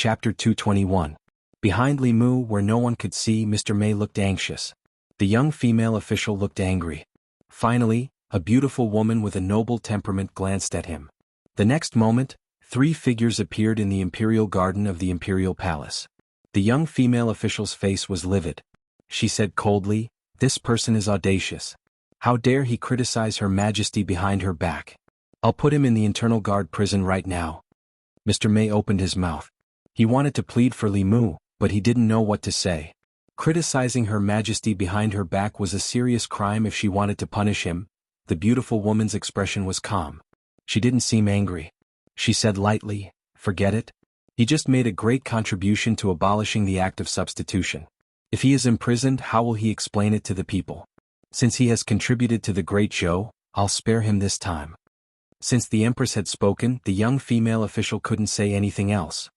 Chapter 221. Behind Li Mu, where no one could see, Mr. May looked anxious. The young female official looked angry. Finally, a beautiful woman with a noble temperament glanced at him. The next moment, 3 figures appeared in the imperial garden of the imperial palace. The young female official's face was livid. She said coldly, "This person is audacious. How dare he criticize Her Majesty behind her back? I'll put him in the internal guard prison right now." Mr. May opened his mouth. He wanted to plead for Li Mu, but he didn't know what to say. Criticizing Her Majesty behind her back was a serious crime if she wanted to punish him. The beautiful woman's expression was calm. She didn't seem angry. She said lightly, "Forget it. He just made a great contribution to abolishing the act of substitution. If he is imprisoned, how will he explain it to the people? Since he has contributed to the great show, I'll spare him this time." Since the Empress had spoken, the young female official couldn't say anything else.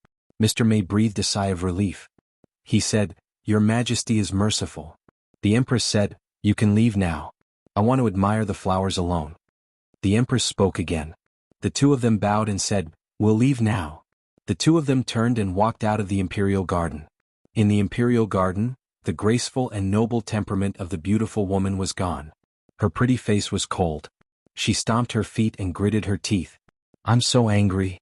Mr. May breathed a sigh of relief. He said, "Your Majesty is merciful." The Empress said, "You can leave now. I want to admire the flowers alone." The Empress spoke again. The 2 of them bowed and said, "We'll leave now." The 2 of them turned and walked out of the imperial garden. In the imperial garden, the graceful and noble temperament of the beautiful woman was gone. Her pretty face was cold. She stomped her feet and gritted her teeth. "I'm so angry."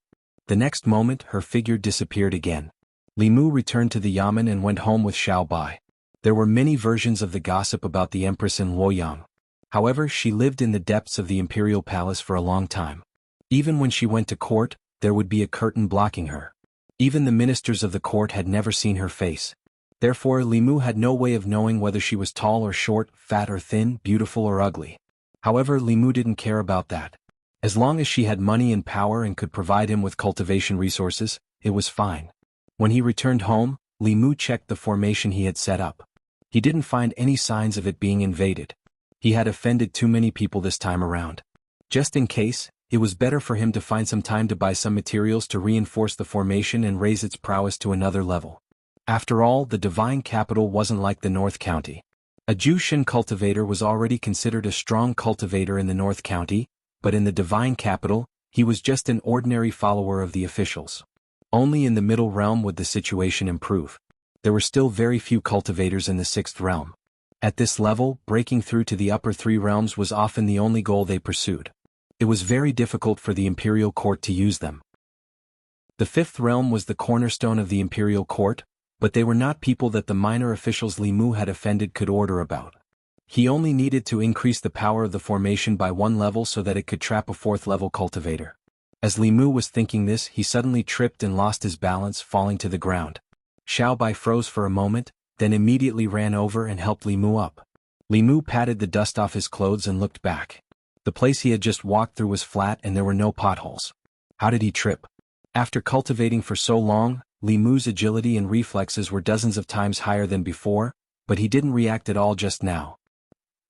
The next moment, her figure disappeared again. Li Mu returned to the Yamen and went home with Xiao Bai. There were many versions of the gossip about the Empress in Luoyang. However, she lived in the depths of the imperial palace for a long time. Even when she went to court, there would be a curtain blocking her. Even the ministers of the court had never seen her face. Therefore, Li Mu had no way of knowing whether she was tall or short, fat or thin, beautiful or ugly. However, Li Mu didn't care about that. As long as she had money and power and could provide him with cultivation resources, it was fine. When he returned home, Li Mu checked the formation he had set up. He didn't find any signs of it being invaded. He had offended too many people this time around. Just in case, it was better for him to find some time to buy some materials to reinforce the formation and raise its prowess to another level. After all, the divine capital wasn't like the North County. A Jushin cultivator was already considered a strong cultivator in the North County, but in the divine capital, he was just an ordinary follower of the officials. Only in the middle realm would the situation improve. There were still very few cultivators in the 6th realm. At this level, breaking through to the upper 3 realms was often the only goal they pursued. It was very difficult for the imperial court to use them. The 5th realm was the cornerstone of the imperial court, but they were not people that the minor officials Li Mu had offended could order about. He only needed to increase the power of the formation by 1 level so that it could trap a 4th level cultivator. As Li Mu was thinking this, he suddenly tripped and lost his balance, falling to the ground. Xiao Bai froze for a moment, then immediately ran over and helped Li Mu up. Li Mu patted the dust off his clothes and looked back. The place he had just walked through was flat and there were no potholes. How did he trip? After cultivating for so long, Li Mu's agility and reflexes were dozens of times higher than before, but he didn't react at all just now.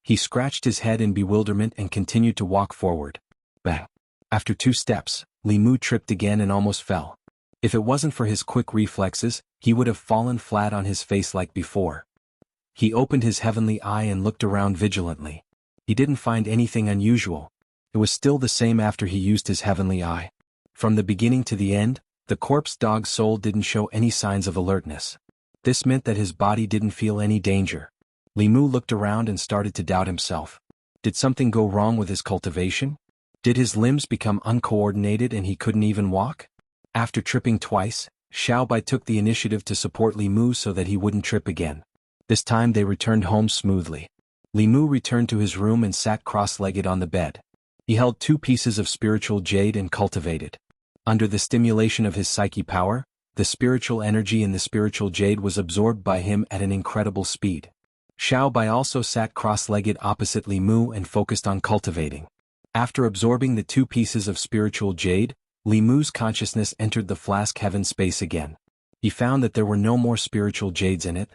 He scratched his head in bewilderment and continued to walk forward. Bang! After 2 steps, Li Mu tripped again and almost fell. If it wasn't for his quick reflexes, he would have fallen flat on his face like before. He opened his heavenly eye and looked around vigilantly. He didn't find anything unusual. It was still the same after he used his heavenly eye. From the beginning to the end, the corpse dog's soul didn't show any signs of alertness. This meant that his body didn't feel any danger. Li Mu looked around and started to doubt himself. Did something go wrong with his cultivation? Did his limbs become uncoordinated and he couldn't even walk? After tripping twice, Xiao Bai took the initiative to support Li Mu so that he wouldn't trip again. This time they returned home smoothly. Li Mu returned to his room and sat cross-legged on the bed. He held 2 pieces of spiritual jade and cultivated. Under the stimulation of his psyche power, the spiritual energy in the spiritual jade was absorbed by him at an incredible speed. Xiao Bai also sat cross-legged opposite Li Mu and focused on cultivating. After absorbing the 2 pieces of spiritual jade, Li Mu's consciousness entered the flask heaven space again. He found that there were no more spiritual jades in it.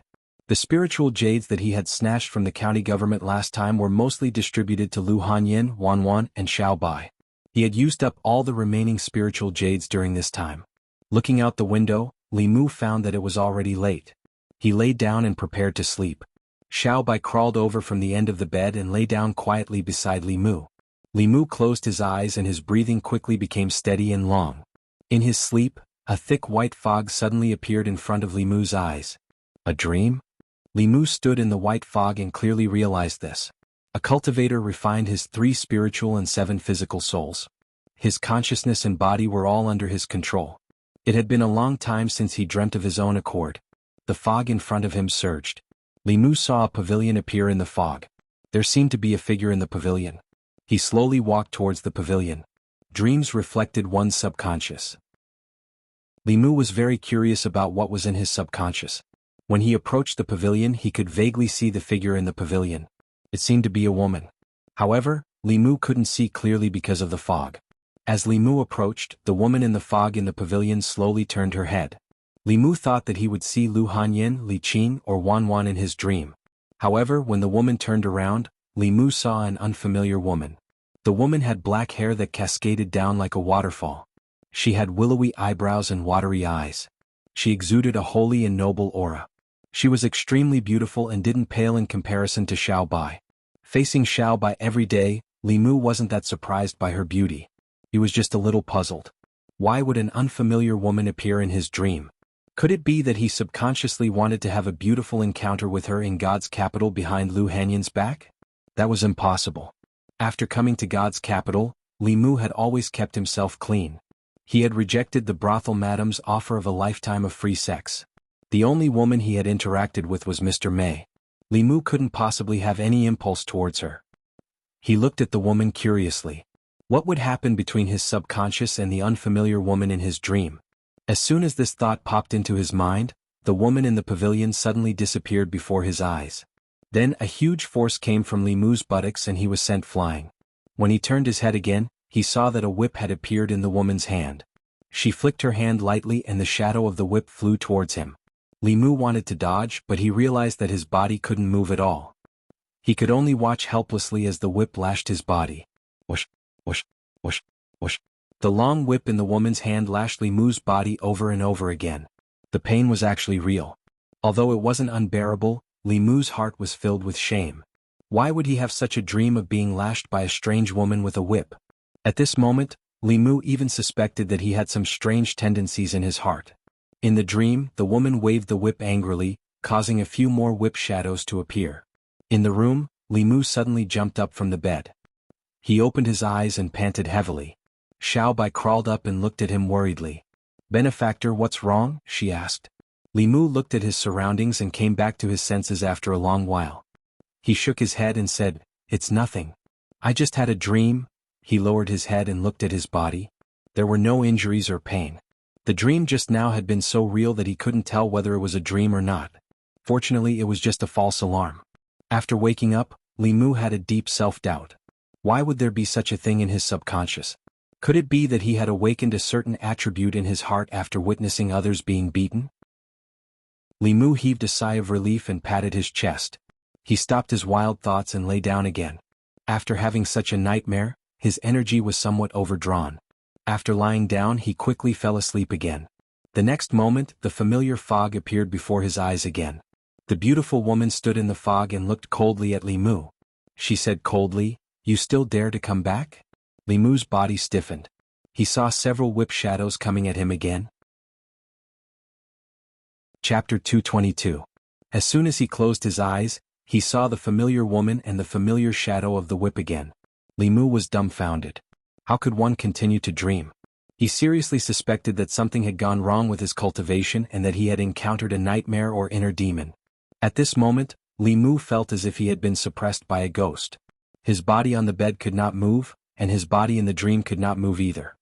The spiritual jades that he had snatched from the county government last time were mostly distributed to Lu Hanyin, Wanwan, and Xiao Bai. He had used up all the remaining spiritual jades during this time. Looking out the window, Li Mu found that it was already late. He lay down and prepared to sleep. Xiao Bai crawled over from the end of the bed and lay down quietly beside Li Mu. Li Mu closed his eyes and his breathing quickly became steady and long. In his sleep, A thick white fog suddenly appeared in front of Li Mu's eyes. A dream? Li Mu stood in the white fog and clearly realized this. A cultivator refined his 3 spiritual and 7 physical souls. His consciousness and body were all under his control. It had been a long time since he dreamt of his own accord. The fog in front of him surged. Li Mu saw a pavilion appear in the fog. There seemed to be a figure in the pavilion. He slowly walked towards the pavilion. Dreams reflected one's subconscious. Li Mu was very curious about what was in his subconscious. When he approached the pavilion, he could vaguely see the figure in the pavilion. It seemed to be a woman. However, Li Mu couldn't see clearly because of the fog. As Li Mu approached, the woman in the fog in the pavilion slowly turned her head. Li Mu thought that he would see Lu Hanyin, Li Qin, or Wan Wan in his dream. However, when the woman turned around, Li Mu saw an unfamiliar woman. The woman had black hair that cascaded down like a waterfall. She had willowy eyebrows and watery eyes. She exuded a holy and noble aura. She was extremely beautiful and didn't pale in comparison to Xiao Bai. Facing Xiao Bai every day, Li Mu wasn't that surprised by her beauty. He was just a little puzzled. Why would an unfamiliar woman appear in his dream? Could it be that he subconsciously wanted to have a beautiful encounter with her in God's capital behind Lu Hanyin's back? That was impossible. After coming to God's capital, Li Mu had always kept himself clean. He had rejected the brothel madam's offer of a lifetime of free sex. The only woman he had interacted with was Mr. Mei. Li Mu couldn't possibly have any impulse towards her. He looked at the woman curiously. What would happen between his subconscious and the unfamiliar woman in his dream? As soon as this thought popped into his mind, the woman in the pavilion suddenly disappeared before his eyes. Then a huge force came from Li Mu's buttocks and he was sent flying. When he turned his head again, he saw that a whip had appeared in the woman's hand. She flicked her hand lightly and the shadow of the whip flew towards him. Li Mu wanted to dodge, but he realized that his body couldn't move at all. He could only watch helplessly as the whip lashed his body. Whoosh, whoosh, whoosh, whoosh. The long whip in the woman's hand lashed Li Mu's body over and over again. The pain was actually real. Although it wasn't unbearable, Li Mu's heart was filled with shame. Why would he have such a dream of being lashed by a strange woman with a whip? At this moment, Li Mu even suspected that he had some strange tendencies in his heart. In the dream, the woman waved the whip angrily, causing a few more whip shadows to appear. In the room, Li Mu suddenly jumped up from the bed. He opened his eyes and panted heavily. Xiao Bai crawled up and looked at him worriedly. "Benefactor, what's wrong?" she asked. Li Mu looked at his surroundings and came back to his senses after a long while. He shook his head and said, "It's nothing. I just had a dream." He lowered his head and looked at his body. There were no injuries or pain. The dream just now had been so real that he couldn't tell whether it was a dream or not. Fortunately, it was just a false alarm. After waking up, Li Mu had a deep self-doubt. Why would there be such a thing in his subconscious? Could it be that he had awakened a certain attribute in his heart after witnessing others being beaten? Li Mu heaved a sigh of relief and patted his chest. He stopped his wild thoughts and lay down again. After having such a nightmare, his energy was somewhat overdrawn. After lying down, he quickly fell asleep again. The next moment, the familiar fog appeared before his eyes again. The beautiful woman stood in the fog and looked coldly at Li Mu. She said coldly, "You still dare to come back?" Li Mu's body stiffened. He saw several whip shadows coming at him again. Chapter 222. As soon as he closed his eyes, he saw the familiar woman and the familiar shadow of the whip again. Li Mu was dumbfounded. How could one continue to dream? He seriously suspected that something had gone wrong with his cultivation and that he had encountered a nightmare or inner demon. At this moment, Li Mu felt as if he had been suppressed by a ghost. His body on the bed could not move, and his body in the dream could not move either.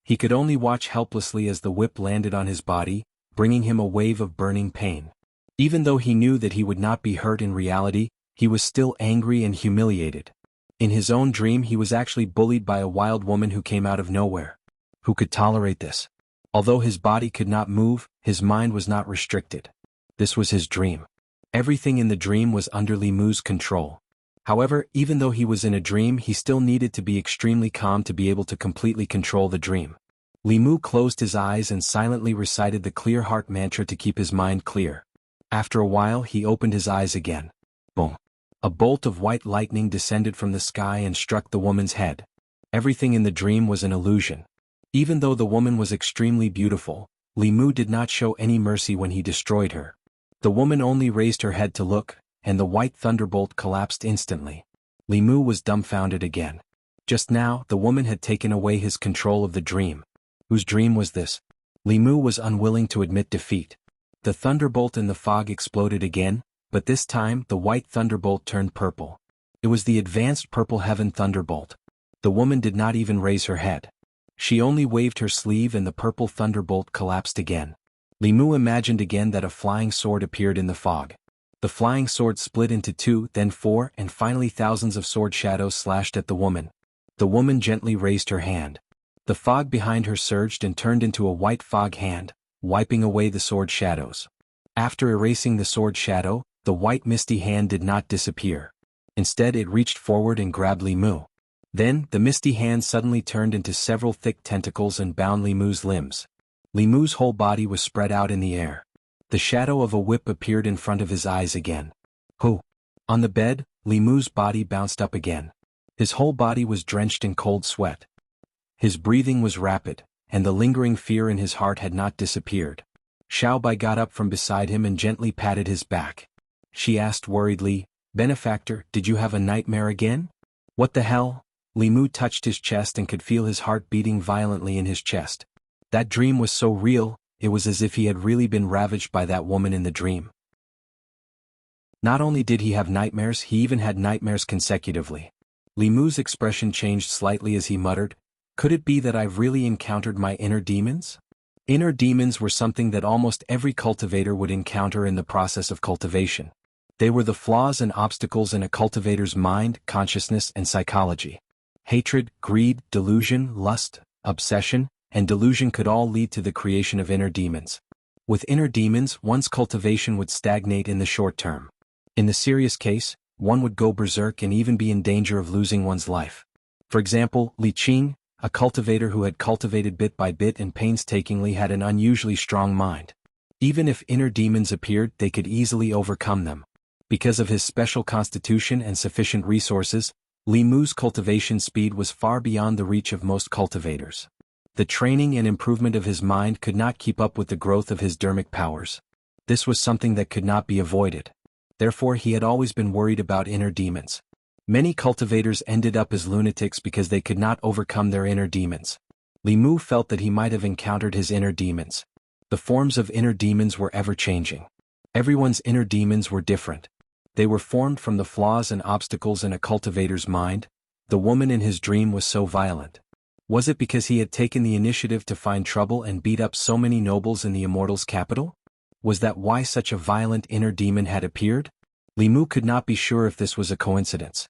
He could only watch helplessly as the whip landed on his body, bringing him a wave of burning pain. Even though he knew that he would not be hurt in reality, he was still angry and humiliated. In his own dream he was actually bullied by a wild woman who came out of nowhere. Who could tolerate this? Although his body could not move, his mind was not restricted. This was his dream. Everything in the dream was under Li Mu's control. However, even though he was in a dream, he still needed to be extremely calm to be able to completely control the dream. Li Mu closed his eyes and silently recited the clear heart mantra to keep his mind clear. After a while he opened his eyes again. Boom! A bolt of white lightning descended from the sky and struck the woman's head. Everything in the dream was an illusion. Even though the woman was extremely beautiful, Li Mu did not show any mercy when he destroyed her. The woman only raised her head to look, and the white thunderbolt collapsed instantly. Li Mu was dumbfounded again. Just now, the woman had taken away his control of the dream. Whose dream was this? Li Mu was unwilling to admit defeat. The thunderbolt in the fog exploded again, but this time the white thunderbolt turned purple. It was the advanced purple heaven thunderbolt. The woman did not even raise her head. She only waved her sleeve and the purple thunderbolt collapsed again. Li Mu imagined again that a flying sword appeared in the fog. The flying sword split into 2, then 4, and finally thousands of sword shadows slashed at the woman. The woman gently raised her hand. The fog behind her surged and turned into a white fog hand, wiping away the sword shadows. After erasing the sword shadow, the white misty hand did not disappear. Instead it reached forward and grabbed Li Mu. Then, the misty hand suddenly turned into several thick tentacles and bound Li Mu's limbs. Li Mu's whole body was spread out in the air. The shadow of a whip appeared in front of his eyes again. Who? On the bed, Li Mu's body bounced up again. His whole body was drenched in cold sweat. His breathing was rapid, and the lingering fear in his heart had not disappeared. Xiao Bai got up from beside him and gently patted his back. She asked worriedly, "Benefactor, did you have a nightmare again?" "What the hell?" Li Mu touched his chest and could feel his heart beating violently in his chest. That dream was so real, it was as if he had really been ravaged by that woman in the dream. Not only did he have nightmares, he even had nightmares consecutively. Li Mu's expression changed slightly as he muttered, "Could it be that I've really encountered my inner demons?" Inner demons were something that almost every cultivator would encounter in the process of cultivation. They were the flaws and obstacles in a cultivator's mind, consciousness, and psychology. Hatred, greed, delusion, lust, obsession, and delusion could all lead to the creation of inner demons. With inner demons, one's cultivation would stagnate in the short term. In the serious case, one would go berserk and even be in danger of losing one's life. For example, Li Qing, a cultivator who had cultivated bit by bit and painstakingly, had an unusually strong mind. Even if inner demons appeared, they could easily overcome them. Because of his special constitution and sufficient resources, Li Mu's cultivation speed was far beyond the reach of most cultivators. The training and improvement of his mind could not keep up with the growth of his dermic powers. This was something that could not be avoided. Therefore he had always been worried about inner demons. Many cultivators ended up as lunatics because they could not overcome their inner demons. Li Mu felt that he might have encountered his inner demons. The forms of inner demons were ever-changing. Everyone's inner demons were different. They were formed from the flaws and obstacles in a cultivator's mind. The woman in his dream was so violent. Was it because he had taken the initiative to find trouble and beat up so many nobles in the immortals' capital? Was that why such a violent inner demon had appeared? Li Mu could not be sure if this was a coincidence.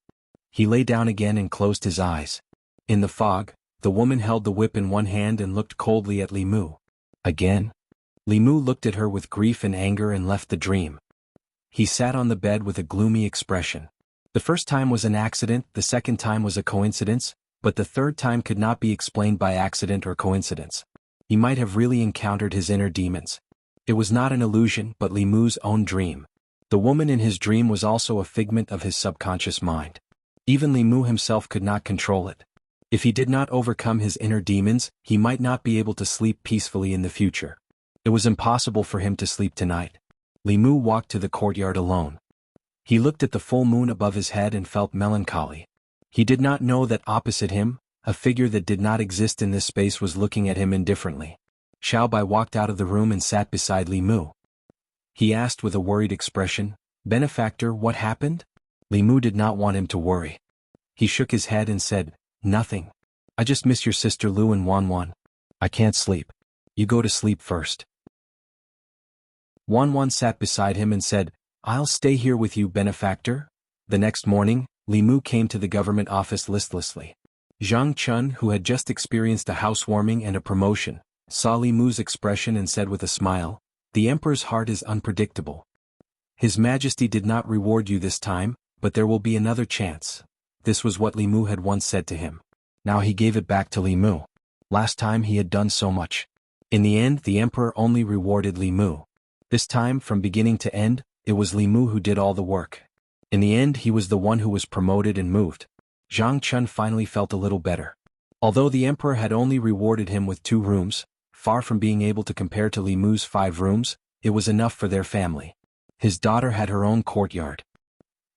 He lay down again and closed his eyes. In the fog, the woman held the whip in one hand and looked coldly at Li Mu. Again? Li Mu looked at her with grief and anger and left the dream. He sat on the bed with a gloomy expression. The first time was an accident, the second time was a coincidence, but the third time could not be explained by accident or coincidence. He might have really encountered his inner demons. It was not an illusion but Li Mu's own dream. The woman in his dream was also a figment of his subconscious mind. Even Li Mu himself could not control it. If he did not overcome his inner demons, he might not be able to sleep peacefully in the future. It was impossible for him to sleep tonight. Li Mu walked to the courtyard alone. He looked at the full moon above his head and felt melancholy. He did not know that opposite him, a figure that did not exist in this space was looking at him indifferently. Xiao Bai walked out of the room and sat beside Li Mu. He asked with a worried expression, "Benefactor, what happened?" Li Mu did not want him to worry. He shook his head and said, "Nothing. I just miss your sister Lu and Wan Wan. I can't sleep. You go to sleep first." Wan Wan sat beside him and said, "I'll stay here with you, benefactor." The next morning, Li Mu came to the government office listlessly. Zhang Chun, who had just experienced a housewarming and a promotion, saw Li Mu's expression and said with a smile, "The emperor's heart is unpredictable. His Majesty did not reward you this time, but there will be another chance." This was what Li Mu had once said to him. Now he gave it back to Li Mu. Last time he had done so much. In the end, the emperor only rewarded Li Mu. This time, from beginning to end, it was Li Mu who did all the work. In the end, he was the one who was promoted and moved. Zhang Chun finally felt a little better. Although the emperor had only rewarded him with 2 rooms, far from being able to compare to Li Mu's 5 rooms, it was enough for their family. His daughter had her own courtyard.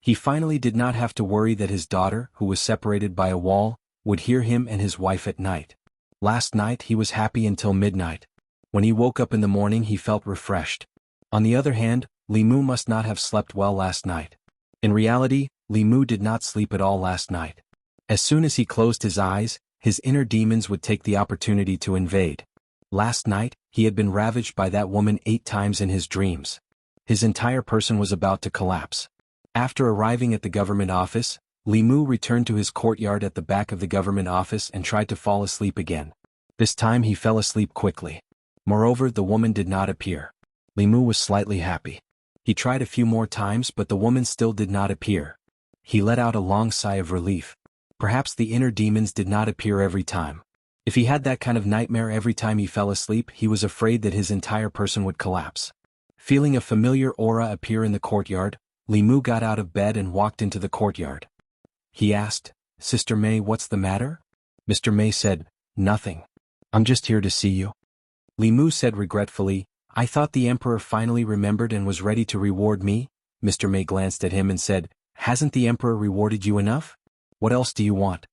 He finally did not have to worry that his daughter, who was separated by a wall, would hear him and his wife at night. Last night he was happy until midnight. When he woke up in the morning he felt refreshed. On the other hand, Li Mu must not have slept well last night. In reality, Li Mu did not sleep at all last night. As soon as he closed his eyes, his inner demons would take the opportunity to invade. Last night, he had been ravaged by that woman 8 times in his dreams. His entire person was about to collapse. After arriving at the government office, Li Mu returned to his courtyard at the back of the government office and tried to fall asleep again. This time he fell asleep quickly. Moreover, the woman did not appear. Li Mu was slightly happy. He tried a few more times but the woman still did not appear. He let out a long sigh of relief. Perhaps the inner demons did not appear every time. If he had that kind of nightmare every time he fell asleep, he was afraid that his entire person would collapse. Feeling a familiar aura appear in the courtyard, Li Mu got out of bed and walked into the courtyard. He asked, "Sister May, what's the matter?" Mr. May said, "Nothing. I'm just here to see you." Li Mu said regretfully, "I thought the Emperor finally remembered and was ready to reward me." Mr. May glanced at him and said, "Hasn't the Emperor rewarded you enough? What else do you want?"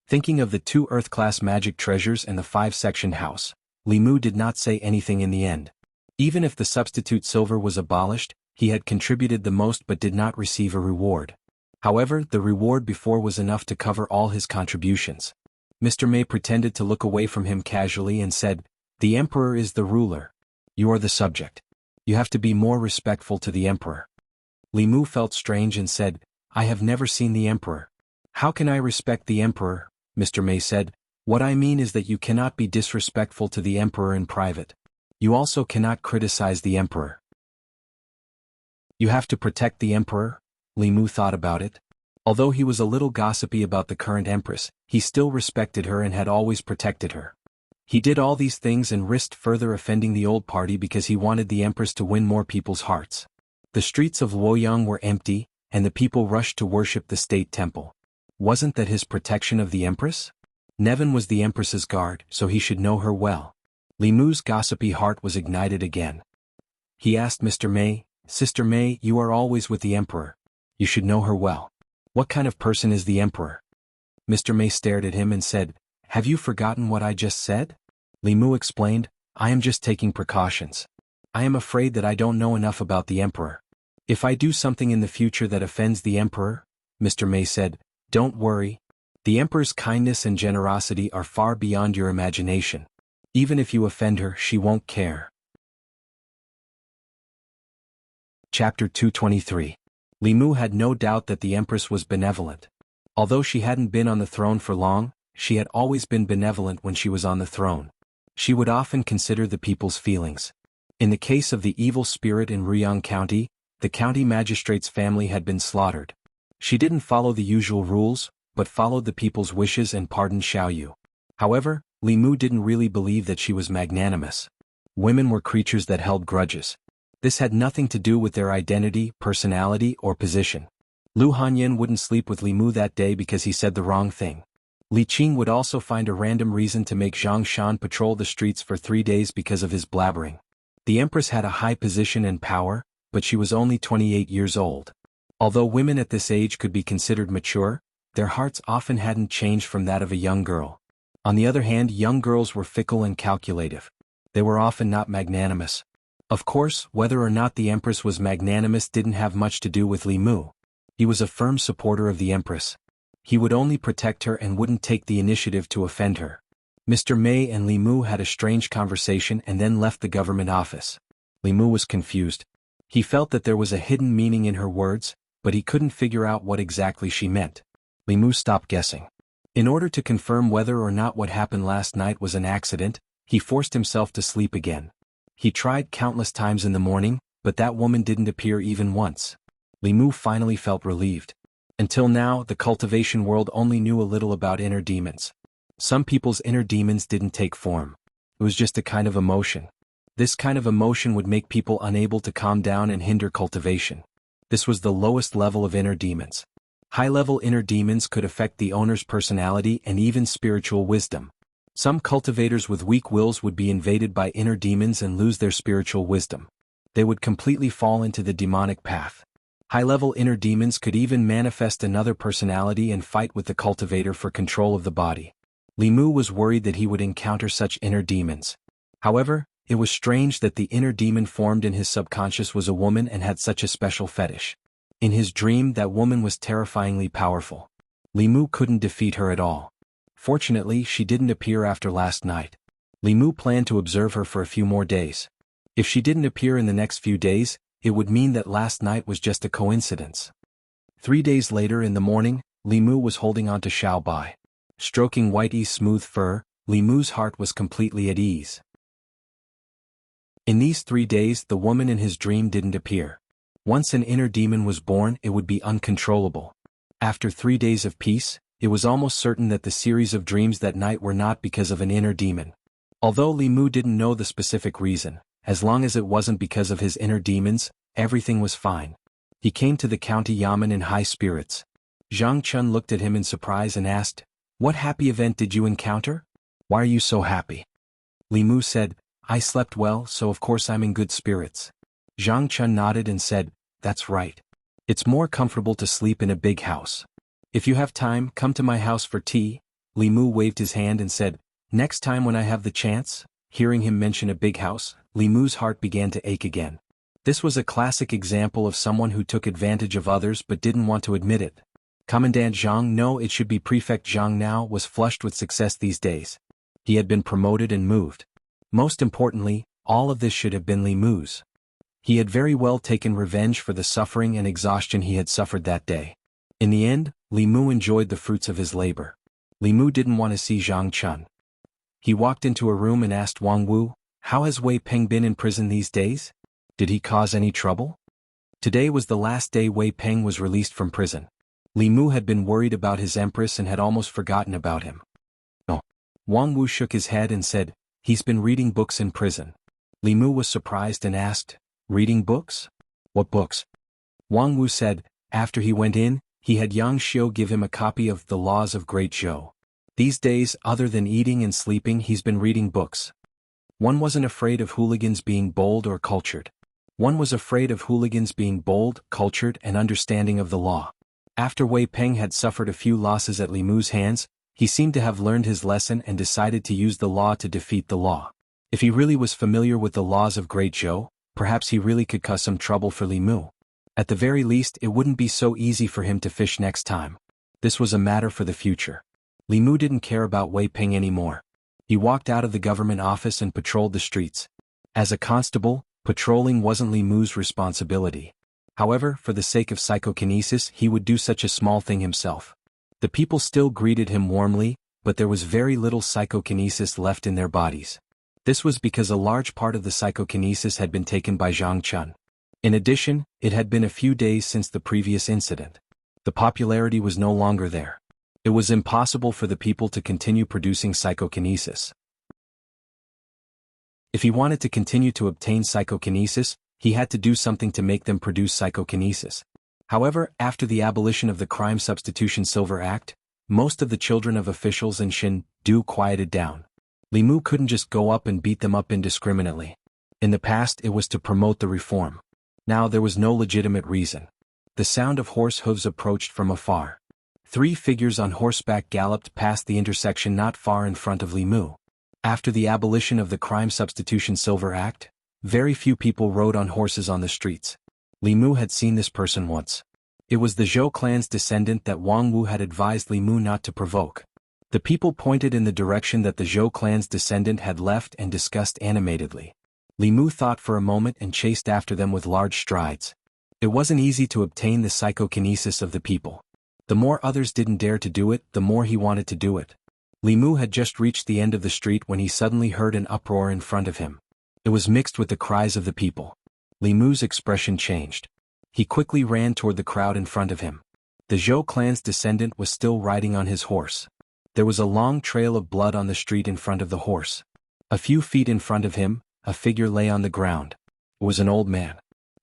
Thinking of the 2 Earth-class magic treasures and the 5-sectioned house, Li Mu did not say anything in the end. Even if the substitute silver was abolished, he had contributed the most but did not receive a reward. However, the reward before was enough to cover all his contributions. Mr. May pretended to look away from him casually and said, "The Emperor is the ruler. You are the subject. You have to be more respectful to the Emperor." Li Mu felt strange and said, "I have never seen the Emperor. How can I respect the Emperor?" Mr. May said, "What I mean is that you cannot be disrespectful to the Emperor in private. You also cannot criticize the Emperor. You have to protect the Emperor." Li Mu thought about it. Although he was a little gossipy about the current Empress, he still respected her and had always protected her. He did all these things and risked further offending the old party because he wanted the Empress to win more people's hearts. The streets of Luoyang were empty, and the people rushed to worship the state temple. Wasn't that his protection of the Empress? Nevin was the Empress's guard, so he should know her well. Li Mu's gossipy heart was ignited again. He asked Mr. May, "Sister May, you are always with the Emperor. You should know her well. What kind of person is the Emperor?" Mr. May stared at him and said, "Have you forgotten what I just said?" Li Mu explained, "I am just taking precautions. I am afraid that I don't know enough about the Emperor. If I do something in the future that offends the Emperor," Mr. May said, "don't worry. The Emperor's kindness and generosity are far beyond your imagination. Even if you offend her, she won't care." Chapter 223. Li Mu had no doubt that the Empress was benevolent. Although she hadn't been on the throne for long, she had always been benevolent when she was on the throne. She would often consider the people's feelings. In the case of the evil spirit in Ruyang County, the county magistrate's family had been slaughtered. She didn't follow the usual rules, but followed the people's wishes and pardoned Xiaoyu. However, Li Mu didn't really believe that she was magnanimous. Women were creatures that held grudges. This had nothing to do with their identity, personality, or position. Lu Hanyan wouldn't sleep with Li Mu that day because he said the wrong thing. Li Qing would also find a random reason to make Zhang Shan patrol the streets for 3 days because of his blabbering. The Empress had a high position and power, but she was only 28 years old. Although women at this age could be considered mature, their hearts often hadn't changed from that of a young girl. On the other hand, young girls were fickle and calculative. They were often not magnanimous. Of course, whether or not the Empress was magnanimous didn't have much to do with Li Mu. He was a firm supporter of the Empress. He would only protect her and wouldn't take the initiative to offend her. Mr. May and Li Mu had a strange conversation and then left the government office. Li Mu was confused. He felt that there was a hidden meaning in her words, but he couldn't figure out what exactly she meant. Li Mu stopped guessing. In order to confirm whether or not what happened last night was an accident, he forced himself to sleep again. He tried countless times in the morning, but that woman didn't appear even once. Li Mu finally felt relieved. Until now, the cultivation world only knew a little about inner demons. Some people's inner demons didn't take form. It was just a kind of emotion. This kind of emotion would make people unable to calm down and hinder cultivation. This was the lowest level of inner demons. High-level inner demons could affect the owner's personality and even spiritual wisdom. Some cultivators with weak wills would be invaded by inner demons and lose their spiritual wisdom. They would completely fall into the demonic path. High-level inner demons could even manifest another personality and fight with the cultivator for control of the body. Li Mu was worried that he would encounter such inner demons. However, it was strange that the inner demon formed in his subconscious was a woman and had such a special fetish. In his dream, that woman was terrifyingly powerful. Li Mu couldn't defeat her at all. Fortunately, she didn't appear after last night. Li Mu planned to observe her for a few more days. If she didn't appear in the next few days, it would mean that last night was just a coincidence. 3 days later in the morning, Li Mu was holding on to Xiao Bai. Stroking Whitey's smooth fur, Li Mu's heart was completely at ease. In these 3 days, the woman in his dream didn't appear. Once an inner demon was born, it would be uncontrollable. After 3 days of peace, it was almost certain that the series of dreams that night were not because of an inner demon. Although Li Mu didn't know the specific reason, as long as it wasn't because of his inner demons, everything was fine. He came to the county yamen in high spirits. Zhang Chun looked at him in surprise and asked, "What happy event did you encounter? Why are you so happy?" Li Mu said, "I slept well, so of course I'm in good spirits." Zhang Chun nodded and said, "That's right. It's more comfortable to sleep in a big house. If you have time, come to my house for tea." Li Mu waved his hand and said, "Next time when I have the chance." Hearing him mention a big house, Li Mu's heart began to ache again. This was a classic example of someone who took advantage of others but didn't want to admit it. Commandant Zhang, no, it should be Prefect Zhang now, was flushed with success these days. He had been promoted and moved. Most importantly, all of this should have been Li Mu's. He had very well taken revenge for the suffering and exhaustion he had suffered that day. In the end, Li Mu enjoyed the fruits of his labor. Li Mu didn't want to see Zhang Chun. He walked into a room and asked Wang Wu, "How has Wei Peng been in prison these days? Did he cause any trouble?" Today was the last day Wei Peng was released from prison. Li Mu had been worried about his empress and had almost forgotten about him. "Oh." Wang Wu shook his head and said, "He's been reading books in prison." Li Mu was surprised and asked, "Reading books? What books?" Wang Wu said, "After he went in, he had Yang Xiu give him a copy of The Laws of Great Zhou. These days, other than eating and sleeping, he's been reading books." One wasn't afraid of hooligans being bold or cultured. One was afraid of hooligans being bold, cultured, and understanding of the law. After Wei Peng had suffered a few losses at Li Mu's hands, he seemed to have learned his lesson and decided to use the law to defeat the law. If he really was familiar with the laws of Great Zhou, perhaps he really could cause some trouble for Li Mu. At the very least, it wouldn't be so easy for him to fish next time. This was a matter for the future. Li Mu didn't care about Wei Peng anymore. He walked out of the government office and patrolled the streets. As a constable, patrolling wasn't Li Mu's responsibility. However, for the sake of psychokinesis, he would do such a small thing himself. The people still greeted him warmly, but there was very little psychokinesis left in their bodies. This was because a large part of the psychokinesis had been taken by Zhang Chun. In addition, it had been a few days since the previous incident. The popularity was no longer there. It was impossible for the people to continue producing psychokinesis. If he wanted to continue to obtain psychokinesis, he had to do something to make them produce psychokinesis. However, after the abolition of the Crime Substitution Silver Act, most of the children of officials in Shin-Du quieted down. Li Mu couldn't just go up and beat them up indiscriminately. In the past, it was to promote the reform. Now there was no legitimate reason. The sound of horse hooves approached from afar. 3 figures on horseback galloped past the intersection not far in front of Li Mu. After the abolition of the Crime Substitution Silver Act, very few people rode on horses on the streets. Li Mu had seen this person once. It was the Zhou clan's descendant that Wang Wu had advised Li Mu not to provoke. The people pointed in the direction that the Zhou clan's descendant had left and discussed animatedly. Li Mu thought for a moment and chased after them with large strides. It wasn't easy to obtain the psychokinesis of the people. The more others didn't dare to do it, the more he wanted to do it. Li Mu had just reached the end of the street when he suddenly heard an uproar in front of him. It was mixed with the cries of the people. Li Mu's expression changed. He quickly ran toward the crowd in front of him. The Zhou clan's descendant was still riding on his horse. There was a long trail of blood on the street in front of the horse. A few feet in front of him, a figure lay on the ground. It was an old man.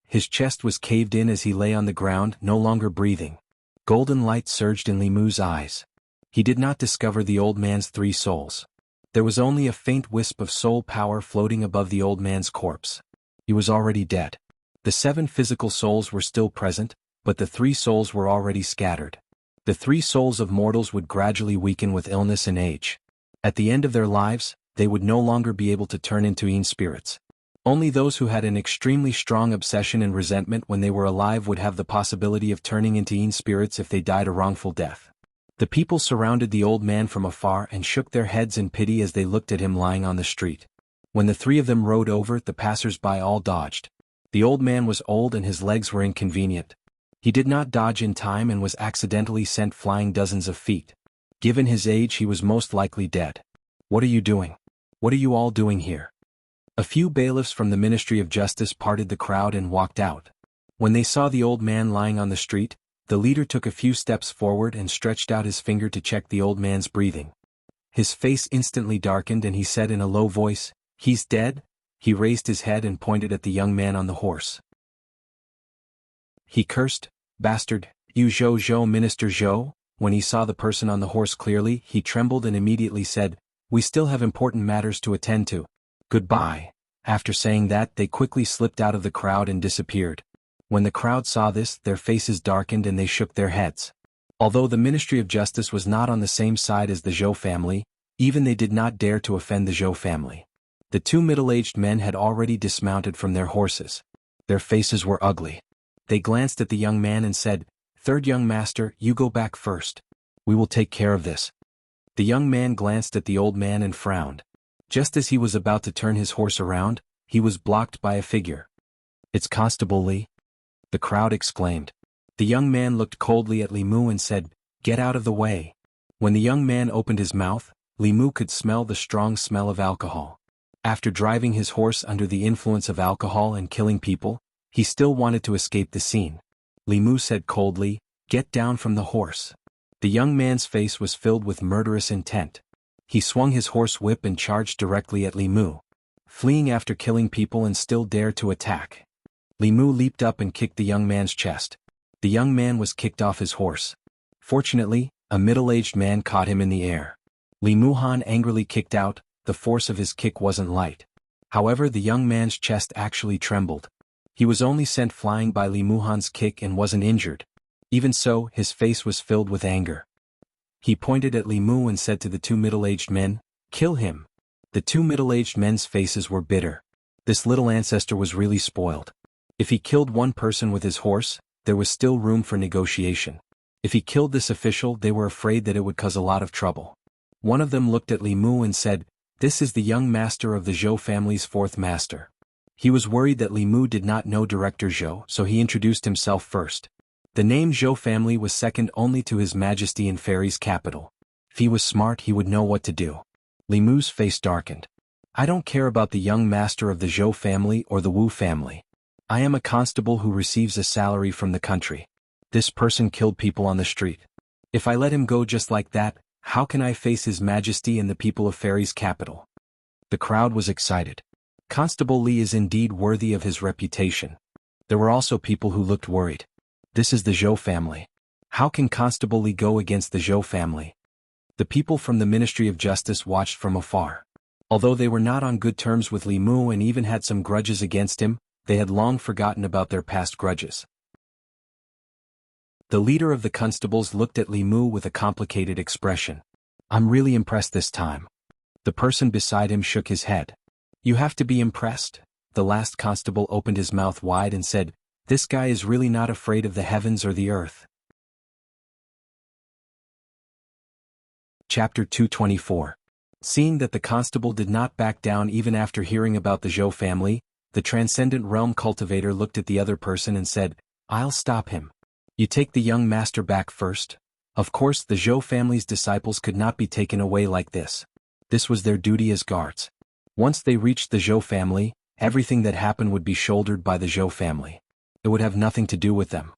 His chest was caved in as he lay on the ground, no longer breathing. Golden light surged in Li Mu's eyes. He did not discover the old man's 3 souls. There was only a faint wisp of soul power floating above the old man's corpse. He was already dead. The 7 physical souls were still present, but the 3 souls were already scattered. The 3 souls of mortals would gradually weaken with illness and age. At the end of their lives, they would no longer be able to turn into Yin spirits. Only those who had an extremely strong obsession and resentment when they were alive would have the possibility of turning into Yin spirits if they died a wrongful death. The people surrounded the old man from afar and shook their heads in pity as they looked at him lying on the street. When the 3 of them rode over, the passers-by all dodged. The old man was old and his legs were inconvenient. He did not dodge in time and was accidentally sent flying dozens of feet. Given his age, he was most likely dead. "What are you doing? What are you all doing here?" A few bailiffs from the Ministry of Justice parted the crowd and walked out. When they saw the old man lying on the street, the leader took a few steps forward and stretched out his finger to check the old man's breathing. His face instantly darkened and he said in a low voice, "He's dead?" He raised his head and pointed at the young man on the horse. He cursed, "Bastard, you Zhou Minister Zhou." When he saw the person on the horse clearly, he trembled and immediately said, "We still have important matters to attend to. Goodbye." After saying that, they quickly slipped out of the crowd and disappeared. When the crowd saw this, their faces darkened and they shook their heads. Although the Ministry of Justice was not on the same side as the Zhou family, even they did not dare to offend the Zhou family. The 2 middle-aged men had already dismounted from their horses. Their faces were ugly. They glanced at the young man and said, "Third young master, you go back first. We will take care of this." The young man glanced at the old man and frowned. Just as he was about to turn his horse around, he was blocked by a figure. "It's Constable Li," the crowd exclaimed. The young man looked coldly at Li Mu and said, "Get out of the way." When the young man opened his mouth, Li Mu could smell the strong smell of alcohol. After driving his horse under the influence of alcohol and killing people, he still wanted to escape the scene. Li Mu said coldly, "Get down from the horse." The young man's face was filled with murderous intent. He swung his horse whip and charged directly at Li Mu. Fleeing after killing people and still dared to attack. Li Mu leaped up and kicked the young man's chest. The young man was kicked off his horse. Fortunately, a middle-aged man caught him in the air. Li Muhan angrily kicked out. The force of his kick wasn't light. However, the young man's chest actually trembled. He was only sent flying by Li Muhan's kick and wasn't injured. Even so, his face was filled with anger. He pointed at Li Mu and said to the 2 middle-aged men, "Kill him." The 2 middle-aged men's faces were bitter. This little ancestor was really spoiled. If he killed one person with his horse, there was still room for negotiation. If he killed this official, they were afraid that it would cause a lot of trouble. One of them looked at Li Mu and said, "This is the young master of the Zhou family's 4th master." He was worried that Li Mu did not know Director Zhou, so he introduced himself first. The name Zhou family was second only to His Majesty in Fairy's capital. If he was smart, he would know what to do. Li Mu's face darkened. "I don't care about the young master of the Zhou family or the Wu family. I am a constable who receives a salary from the country. This person killed people on the street. If I let him go just like that, how can I face His Majesty and the people of Fairy's capital?" The crowd was excited. Constable Li is indeed worthy of his reputation. There were also people who looked worried. This is the Zhou family. How can Constable Li go against the Zhou family? The people from the Ministry of Justice watched from afar. Although they were not on good terms with Li Mu and even had some grudges against him, they had long forgotten about their past grudges. The leader of the constables looked at Li Mu with a complicated expression. "I'm really impressed this time." The person beside him shook his head. "You have to be impressed." The last constable opened his mouth wide and said, "This guy is really not afraid of the heavens or the earth." Chapter 224. Seeing that the constable did not back down even after hearing about the Zhou family, the Transcendent Realm Cultivator looked at the other person and said, "I'll stop him. You take the young master back first." Of course, the Zhou family's disciples could not be taken away like this. This was their duty as guards. Once they reached the Zhou family, everything that happened would be shouldered by the Zhou family. It would have nothing to do with them.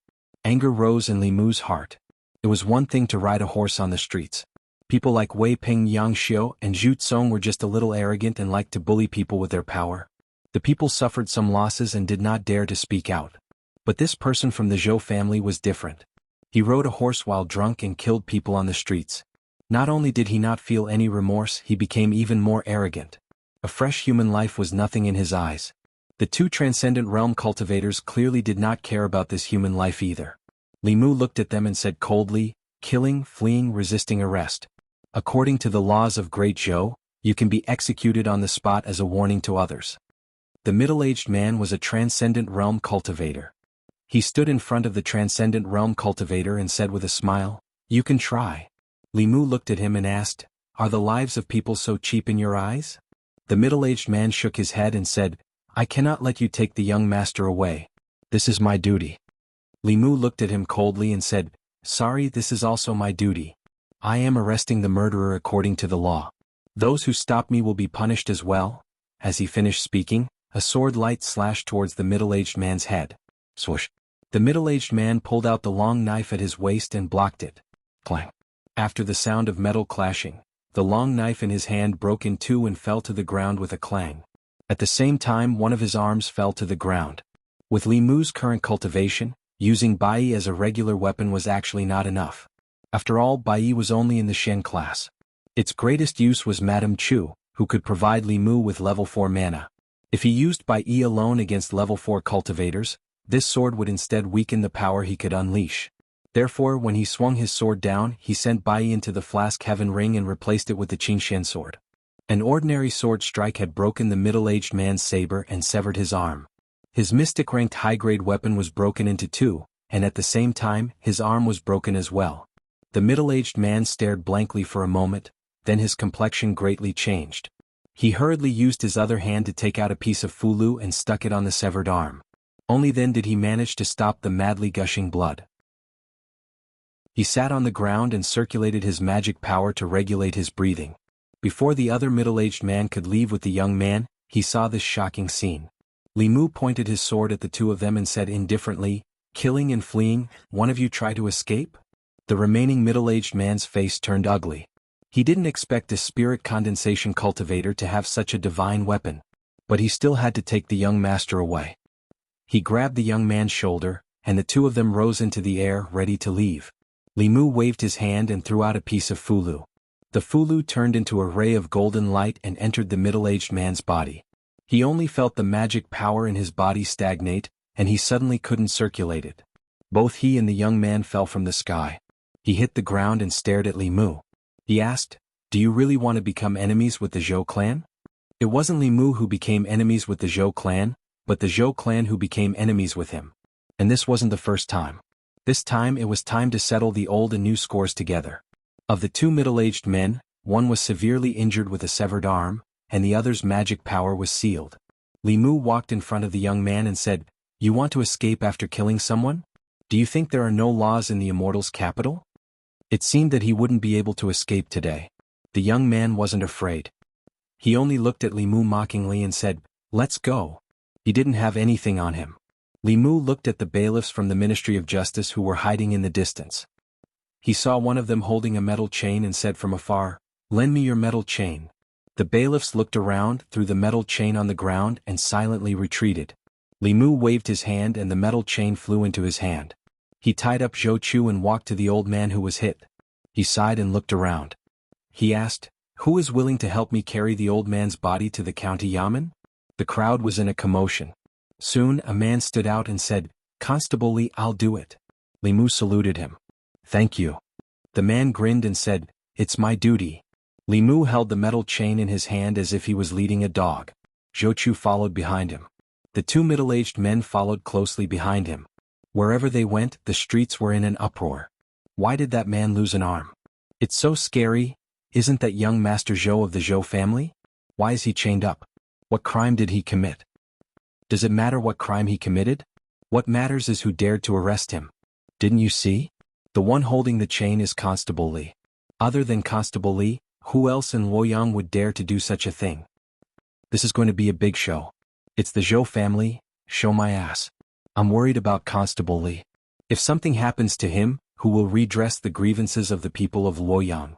Anger rose in Li Mu's heart. It was one thing to ride a horse on the streets. People like Wei Ping Yangxiu and Zhu Tsong were just a little arrogant and liked to bully people with their power. The people suffered some losses and did not dare to speak out. But this person from the Zhou family was different. He rode a horse while drunk and killed people on the streets. Not only did he not feel any remorse, he became even more arrogant. A fresh human life was nothing in his eyes. The two transcendent realm cultivators clearly did not care about this human life either. Li Mu looked at them and said coldly, killing, fleeing, resisting arrest. According to the laws of Great Zhou, you can be executed on the spot as a warning to others. The middle-aged man was a transcendent realm cultivator. He stood in front of the transcendent realm cultivator and said with a smile, "You can try." Li Mu looked at him and asked, "Are the lives of people so cheap in your eyes?" The middle-aged man shook his head and said, "I cannot let you take the young master away. This is my duty." Li Mu looked at him coldly and said, "Sorry, this is also my duty. I am arresting the murderer according to the law. Those who stop me will be punished as well." As he finished speaking, a sword light slashed towards the middle-aged man's head. Swoosh. The middle-aged man pulled out the long knife at his waist and blocked it. Clang. After the sound of metal clashing, the long knife in his hand broke in two and fell to the ground with a clang. At the same time, one of his arms fell to the ground. With Li Mu's current cultivation, using Bai as a regular weapon was actually not enough. After all, Bai was only in the Shen class. Its greatest use was Madame Chu, who could provide Li Mu with level 4 mana. If he used Bai alone against level 4 cultivators, this sword would instead weaken the power he could unleash. Therefore, when he swung his sword down, he sent Bai into the flask heaven ring and replaced it with the Qingshen sword. An ordinary sword strike had broken the middle-aged man's saber and severed his arm. His mystic-ranked high-grade weapon was broken into two, and at the same time, his arm was broken as well. The middle-aged man stared blankly for a moment, then his complexion greatly changed. He hurriedly used his other hand to take out a piece of fulu and stuck it on the severed arm. Only then did he manage to stop the madly gushing blood. He sat on the ground and circulated his magic power to regulate his breathing. Before the other middle-aged man could leave with the young man, he saw this shocking scene. Li Mu pointed his sword at the two of them and said indifferently, "Killing and fleeing, one of you try to escape?" The remaining middle-aged man's face turned ugly. He didn't expect a spirit condensation cultivator to have such a divine weapon. But he still had to take the young master away. He grabbed the young man's shoulder, and the two of them rose into the air, ready to leave. Li Mu waved his hand and threw out a piece of fulu. The fulu turned into a ray of golden light and entered the middle-aged man's body. He only felt the magic power in his body stagnate, and he suddenly couldn't circulate it. Both he and the young man fell from the sky. He hit the ground and stared at Li Mu. He asked, "Do you really want to become enemies with the Zhou clan?" It wasn't Li Mu who became enemies with the Zhou clan, but the Zhou clan who became enemies with him. And this wasn't the first time. This time it was time to settle the old and new scores together. Of the two middle-aged men, one was severely injured with a severed arm, and the other's magic power was sealed. Li Mu walked in front of the young man and said, "You want to escape after killing someone? Do you think there are no laws in the Immortals' capital?" It seemed that he wouldn't be able to escape today. The young man wasn't afraid. He only looked at Li Mu mockingly and said, "Let's go." He didn't have anything on him. Li Mu looked at the bailiffs from the Ministry of Justice who were hiding in the distance. He saw one of them holding a metal chain and said from afar, "Lend me your metal chain." The bailiffs looked around, threw the metal chain on the ground and silently retreated. Li Mu waved his hand and the metal chain flew into his hand. He tied up Zhou Chu and walked to the old man who was hit. He sighed and looked around. He asked, "Who is willing to help me carry the old man's body to the county yamen?" The crowd was in a commotion. Soon a man stood out and said, "Constable Li, I'll do it." Li Mu saluted him. "Thank you." The man grinned and said, "It's my duty." Li Mu held the metal chain in his hand as if he was leading a dog. Zhou Chu followed behind him. The two middle-aged men followed closely behind him. Wherever they went, the streets were in an uproar. Why did that man lose an arm? It's so scary. Isn't that young Master Zhou of the Zhou family? Why is he chained up? What crime did he commit? Does it matter what crime he committed? What matters is who dared to arrest him. Didn't you see? The one holding the chain is Constable Li. Other than Constable Li, who else in Luoyang would dare to do such a thing? This is going to be a big show. It's the Zhou family, show my ass. I'm worried about Constable Li. If something happens to him, who will redress the grievances of the people of Luoyang?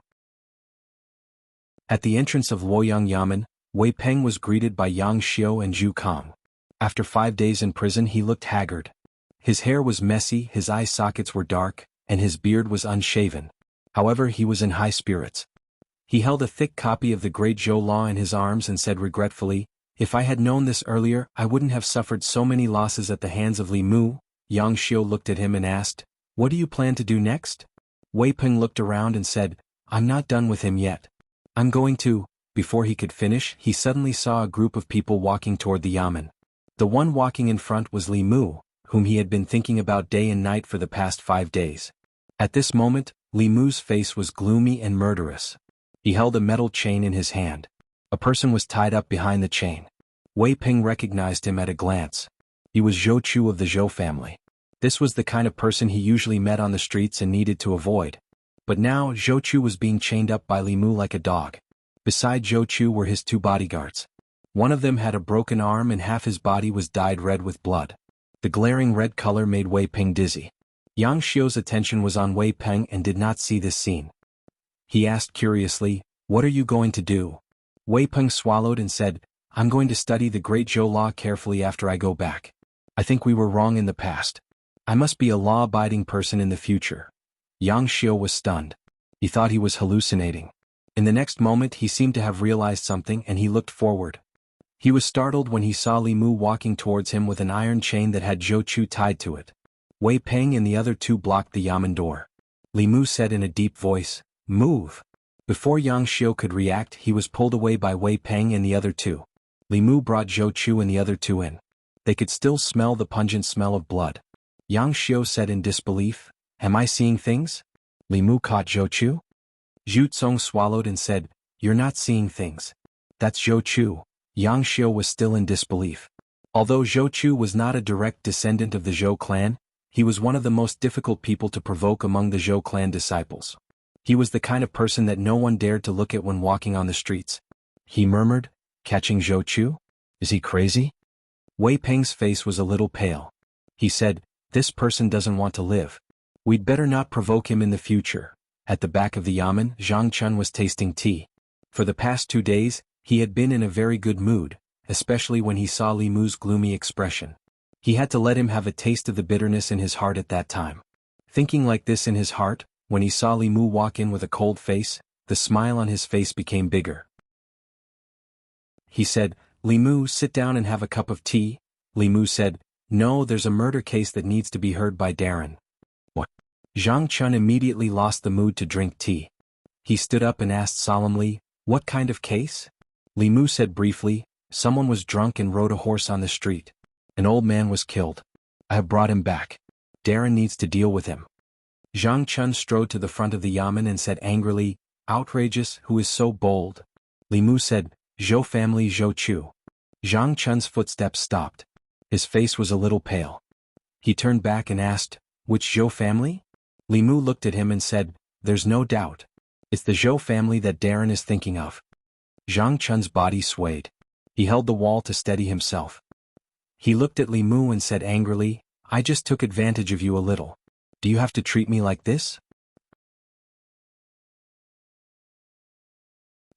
At the entrance of Luoyang Yamen, Wei Peng was greeted by Yang Xiao and Zhu Kang. After 5 days in prison he looked haggard. His hair was messy, his eye sockets were dark, and his beard was unshaven. However, he was in high spirits. He held a thick copy of the Great Zhou Law in his arms and said regretfully, "If I had known this earlier, I wouldn't have suffered so many losses at the hands of Li Mu." Yang Xiu looked at him and asked, "What do you plan to do next?" Wei Peng looked around and said, "I'm not done with him yet. I'm going to—" Before he could finish, he suddenly saw a group of people walking toward the yamen. The one walking in front was Li Mu, whom he had been thinking about day and night for the past 5 days. At this moment, Li Mu's face was gloomy and murderous. He held a metal chain in his hand. A person was tied up behind the chain. Wei Peng recognized him at a glance. He was Zhou Chu of the Zhou family. This was the kind of person he usually met on the streets and needed to avoid. But now Zhou Chu was being chained up by Li Mu like a dog. Beside Zhou Chu were his 2 bodyguards. One of them had a broken arm and half his body was dyed red with blood. The glaring red color made Wei Peng dizzy. Yang Xiu's attention was on Wei Peng and did not see this scene. He asked curiously, "What are you going to do?" Wei Peng swallowed and said, "I'm going to study the Great Zhou Law carefully after I go back. I think we were wrong in the past. I must be a law-abiding person in the future." Yang Xiu was stunned. He thought he was hallucinating. In the next moment he seemed to have realized something and he looked forward. He was startled when he saw Li Mu walking towards him with an iron chain that had Zhou Chu tied to it. Wei Peng and the other 2 blocked the yamen door. Li Mu said in a deep voice, "Move." Before Yang Xiu could react, he was pulled away by Wei Peng and the other 2. Li Mu brought Zhou Chu and the other 2 in. They could still smell the pungent smell of blood. Yang Xiu said in disbelief, "Am I seeing things?" Li Mu caught Zhou Chu. Zhu Tsong swallowed and said, "You're not seeing things. That's Zhou Chu." Yang Xiu was still in disbelief. Although Zhou Chu was not a direct descendant of the Zhou clan, he was one of the most difficult people to provoke among the Zhou clan disciples. He was the kind of person that no one dared to look at when walking on the streets. He murmured, "Catching Zhou Chu? Is he crazy?" Wei Peng's face was a little pale. He said, "This person doesn't want to live. We'd better not provoke him in the future." At the back of the yamen, Zhang Chun was tasting tea. For the past 2 days, he had been in a very good mood, especially when he saw Li Mu's gloomy expression. He had to let him have a taste of the bitterness in his heart at that time. Thinking like this in his heart, when he saw Li Mu walk in with a cold face, the smile on his face became bigger. He said, "Li Mu, sit down and have a cup of tea." Li Mu said, "No, there's a murder case that needs to be heard by Darren." "What?" Zhang Chun immediately lost the mood to drink tea. He stood up and asked solemnly, "What kind of case?" Li Mu said briefly, "Someone was drunk and rode a horse on the street. An old man was killed. I have brought him back. Darren needs to deal with him." Zhang Chun strode to the front of the yamen and said angrily, "Outrageous, who is so bold?" Li Mu said, "Zhou family Zhou Chu." Zhang Chun's footsteps stopped. His face was a little pale. He turned back and asked, "Which Zhou family?" Li Mu looked at him and said, "There's no doubt. It's the Zhou family that Darren is thinking of." Zhang Chun's body swayed. He held the wall to steady himself. He looked at Li Mu and said angrily, "I just took advantage of you a little. Do you have to treat me like this?"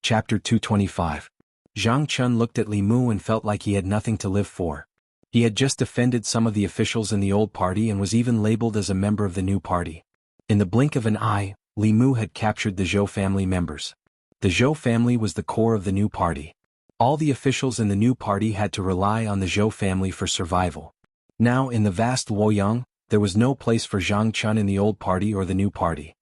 Chapter 225. Zhang Chun looked at Li Mu and felt like he had nothing to live for. He had just offended some of the officials in the old party and was even labeled as a member of the new party. In the blink of an eye, Li Mu had captured the Zhou family members. The Zhou family was the core of the new party. All the officials in the new party had to rely on the Zhou family for survival. Now in the vast Luoyang, there was no place for Zhang Chun in the old party or the new party.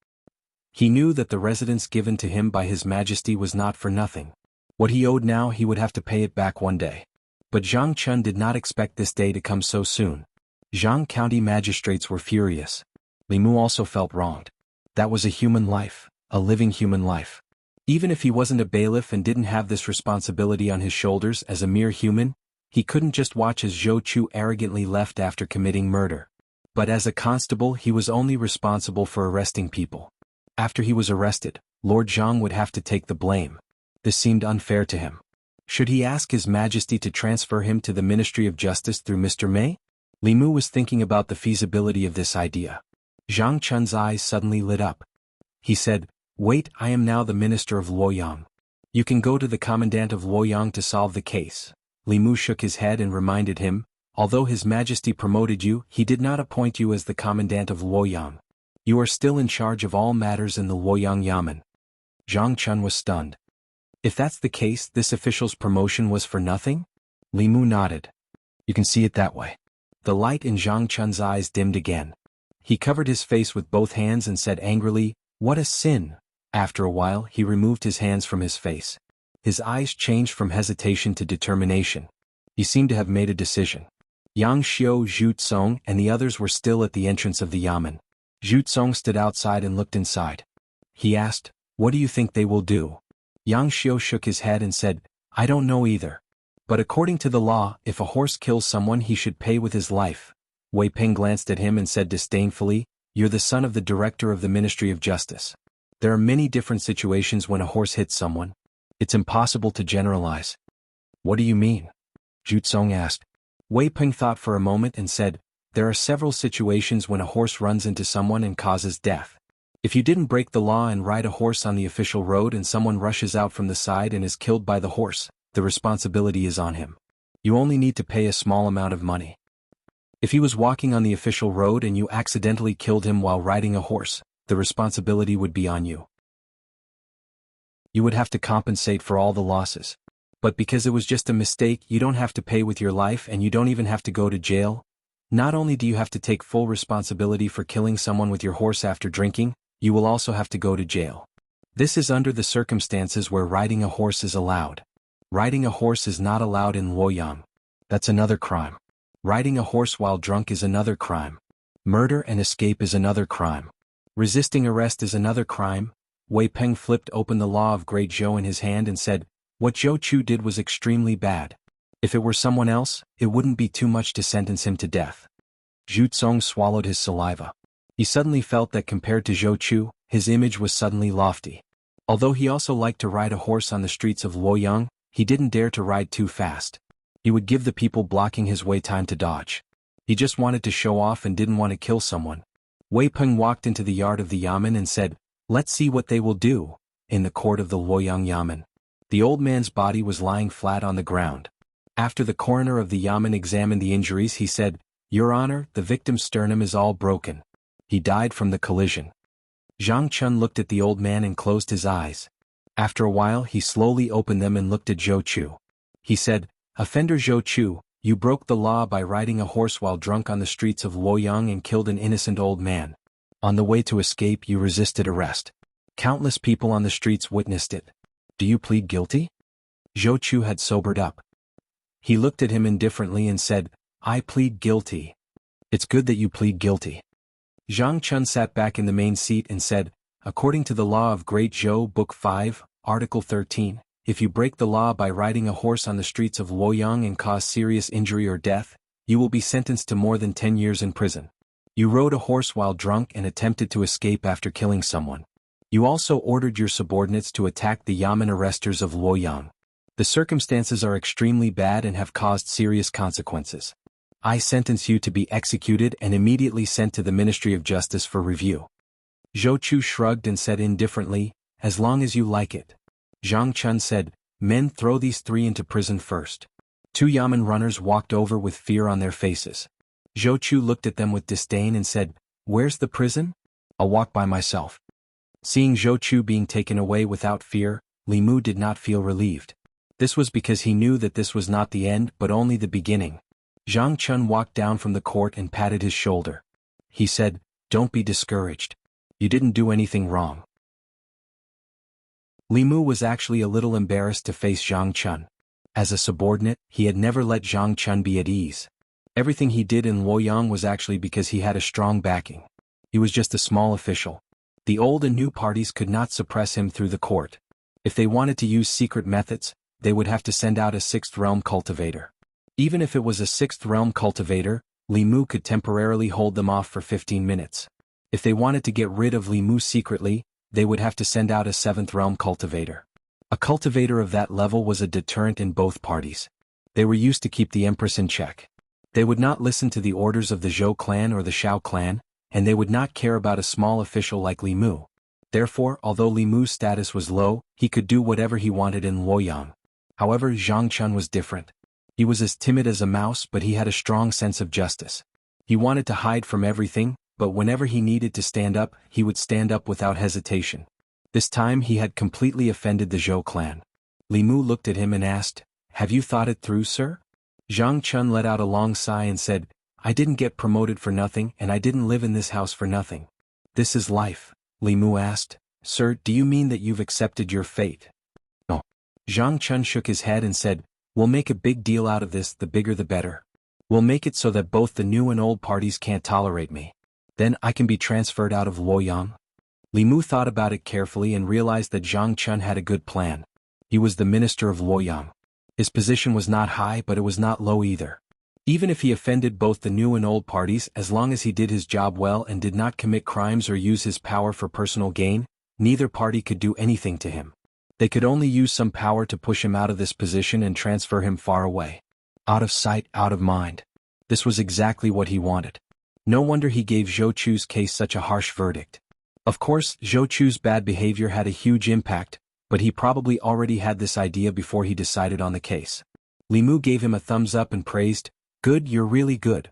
He knew that the residence given to him by His Majesty was not for nothing. What he owed now he would have to pay it back one day. But Zhang Chun did not expect this day to come so soon. Zhang County magistrates were furious. Li Mu also felt wronged. That was a human life, a living human life. Even if he wasn't a bailiff and didn't have this responsibility on his shoulders as a mere human, he couldn't just watch as Zhou Chu arrogantly left after committing murder. But as a constable he was only responsible for arresting people. After he was arrested, Lord Zhang would have to take the blame. This seemed unfair to him. Should he ask His Majesty to transfer him to the Ministry of Justice through Mr. Mei? Li Mu was thinking about the feasibility of this idea. Zhang Chun's eyes suddenly lit up. He said, "Wait, I am now the Minister of Luoyang. You can go to the Commandant of Luoyang to solve the case." Li Mu shook his head and reminded him, "Although His Majesty promoted you, he did not appoint you as the Commandant of Luoyang. You are still in charge of all matters in the Luoyang Yamen. Zhang Chun was stunned. If that's the case, this official's promotion was for nothing? Li Mu nodded. You can see it that way. The light in Zhang Chun's eyes dimmed again. He covered his face with both hands and said angrily, "What a sin!" After a while, he removed his hands from his face. His eyes changed from hesitation to determination. He seemed to have made a decision. Yang Xiu, Zhu Tsong, and the others were still at the entrance of the Yamen. Zhu Tsong stood outside and looked inside. He asked, "What do you think they will do?" Yang Xiu shook his head and said, "I don't know either. But according to the law, if a horse kills someone he should pay with his life." Wei Peng glanced at him and said disdainfully, "You're the son of the director of the Ministry of Justice. There are many different situations when a horse hits someone. It's impossible to generalize." "What do you mean?" Zhu Tsong asked. Wei Peng thought for a moment and said, "There are several situations when a horse runs into someone and causes death. If you didn't break the law and ride a horse on the official road and someone rushes out from the side and is killed by the horse, the responsibility is on him. You only need to pay a small amount of money. If he was walking on the official road and you accidentally killed him while riding a horse, the responsibility would be on you. You would have to compensate for all the losses. But because it was just a mistake, you don't have to pay with your life and you don't even have to go to jail. Not only do you have to take full responsibility for killing someone with your horse after drinking, you will also have to go to jail. This is under the circumstances where riding a horse is allowed. Riding a horse is not allowed in Luoyang. That's another crime. Riding a horse while drunk is another crime. Murder and escape is another crime. Resisting arrest is another crime." Wei Peng flipped open the law of Great Zhou in his hand and said, "What Zhou Chu did was extremely bad. If it were someone else, it wouldn't be too much to sentence him to death." Zhu Tsong swallowed his saliva. He suddenly felt that compared to Zhou Chu, his image was suddenly lofty. Although he also liked to ride a horse on the streets of Luoyang, he didn't dare to ride too fast. He would give the people blocking his way time to dodge. He just wanted to show off and didn't want to kill someone. Wei Peng walked into the yard of the Yamen and said, "Let's see what they will do." In the court of the Luoyang Yamen, the old man's body was lying flat on the ground. After the coroner of the Yamen examined the injuries, he said, "Your Honor, the victim's sternum is all broken. He died from the collision." Zhang Chun looked at the old man and closed his eyes. After a while he slowly opened them and looked at Zhou Chu. He said, "Offender Zhou Chu, you broke the law by riding a horse while drunk on the streets of Luoyang and killed an innocent old man. On the way to escape you resisted arrest. Countless people on the streets witnessed it. Do you plead guilty?" Zhou Chu had sobered up. He looked at him indifferently and said, "I plead guilty." "It's good that you plead guilty." Zhang Chun sat back in the main seat and said, "According to the law of Great Zhou, Book 5, Article 13, if you break the law by riding a horse on the streets of Luoyang and cause serious injury or death, you will be sentenced to more than 10 years in prison. You rode a horse while drunk and attempted to escape after killing someone. You also ordered your subordinates to attack the Yamen arresters of Luoyang. The circumstances are extremely bad and have caused serious consequences. I sentence you to be executed and immediately sent to the Ministry of Justice for review." Zhou Chu shrugged and said indifferently, "As long as you like it." Zhang Chun said, "Men, throw these three into prison first." Two Yamen runners walked over with fear on their faces. Zhou Chu looked at them with disdain and said, "Where's the prison? I'll walk by myself." Seeing Zhou Chu being taken away without fear, Li Mu did not feel relieved. This was because he knew that this was not the end but only the beginning. Zhang Chun walked down from the court and patted his shoulder. He said, "Don't be discouraged. You didn't do anything wrong." Li Mu was actually a little embarrassed to face Zhang Chun. As a subordinate, he had never let Zhang Chun be at ease. Everything he did in Luoyang was actually because he had a strong backing. He was just a small official. The old and new parties could not suppress him through the court. If they wanted to use secret methods, they would have to send out a sixth realm cultivator. Even if it was a sixth realm cultivator, Li Mu could temporarily hold them off for 15 minutes. If they wanted to get rid of Li Mu secretly, they would have to send out a seventh realm cultivator. A cultivator of that level was a deterrent in both parties. They were used to keep the empress in check. They would not listen to the orders of the Zhou clan or the Shao clan, and they would not care about a small official like Li Mu. Therefore, although Li Mu's status was low, he could do whatever he wanted in Luoyang. However, Zhang Chun was different. He was as timid as a mouse, but he had a strong sense of justice. He wanted to hide from everything, but whenever he needed to stand up, he would stand up without hesitation. This time he had completely offended the Zhou clan. Li Mu looked at him and asked, "Have you thought it through, sir?" Zhang Chun let out a long sigh and said, "I didn't get promoted for nothing and I didn't live in this house for nothing. This is life." Li Mu asked, "Sir, do you mean that you've accepted your fate?" "No." Zhang Chun shook his head and said, "We'll make a big deal out of this, the bigger the better. We'll make it so that both the new and old parties can't tolerate me. Then I can be transferred out of Luoyang." Li Mu thought about it carefully and realized that Zhang Chun had a good plan. He was the minister of Luoyang. His position was not high, but it was not low either. Even if he offended both the new and old parties, as long as he did his job well and did not commit crimes or use his power for personal gain, neither party could do anything to him. They could only use some power to push him out of this position and transfer him far away. Out of sight, out of mind. This was exactly what he wanted. No wonder he gave Zhou Chu's case such a harsh verdict. Of course, Zhou Chu's bad behavior had a huge impact, but he probably already had this idea before he decided on the case. Li Mu gave him a thumbs up and praised, "Good, you're really good."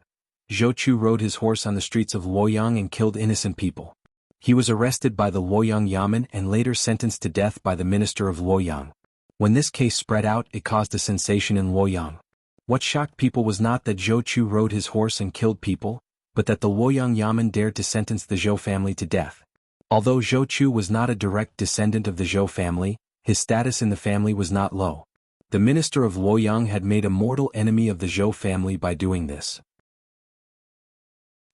Zhou Chu rode his horse on the streets of Luoyang and killed innocent people. He was arrested by the Luoyang Yamen and later sentenced to death by the minister of Luoyang. When this case spread out, it caused a sensation in Luoyang. What shocked people was not that Zhou Chu rode his horse and killed people, but that the Luoyang Yamen dared to sentence the Zhou family to death. Although Zhou Chu was not a direct descendant of the Zhou family, his status in the family was not low. The minister of Luoyang had made a mortal enemy of the Zhou family by doing this.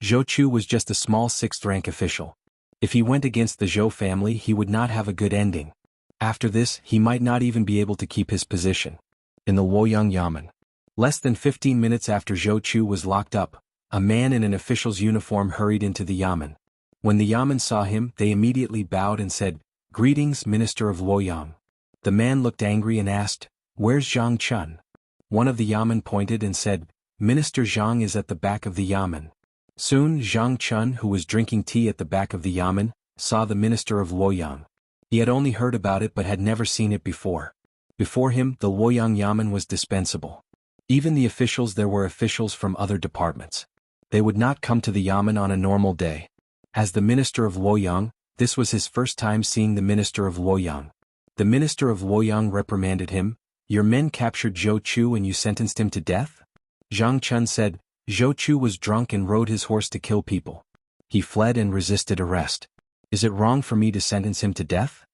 Zhou Chu was just a small sixth-rank official. If he went against the Zhou family, he would not have a good ending. After this, he might not even be able to keep his position. In the Luoyang Yamen. Less than 15 minutes after Zhou Chu was locked up, a man in an official's uniform hurried into the Yamen. When the Yamen saw him, they immediately bowed and said, "Greetings, Minister of Luoyang." The man looked angry and asked, "Where's Zhang Chun?" One of the Yamen pointed and said, "Minister Zhang is at the back of the Yamen." Soon Zhang Chun, who was drinking tea at the back of the Yamen, saw the minister of Luoyang. He had only heard about it but had never seen it before. Before him, the Luoyang Yamen was dispensable. Even the officials, there were officials from other departments. They would not come to the Yamen on a normal day. As the minister of Luoyang, this was his first time seeing the minister of Luoyang. The minister of Luoyang reprimanded him, "Your men captured Zhou Chu and you sentenced him to death?" Zhang Chun said, "Zhou Chu was drunk and rode his horse to kill people. He fled and resisted arrest. Is it wrong for me to sentence him to death?"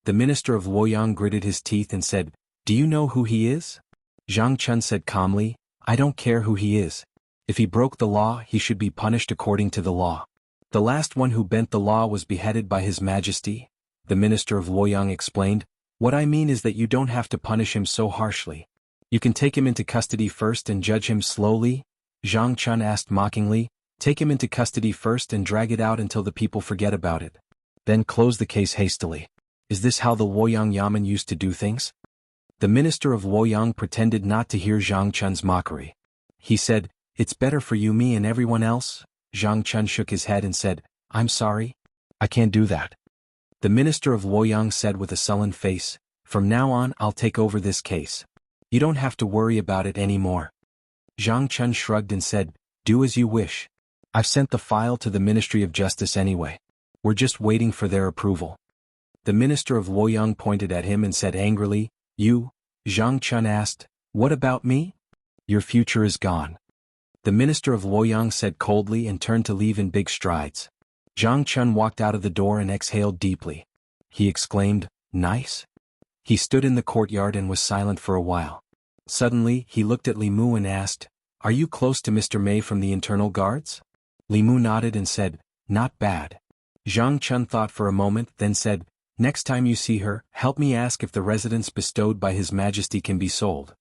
The minister of Luoyang gritted his teeth and said, "Do you know who he is?" Zhang Chun said calmly, "I don't care who he is. If he broke the law, he should be punished according to the law. The last one who bent the law was beheaded by His Majesty." The minister of Luoyang explained, "What I mean is that you don't have to punish him so harshly. You can take him into custody first and judge him slowly." Zhang Chun asked mockingly, "Take him into custody first and drag it out until the people forget about it. Then close the case hastily. Is this how the Luoyang Yamen used to do things?" The minister of Luoyang pretended not to hear Zhang Chun's mockery. He said, "It's better for you, me and everyone else." Zhang Chun shook his head and said, "I'm sorry. I can't do that." The minister of Luoyang said with a sullen face, "From now on I'll take over this case. You don't have to worry about it anymore." Zhang Chun shrugged and said, "Do as you wish. I've sent the file to the Ministry of Justice anyway. We're just waiting for their approval." The minister of Luoyang pointed at him and said angrily, "You?" Zhang Chun asked, "What about me?" "Your future is gone." The minister of Luoyang said coldly and turned to leave in big strides. Zhang Chun walked out of the door and exhaled deeply. He exclaimed, "Nice." He stood in the courtyard and was silent for a while. Suddenly, he looked at Li Mu and asked, "Are you close to Mr. Mei from the internal guards?" Li Mu nodded and said, "Not bad." Zhang Chun thought for a moment, then said, "Next time you see her, help me ask if the residence bestowed by His Majesty can be sold."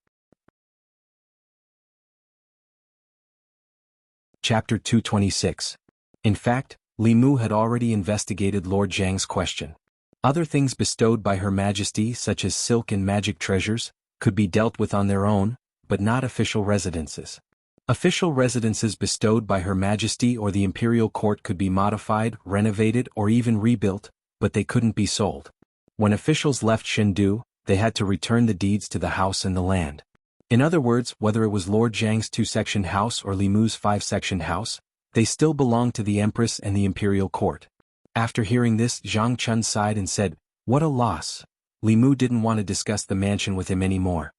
Chapter 226. In fact, Li Mu had already investigated Lord Zhang's question. Other things bestowed by Her Majesty, such as silk and magic treasures, could be dealt with on their own, but not official residences. Official residences bestowed by Her Majesty or the Imperial Court could be modified, renovated, or even rebuilt, but they couldn't be sold. When officials left Chengdu, they had to return the deeds to the house and the land. In other words, whether it was Lord Zhang's 2-section house or Li Mu's 5-section house, They still belonged to the empress and the imperial court. After hearing this, Zhang Chun sighed and said, "What a loss." Li Mu didn't want to discuss the mansion with him anymore.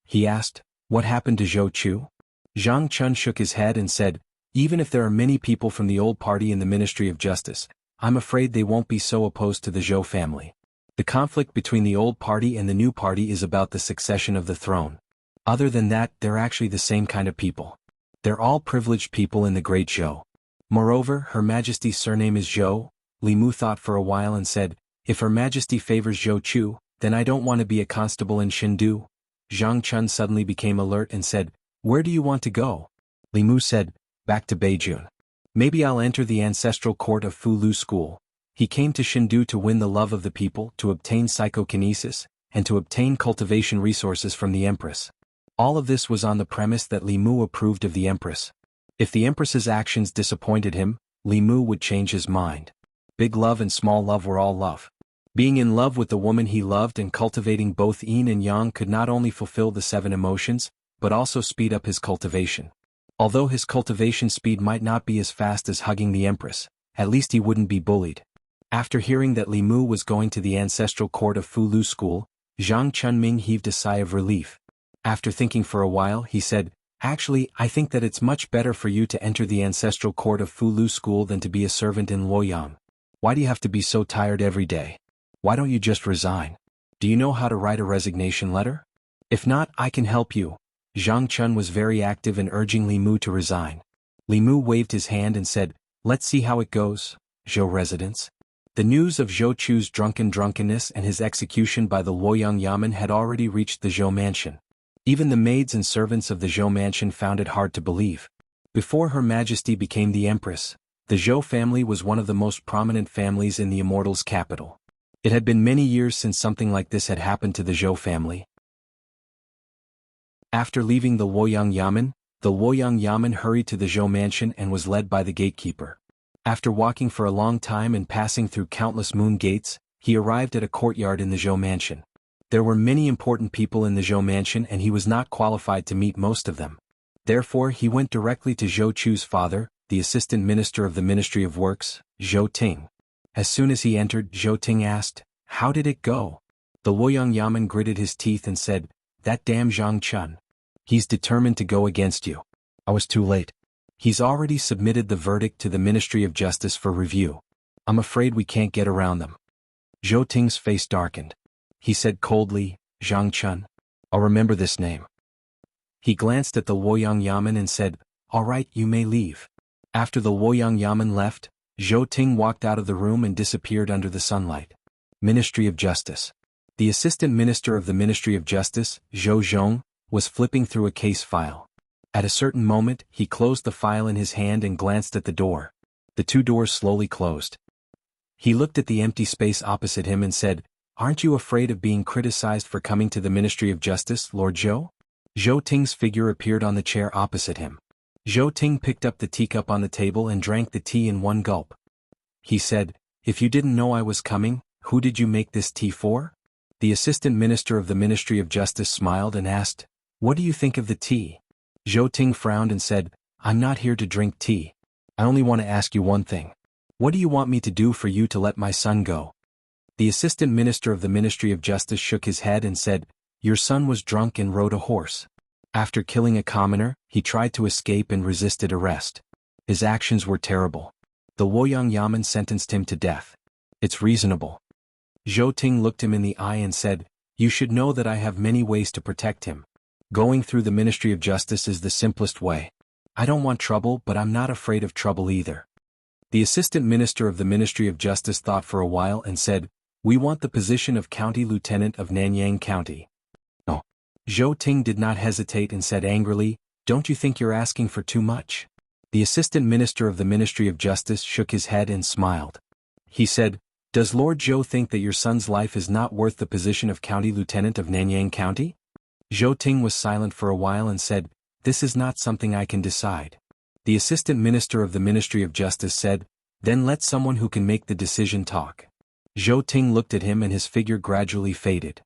He asked, "What happened to Zhou Chu?" Zhang Chun shook his head and said, "Even if there are many people from the old party in the Ministry of Justice, I'm afraid they won't be so opposed to the Zhou family. The conflict between the old party and the new party is about the succession of the throne. Other than that, they're actually the same kind of people. They're all privileged people in the Great Zhou. Moreover, Her Majesty's surname is Zhou." Li Mu thought for a while and said, "If Her Majesty favors Zhou Chu, then I don't want to be a constable in Shindu." Zhang Chun suddenly became alert and said, "Where do you want to go?" Li Mu said, "Back to Beijun. Maybe I'll enter the ancestral court of Fu Lu School." He came to Shindu to win the love of the people, to obtain psychokinesis, and to obtain cultivation resources from the Empress. All of this was on the premise that Li Mu approved of the Empress. If the Empress's actions disappointed him, Li Mu would change his mind. Big love and small love were all love. Being in love with the woman he loved and cultivating both yin and yang could not only fulfill the 7 emotions, but also speed up his cultivation. Although his cultivation speed might not be as fast as hugging the Empress, at least he wouldn't be bullied. After hearing that Li Mu was going to the ancestral court of Fu Lu School, Zhang Chunming heaved a sigh of relief. After thinking for a while, he said, "Actually, I think that it's much better for you to enter the ancestral court of Fu Lu School than to be a servant in Luoyang. Why do you have to be so tired every day? Why don't you just resign? Do you know how to write a resignation letter? If not, I can help you." Zhang Chun was very active in urging Li Mu to resign. Li Mu waved his hand and said, "Let's see how it goes, Zhou residents." The news of Zhou Chu's drunkenness and his execution by the Luoyang Yamen had already reached the Zhou mansion. Even the maids and servants of the Zhou mansion found it hard to believe. Before Her Majesty became the Empress, the Zhou family was one of the most prominent families in the Immortals' capital. It had been many years since something like this had happened to the Zhou family. After leaving the Luoyang Yamen hurried to the Zhou mansion and was led by the gatekeeper. After walking for a long time and passing through countless moon gates, he arrived at a courtyard in the Zhou mansion. There were many important people in the Zhou mansion and he was not qualified to meet most of them. Therefore he went directly to Zhou Chu's father, the assistant minister of the Ministry of Works, Zhou Ting. As soon as he entered, Zhou Ting asked, "How did it go?" The Luoyang Yamen gritted his teeth and said, "That damn Zhang Chun. He's determined to go against you. I was too late. He's already submitted the verdict to the Ministry of Justice for review. I'm afraid we can't get around them." Zhou Ting's face darkened. He said coldly, "Zhang Chun. I'll remember this name." He glanced at the Luoyang Yamen and said, "All right, you may leave." After the Luoyang Yamen left, Zhou Ting walked out of the room and disappeared under the sunlight. Ministry of Justice. The assistant minister of the Ministry of Justice, Zhou Zhong, was flipping through a case file. At a certain moment, he closed the file in his hand and glanced at the door. The 2 doors slowly closed. He looked at the empty space opposite him and said, "Aren't you afraid of being criticized for coming to the Ministry of Justice, Lord Zhou?" Zhou Ting's figure appeared on the chair opposite him. Zhou Ting picked up the teacup on the table and drank the tea in one gulp. He said, "If you didn't know I was coming, who did you make this tea for?" The assistant minister of the Ministry of Justice smiled and asked, "What do you think of the tea?" Zhou Ting frowned and said, "I'm not here to drink tea. I only want to ask you one thing. What do you want me to do for you to let my son go?" The assistant minister of the Ministry of Justice shook his head and said, "Your son was drunk and rode a horse. After killing a commoner, he tried to escape and resisted arrest. His actions were terrible. The Luoyang Yamen sentenced him to death. It's reasonable." Zhou Ting looked him in the eye and said, "You should know that I have many ways to protect him. Going through the Ministry of Justice is the simplest way. I don't want trouble, but I'm not afraid of trouble either." The assistant minister of the Ministry of Justice thought for a while and said, "We want the position of County Lieutenant of Nanyang County." "No." Zhou Ting did not hesitate and said angrily, "Don't you think you're asking for too much?" The assistant minister of the Ministry of Justice shook his head and smiled. He said, "Does Lord Zhou think that your son's life is not worth the position of County Lieutenant of Nanyang County?" Zhou Ting was silent for a while and said, "This is not something I can decide." The assistant minister of the Ministry of Justice said, "Then let someone who can make the decision talk." Zhou Ting looked at him and his figure gradually faded.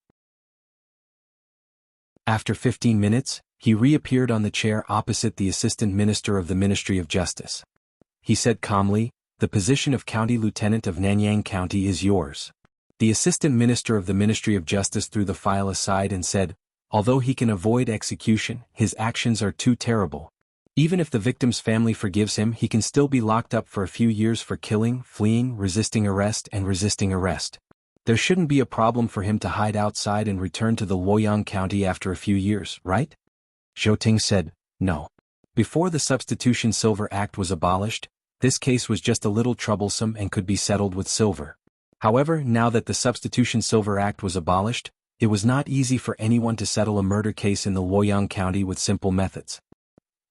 After 15 minutes, he reappeared on the chair opposite the assistant minister of the Ministry of Justice. he said calmly, "The position of County Lieutenant of Nanyang County is yours." The Assistant Minister of the Ministry of Justice threw the file aside and said, "Although he can avoid execution, his actions are too terrible. Even if the victim's family forgives him, he can still be locked up for a few years for killing, fleeing, resisting arrest, and resisting arrest. There shouldn't be a problem for him to hide outside and return to the Luoyang County after a few years, right?" Zhou Ting said, "No. Before the Substitution Silver Act was abolished, this case was just a little troublesome and could be settled with silver. However, now that the Substitution Silver Act was abolished, it was not easy for anyone to settle a murder case in the Luoyang County with simple methods."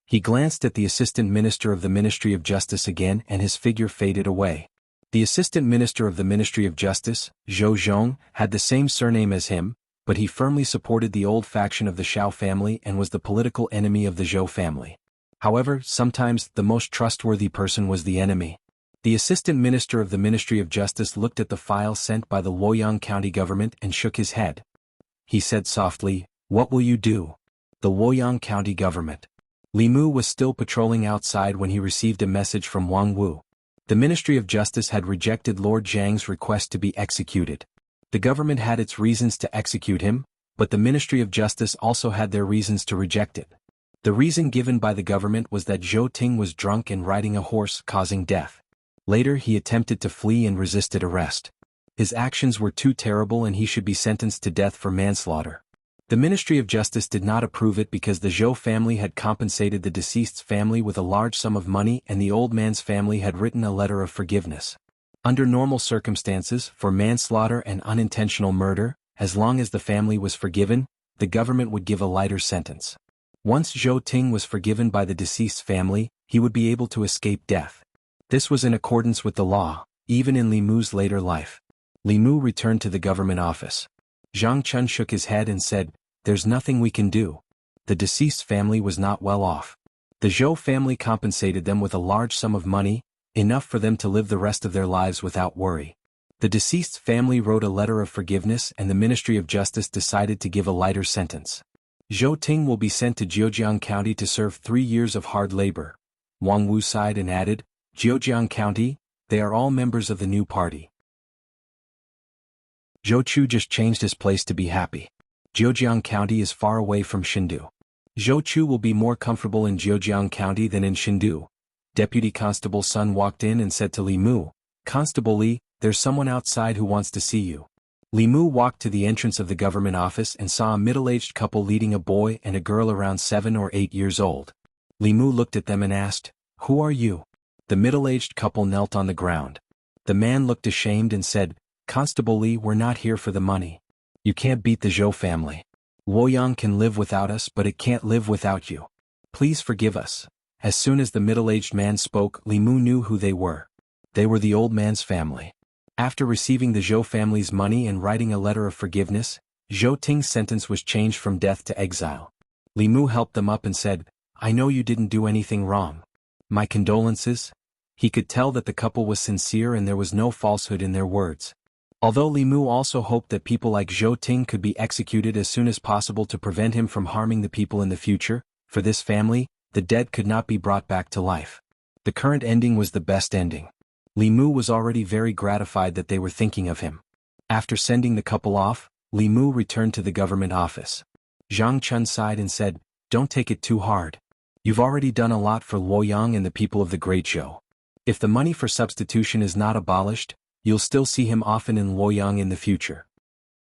He glanced at the Assistant Minister of the Ministry of Justice again and his figure faded away. The Assistant Minister of the Ministry of Justice, Zhou Zhong, had the same surname as him, but he firmly supported the old faction of the Xiao family and was the political enemy of the Zhou family. However, sometimes the most trustworthy person was the enemy. The Assistant Minister of the Ministry of Justice looked at the file sent by the Luoyang County government and shook his head. He said softly, "What will you do?" The Luoyang County government. Li Mu was still patrolling outside when he received a message from Wang Wu. The Ministry of Justice had rejected Lord Zhang's request to be executed. The government had its reasons to execute him, but the Ministry of Justice also had their reasons to reject it. The reason given by the government was that Zhou Ting was drunk and riding a horse, causing death. Later he attempted to flee and resisted arrest. His actions were too terrible and he should be sentenced to death for manslaughter. The Ministry of Justice did not approve it because the Zhou family had compensated the deceased's family with a large sum of money and the old man's family had written a letter of forgiveness. Under normal circumstances, for manslaughter and unintentional murder, as long as the family was forgiven, the government would give a lighter sentence. Once Zhou Ting was forgiven by the deceased's family, he would be able to escape death. This was in accordance with the law, even in Li Mu's later life. Li Mu returned to the government office. Zhang Chun shook his head and said, "There's nothing we can do. The deceased's family was not well off. The Zhou family compensated them with a large sum of money, enough for them to live the rest of their lives without worry. The deceased's family wrote a letter of forgiveness and the Ministry of Justice decided to give a lighter sentence. Zhou Ting will be sent to Zhejiang County to serve 3 years of hard labor." Wang Wu sighed and added, "Zhejiang County, they are all members of the new party." Zhou Chu just changed his place to be happy. Zhejiang County is far away from Shindu. Zhou Chu will be more comfortable in Zhejiang County than in Shindu. Deputy Constable Sun walked in and said to Li Mu, "Constable Li, there's someone outside who wants to see you." Li Mu walked to the entrance of the government office and saw a middle-aged couple leading a boy and a girl around 7 or 8 years old. Li Mu looked at them and asked, "Who are you?" The middle-aged couple knelt on the ground. The man looked ashamed and said, "Constable Li, we're not here for the money. You can't beat the Zhou family. Luoyang can live without us but it can't live without you. Please forgive us." As soon as the middle-aged man spoke, Li Mu knew who they were. They were the old man's family. After receiving the Zhou family's money and writing a letter of forgiveness, Zhou Ting's sentence was changed from death to exile. Li Mu helped them up and said, "I know you didn't do anything wrong. My condolences." He could tell that the couple was sincere and there was no falsehood in their words. Although Li Mu also hoped that people like Zhou Ting could be executed as soon as possible to prevent him from harming the people in the future, for this family, the dead could not be brought back to life. The current ending was the best ending. Li Mu was already very gratified that they were thinking of him. After sending the couple off, Li Mu returned to the government office. Zhang Chun sighed and said, "Don't take it too hard. You've already done a lot for Luoyang and the people of the Great Zhou. If the money for substitution is not abolished, you'll still see him often in Luoyang in the future."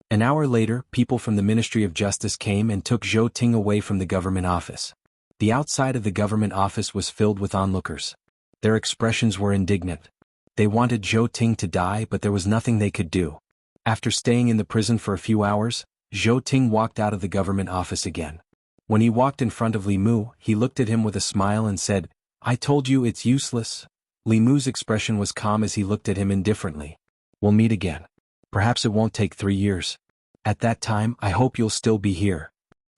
An hour later, people from the Ministry of Justice came and took Zhou Ting away from the government office. The outside of the government office was filled with onlookers. Their expressions were indignant. They wanted Zhou Ting to die but there was nothing they could do. After staying in the prison for a few hours, Zhou Ting walked out of the government office again. When he walked in front of Li Mu, he looked at him with a smile and said, "I told you it's useless." Li Mu's expression was calm as he looked at him indifferently. "We'll meet again. Perhaps it won't take 3 years. At that time, I hope you'll still be here."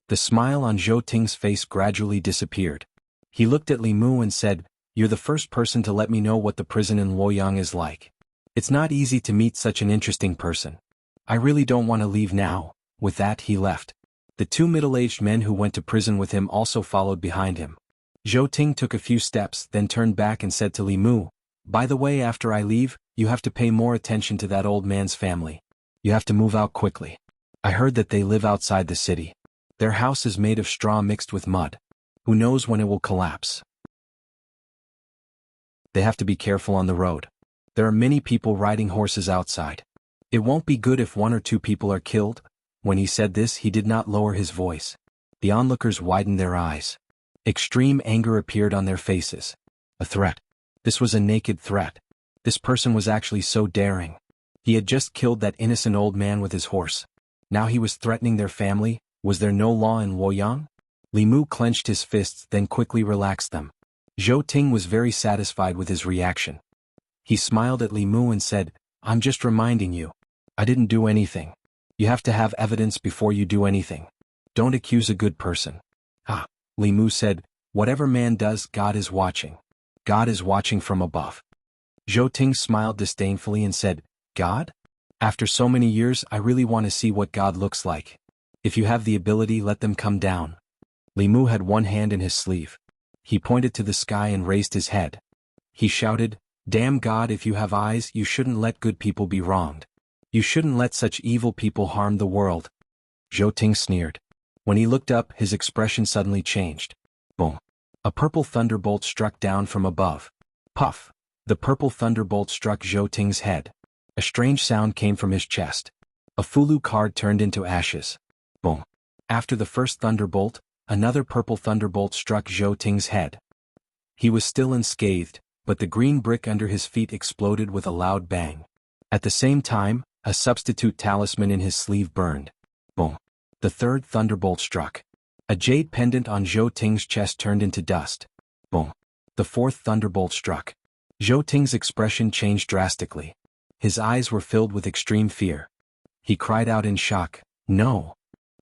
The smile on Zhou Ting's face gradually disappeared. He looked at Li Mu and said, "You're the first person to let me know what the prison in Luoyang is like. It's not easy to meet such an interesting person. I really don't want to leave now." With that he left. The 2 middle-aged men who went to prison with him also followed behind him. Zhou Ting took a few steps, then turned back and said to Li Mu, "By the way, after I leave, you have to pay more attention to that old man's family. You have to move out quickly. I heard that they live outside the city. Their house is made of straw mixed with mud. Who knows when it will collapse? They have to be careful on the road. There are many people riding horses outside. It won't be good if 1 or 2 people are killed." When he said this, he did not lower his voice. The onlookers widened their eyes. Extreme anger appeared on their faces. A threat. This was a naked threat. This person was actually so daring. He had just killed that innocent old man with his horse. Now he was threatening their family. Was there no law in Luoyang? Li Mu clenched his fists, then quickly relaxed them. Zhou Ting was very satisfied with his reaction. He smiled at Li Mu and said, "I'm just reminding you. I didn't do anything. You have to have evidence before you do anything. Don't accuse a good person." Li Mu said, "Whatever man does, God is watching. God is watching from above." Zhou Ting smiled disdainfully and said, "God? After so many years, I really want to see what God looks like. If you have the ability, let them come down." Li Mu had one hand in his sleeve. He pointed to the sky and raised his head. He shouted, "Damn God, if you have eyes, you shouldn't let good people be wronged. You shouldn't let such evil people harm the world." Zhou Ting sneered. When he looked up, his expression suddenly changed. Boom. A purple thunderbolt struck down from above. Puff. The purple thunderbolt struck Zhou Ting's head. A strange sound came from his chest. A Fulu card turned into ashes. Boom. After the first thunderbolt, another purple thunderbolt struck Zhou Ting's head. He was still unscathed, but the green brick under his feet exploded with a loud bang. At the same time, a substitute talisman in his sleeve burned. Boom. The third thunderbolt struck. A jade pendant on Zhou Ting's chest turned into dust. Boom. The fourth thunderbolt struck. Zhou Ting's expression changed drastically. His eyes were filled with extreme fear. He cried out in shock, "No!"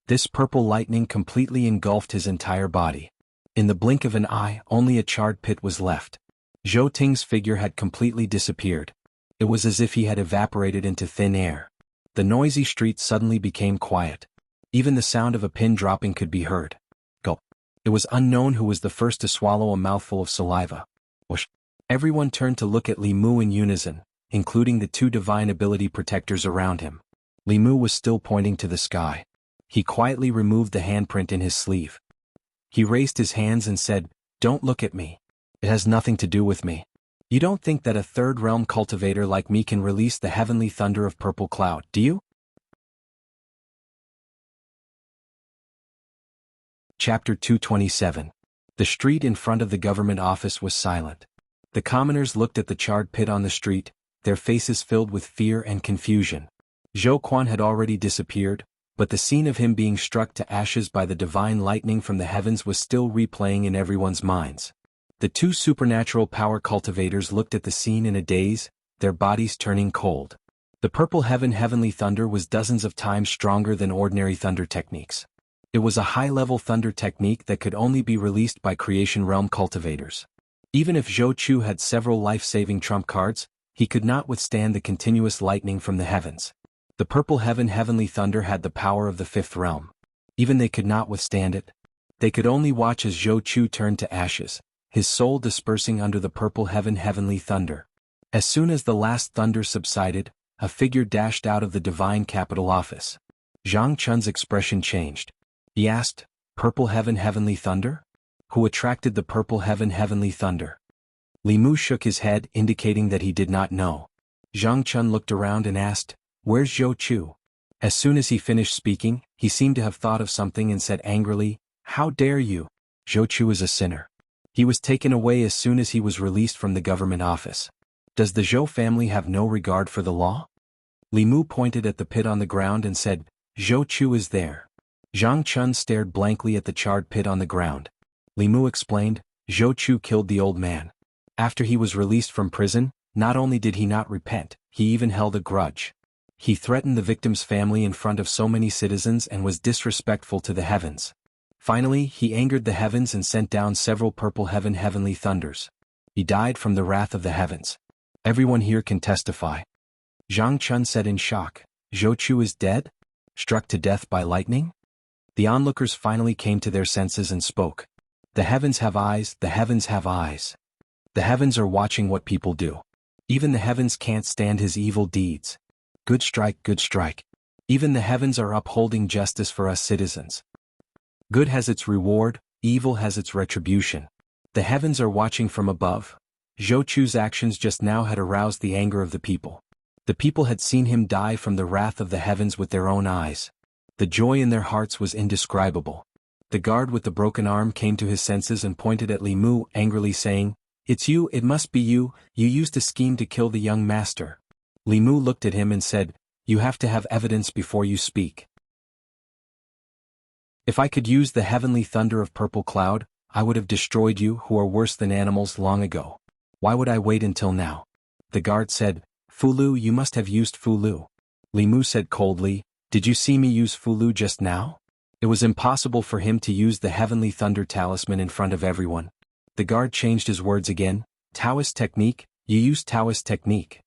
This purple lightning completely engulfed his entire body. In the blink of an eye, only a charred pit was left. Zhou Ting's figure had completely disappeared. It was as if he had evaporated into thin air. The noisy street suddenly became quiet. Even the sound of a pin dropping could be heard. Gulp. It was unknown who was the first to swallow a mouthful of saliva. Whoosh. Everyone turned to look at Li Mu in unison, including the 2 divine ability protectors around him. Li Mu was still pointing to the sky. He quietly removed the handprint in his sleeve. He raised his hands and said, "Don't look at me. It has nothing to do with me. You don't think that a third realm cultivator like me can release the heavenly thunder of purple cloud, do you?" Chapter 227. The street in front of the government office was silent. The commoners looked at the charred pit on the street, their faces filled with fear and confusion. Zhou Quan had already disappeared, but the scene of him being struck to ashes by the divine lightning from the heavens was still replaying in everyone's minds. The 2 supernatural power cultivators looked at the scene in a daze, their bodies turning cold. The purple heavenly thunder was dozens of times stronger than ordinary thunder techniques. It was a high-level thunder technique that could only be released by creation realm cultivators. Even if Zhou Chu had several life-saving trump cards, he could not withstand the continuous lightning from the heavens. The purple heavenly thunder had the power of the 5th realm. Even they could not withstand it. They could only watch as Zhou Chu turned to ashes, his soul dispersing under the purple heavenly thunder. As soon as the last thunder subsided, a figure dashed out of the divine capital office. Zhang Chun's expression changed. He asked, "Purple heavenly thunder? Who attracted the purple heavenly thunder?" Li Mu shook his head, indicating that he did not know. Zhang Chun looked around and asked, "Where's Zhou Chu?" As soon as he finished speaking, he seemed to have thought of something and said angrily, "How dare you? Zhou Chu is a sinner. He was taken away as soon as he was released from the government office. Does the Zhou family have no regard for the law?" Li Mu pointed at the pit on the ground and said, "Zhou Chu is there." Zhang Chun stared blankly at the charred pit on the ground. Li Mu explained, "Zhou Chu killed the old man. After he was released from prison, not only did he not repent, he even held a grudge. He threatened the victim's family in front of so many citizens and was disrespectful to the heavens. Finally, he angered the heavens and sent down several purple heavenly thunders. He died from the wrath of the heavens. Everyone here can testify." Zhang Chun said in shock, "Zhou Chu is dead? Struck to death by lightning?" The onlookers finally came to their senses and spoke. The heavens have eyes, the heavens have eyes. The heavens are watching what people do. Even the heavens can't stand his evil deeds. Good strike, good strike. Even the heavens are upholding justice for us citizens. Good has its reward, evil has its retribution. The heavens are watching from above. Zhou Chu's actions just now had aroused the anger of the people. The people had seen him die from the wrath of the heavens with their own eyes. The joy in their hearts was indescribable. The guard with the broken arm came to his senses and pointed at Li Mu angrily saying, "It's you, it must be you, you used a scheme to kill the young master." Li Mu looked at him and said, "You have to have evidence before you speak. If I could use the heavenly thunder of purple cloud, I would have destroyed you who are worse than animals long ago. Why would I wait until now?" The guard said, "Fulu, you must have used Fulu." Li Mu said coldly, "Did you see me use Fulu just now?" It was impossible for him to use the heavenly thunder talisman in front of everyone. The guard changed his words again, "Taoist technique, you used Taoist technique."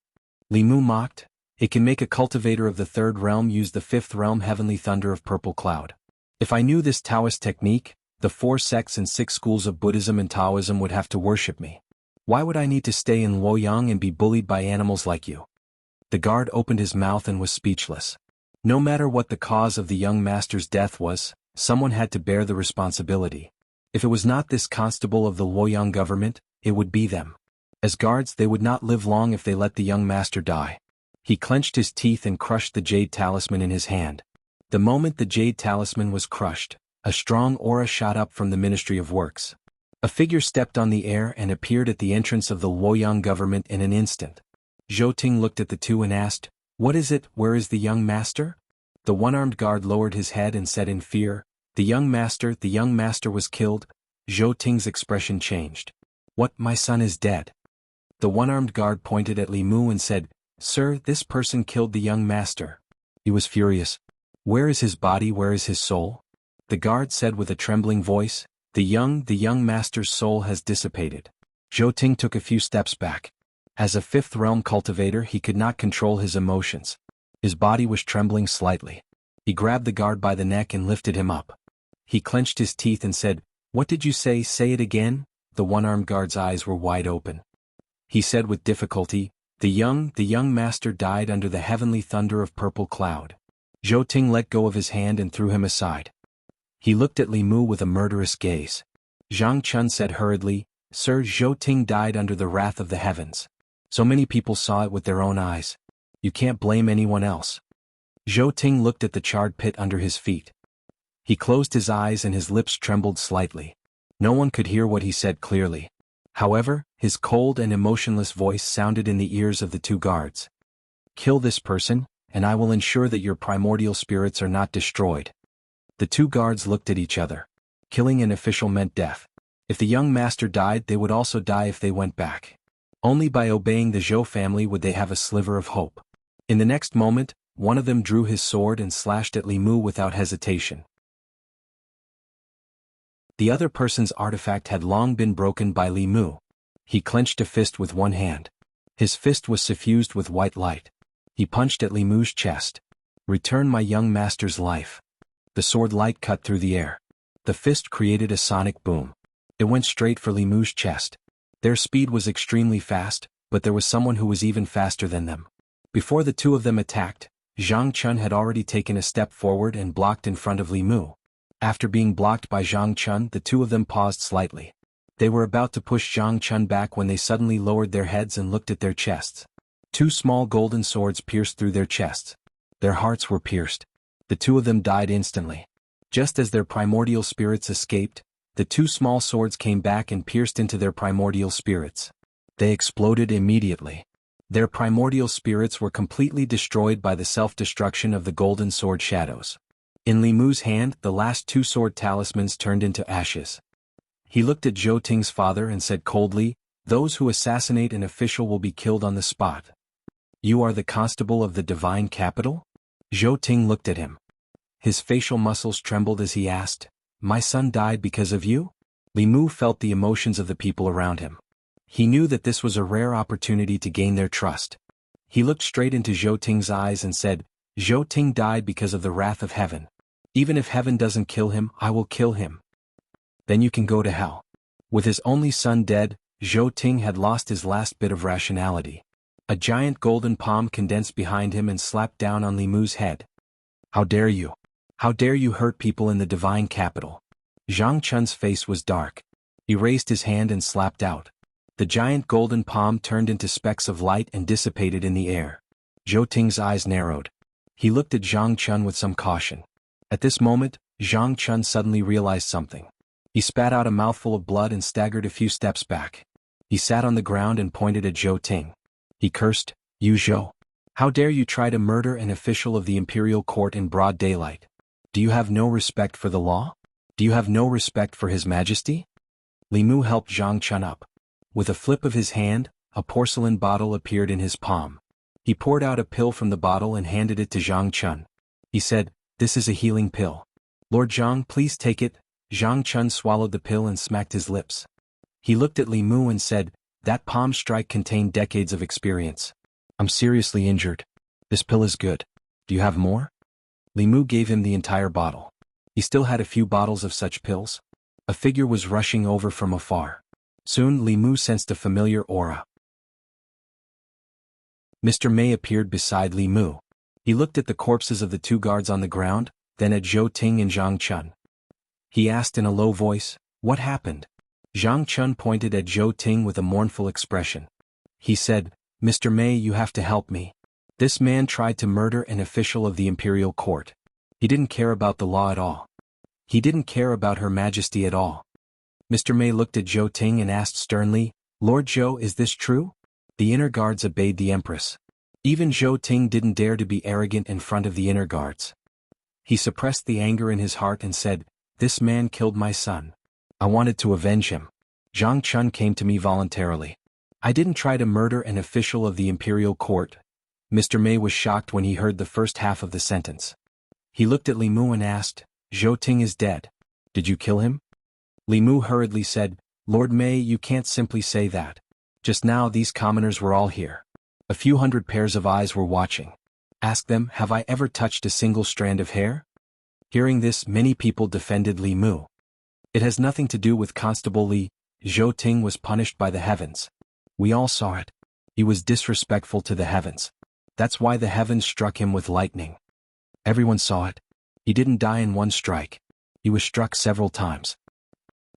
Li Mu mocked, "It can make a cultivator of the third realm use the fifth realm heavenly thunder of purple cloud. If I knew this Taoist technique, the 4 sects and 6 schools of Buddhism and Taoism would have to worship me. Why would I need to stay in Luoyang and be bullied by animals like you?" The guard opened his mouth and was speechless. No matter what the cause of the young master's death was, someone had to bear the responsibility. If it was not this constable of the Luoyang government, it would be them. As guards they would not live long if they let the young master die. He clenched his teeth and crushed the jade talisman in his hand. The moment the jade talisman was crushed, a strong aura shot up from the Ministry of Works. A figure stepped on the air and appeared at the entrance of the Luoyang government in an instant. Zhou Ting looked at the two and asked, "What is it, where is the young master?" The one-armed guard lowered his head and said in fear, the young master was killed." Zhou Ting's expression changed. "What, my son is dead?" The one-armed guard pointed at Li Mu and said, "Sir, this person killed the young master." He was furious. "Where is his body, where is his soul?" The guard said with a trembling voice, The young master's soul has dissipated." Zhou Ting took a few steps back. As a fifth realm cultivator he could not control his emotions. His body was trembling slightly. He grabbed the guard by the neck and lifted him up. He clenched his teeth and said, "What did you say? Say it again?" The one-armed guard's eyes were wide open. He said with difficulty, The young master died under the heavenly thunder of purple cloud." Zhou Ting let go of his hand and threw him aside. He looked at Li Mu with a murderous gaze. Zhang Chun said hurriedly, "Sir, Zhou Ting died under the wrath of the heavens. So many people saw it with their own eyes. You can't blame anyone else." Zhou Ting looked at the charred pit under his feet. He closed his eyes and his lips trembled slightly. No one could hear what he said clearly. However, his cold and emotionless voice sounded in the ears of the two guards. "Kill this person, and I will ensure that your primordial spirits are not destroyed." The two guards looked at each other. Killing an official meant death. If the young master died, they would also die if they went back. Only by obeying the Zhou family would they have a sliver of hope. In the next moment, one of them drew his sword and slashed at Li Mu without hesitation. The other person's artifact had long been broken by Li Mu. He clenched a fist with one hand. His fist was suffused with white light. He punched at Li Mu's chest. "Return my young master's life." The sword light cut through the air. The fist created a sonic boom. It went straight for Li Mu's chest. Their speed was extremely fast, but there was someone who was even faster than them. Before the two of them attacked, Zhang Chun had already taken a step forward and blocked in front of Li Mu. After being blocked by Zhang Chun, the two of them paused slightly. They were about to push Zhang Chun back when they suddenly lowered their heads and looked at their chests. 2 small golden swords pierced through their chests. Their hearts were pierced. The two of them died instantly. Just as their primordial spirits escaped, the 2 small swords came back and pierced into their primordial spirits. They exploded immediately. Their primordial spirits were completely destroyed by the self-destruction of the golden sword shadows. In Li Mu's hand, the last 2 sword talismans turned into ashes. He looked at Zhou Ting's father and said coldly, "Those who assassinate an official will be killed on the spot." "You are the constable of the divine capital?" Zhou Ting looked at him. His facial muscles trembled as he asked, "My son died because of you?" Li Mu felt the emotions of the people around him. He knew that this was a rare opportunity to gain their trust. He looked straight into Zhou Ting's eyes and said, "Zhou Ting died because of the wrath of heaven. Even if heaven doesn't kill him, I will kill him." Then you can go to hell. With his only son dead, Zhou Ting had lost his last bit of rationality. A giant golden palm condensed behind him and slapped down on Li Mu's head. How dare you? How dare you hurt people in the divine capital? Zhang Chun's face was dark. He raised his hand and slapped out. The giant golden palm turned into specks of light and dissipated in the air. Zhou Ting's eyes narrowed. He looked at Zhang Chun with some caution. At this moment, Zhang Chun suddenly realized something. He spat out a mouthful of blood and staggered a few steps back. He sat on the ground and pointed at Zhou Ting. He cursed, "You Zhou! How dare you try to murder an official of the imperial court in broad daylight? Do you have no respect for the law? Do you have no respect for His Majesty?" Li Mu helped Zhang Chun up. With a flip of his hand, a porcelain bottle appeared in his palm. He poured out a pill from the bottle and handed it to Zhang Chun. He said, "This is a healing pill. Lord Zhang, please take it." Zhang Chun swallowed the pill and smacked his lips. He looked at Li Mu and said, "That palm strike contained decades of experience. I'm seriously injured. This pill is good. Do you have more?" Li Mu gave him the entire bottle. He still had a few bottles of such pills. A figure was rushing over from afar. Soon Li Mu sensed a familiar aura. Mr. Mei appeared beside Li Mu. He looked at the corpses of the two guards on the ground, then at Zhou Ting and Zhang Chun. He asked in a low voice, "What happened?" Zhang Chun pointed at Zhou Ting with a mournful expression. He said, "Mr. Mei, you have to help me. This man tried to murder an official of the imperial court. He didn't care about the law at all. He didn't care about Her Majesty at all." Mr. Mei looked at Zhou Ting and asked sternly, "Lord Zhou, is this true?" The inner guards obeyed the empress. Even Zhou Ting didn't dare to be arrogant in front of the inner guards. He suppressed the anger in his heart and said, "This man killed my son. I wanted to avenge him. Zhang Chun came to me voluntarily. I didn't try to murder an official of the imperial court." Mr. Mei was shocked when he heard the first half of the sentence. He looked at Li Mu and asked, "Zhou Ting is dead. Did you kill him?" Li Mu hurriedly said, "Lord Mei, you can't simply say that. Just now these commoners were all here. A few hundred pairs of eyes were watching. Ask them, have I ever touched a single strand of hair?" Hearing this, many people defended Li Mu. "It has nothing to do with Constable Li. Zhou Ting was punished by the heavens. We all saw it. He was disrespectful to the heavens. That's why the heavens struck him with lightning. Everyone saw it. He didn't die in one strike. He was struck several times.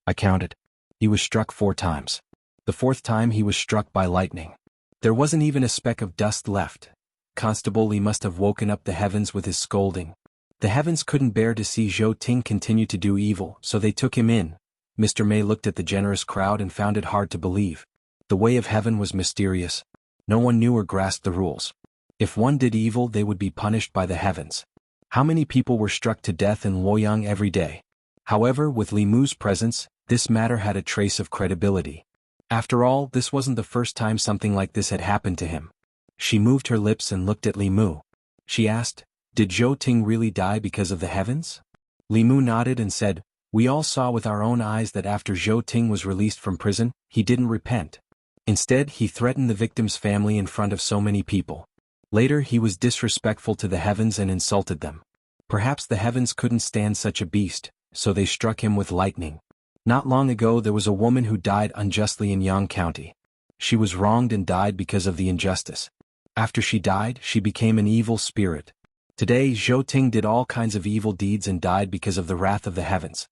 I counted. He was struck 4 times. The 4th time he was struck by lightning. There wasn't even a speck of dust left. Constable Li must have woken up the heavens with his scolding. The heavens couldn't bear to see Zhou Ting continue to do evil, so they took him in." Mr. Mei looked at the generous crowd and found it hard to believe. The way of heaven was mysterious. No one knew or grasped the rules. If one did evil, they would be punished by the heavens. How many people were struck to death in Luoyang every day? However, with Li Mu's presence, this matter had a trace of credibility. After all, this wasn't the first time something like this had happened to him. She moved her lips and looked at Li Mu. She asked, "Did Zhou Ting really die because of the heavens?" Li Mu nodded and said, "We all saw with our own eyes that after Zhou Ting was released from prison, he didn't repent. Instead, he threatened the victim's family in front of so many people. Later, he was disrespectful to the heavens and insulted them. Perhaps the heavens couldn't stand such a beast, so they struck him with lightning. Not long ago there was a woman who died unjustly in Yang County. She was wronged and died because of the injustice. After she died, she became an evil spirit. Today Zhou Ting did all kinds of evil deeds and died because of the wrath of the heavens."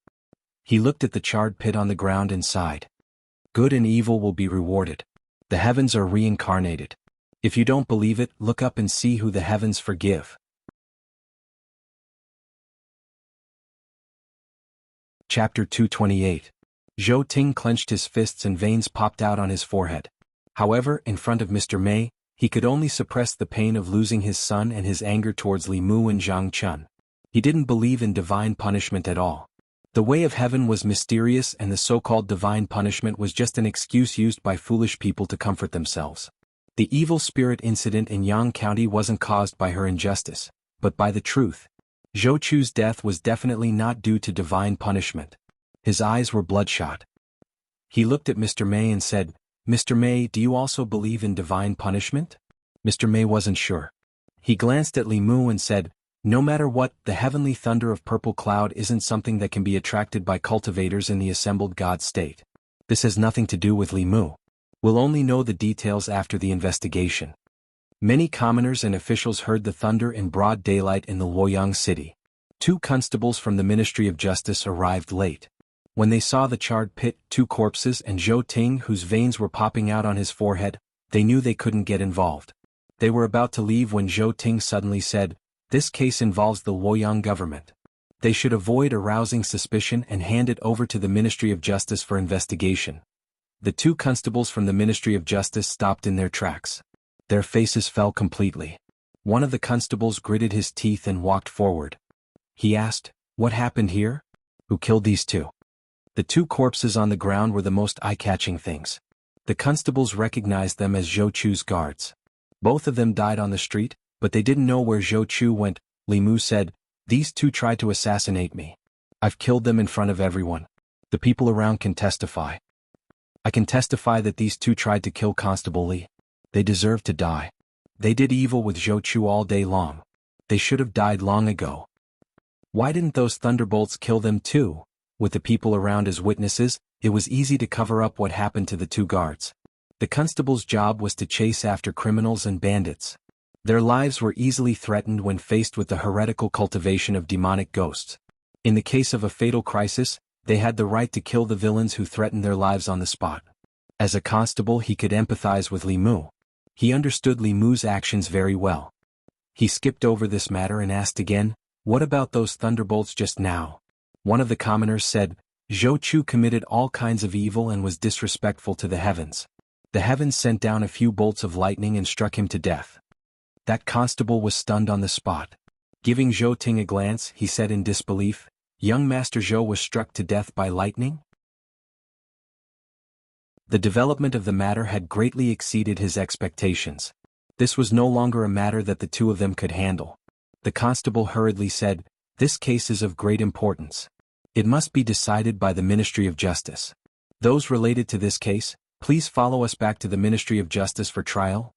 He looked at the charred pit on the ground and sighed. "Good and evil will be rewarded. The heavens are reincarnated. If you don't believe it, look up and see who the heavens forgive." Chapter 228. Zhou Ting clenched his fists and veins popped out on his forehead. However, in front of Mr. Mei, he could only suppress the pain of losing his son and his anger towards Li Mu and Zhang Chun. He didn't believe in divine punishment at all. The way of heaven was mysterious, and the so-called divine punishment was just an excuse used by foolish people to comfort themselves. The evil spirit incident in Yang County wasn't caused by her injustice, but by the truth. Zhou Chu's death was definitely not due to divine punishment. His eyes were bloodshot. He looked at Mr. Mei and said, "Mr. Mei, do you also believe in divine punishment?" Mr. Mei wasn't sure. He glanced at Li Mu and said, No matter what, the heavenly thunder of purple cloud isn't something that can be attracted by cultivators in the assembled God state. This has nothing to do with Li Mu. We'll only know the details after the investigation. Many commoners and officials heard the thunder in broad daylight in the Luoyang city. 2 constables from the Ministry of Justice arrived late. When they saw the charred pit, 2 corpses, and Zhou Ting whose veins were popping out on his forehead, they knew they couldn't get involved. They were about to leave when Zhou Ting suddenly said, "This case involves the Luoyang government. They should avoid arousing suspicion and hand it over to the Ministry of Justice for investigation." The 2 constables from the Ministry of Justice stopped in their tracks. Their faces fell completely. One of the constables gritted his teeth and walked forward. He asked, "What happened here? Who killed these 2?" The 2 corpses on the ground were the most eye-catching things. The constables recognized them as Zhou Chu's guards. Both of them died on the street, but they didn't know where Zhou Chu went. Li Mu said, "These 2 tried to assassinate me. I've killed them in front of everyone. The people around can testify. I can testify that these 2 tried to kill Constable Li. They deserve to die. They did evil with Zhou Chu all day long. They should have died long ago. Why didn't those thunderbolts kill them too?" With the people around as witnesses, it was easy to cover up what happened to the 2 guards. The constable's job was to chase after criminals and bandits. Their lives were easily threatened when faced with the heretical cultivation of demonic ghosts. In the case of a fatal crisis, they had the right to kill the villains who threatened their lives on the spot. As a constable, he could empathize with Li Mu. He understood Li Mu's actions very well. He skipped over this matter and asked again, "What about those thunderbolts just now?" One of the commoners said, "Zhou Chu committed all kinds of evil and was disrespectful to the heavens. The heavens sent down a few bolts of lightning and struck him to death." That constable was stunned on the spot. Giving Zhou Ting a glance, he said in disbelief, "Young Master Zhou was struck to death by lightning?" The development of the matter had greatly exceeded his expectations. This was no longer a matter that the 2 of them could handle. The constable hurriedly said, "This case is of great importance. It must be decided by the Ministry of Justice. Those related to this case, please follow us back to the Ministry of Justice for trial."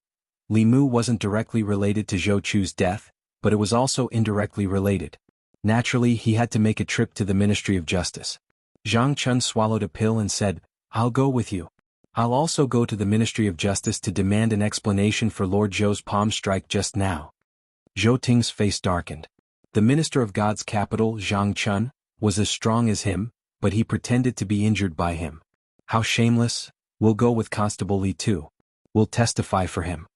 Li Mu wasn't directly related to Zhou Chu's death, but it was also indirectly related. Naturally, he had to make a trip to the Ministry of Justice. Zhang Chun swallowed a pill and said, "I'll go with you. I'll also go to the Ministry of Justice to demand an explanation for Lord Zhou's palm strike just now." Zhou Ting's face darkened. The Minister of God's capital, Zhang Chun, was as strong as him, but he pretended to be injured by him. How shameless! We'll go with Constable Li too. We'll testify for him.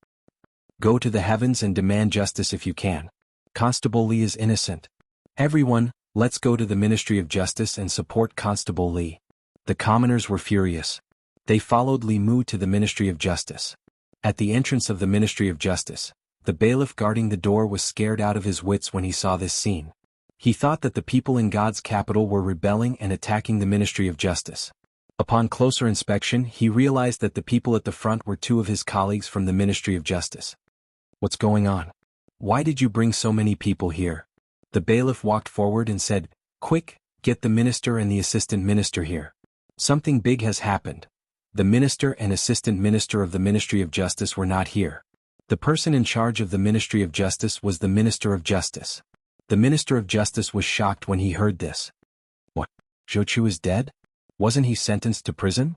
Go to the heavens and demand justice if you can. Constable Li is innocent. Everyone, let's go to the Ministry of Justice and support Constable Li. The commoners were furious. They followed Li Mu to the Ministry of Justice. At the entrance of the Ministry of Justice, the bailiff guarding the door was scared out of his wits when he saw this scene. He thought that the people in God's capital were rebelling and attacking the Ministry of Justice. Upon closer inspection, he realized that the people at the front were 2 of his colleagues from the Ministry of Justice. "What's going on? Why did you bring so many people here?" The bailiff walked forward and said, "Quick, get the minister and the assistant minister here. Something big has happened." The minister and assistant minister of the Ministry of Justice were not here. The person in charge of the Ministry of Justice was the Minister of Justice. The Minister of Justice was shocked when he heard this. "What? Zhou Chu is dead? Wasn't he sentenced to prison?"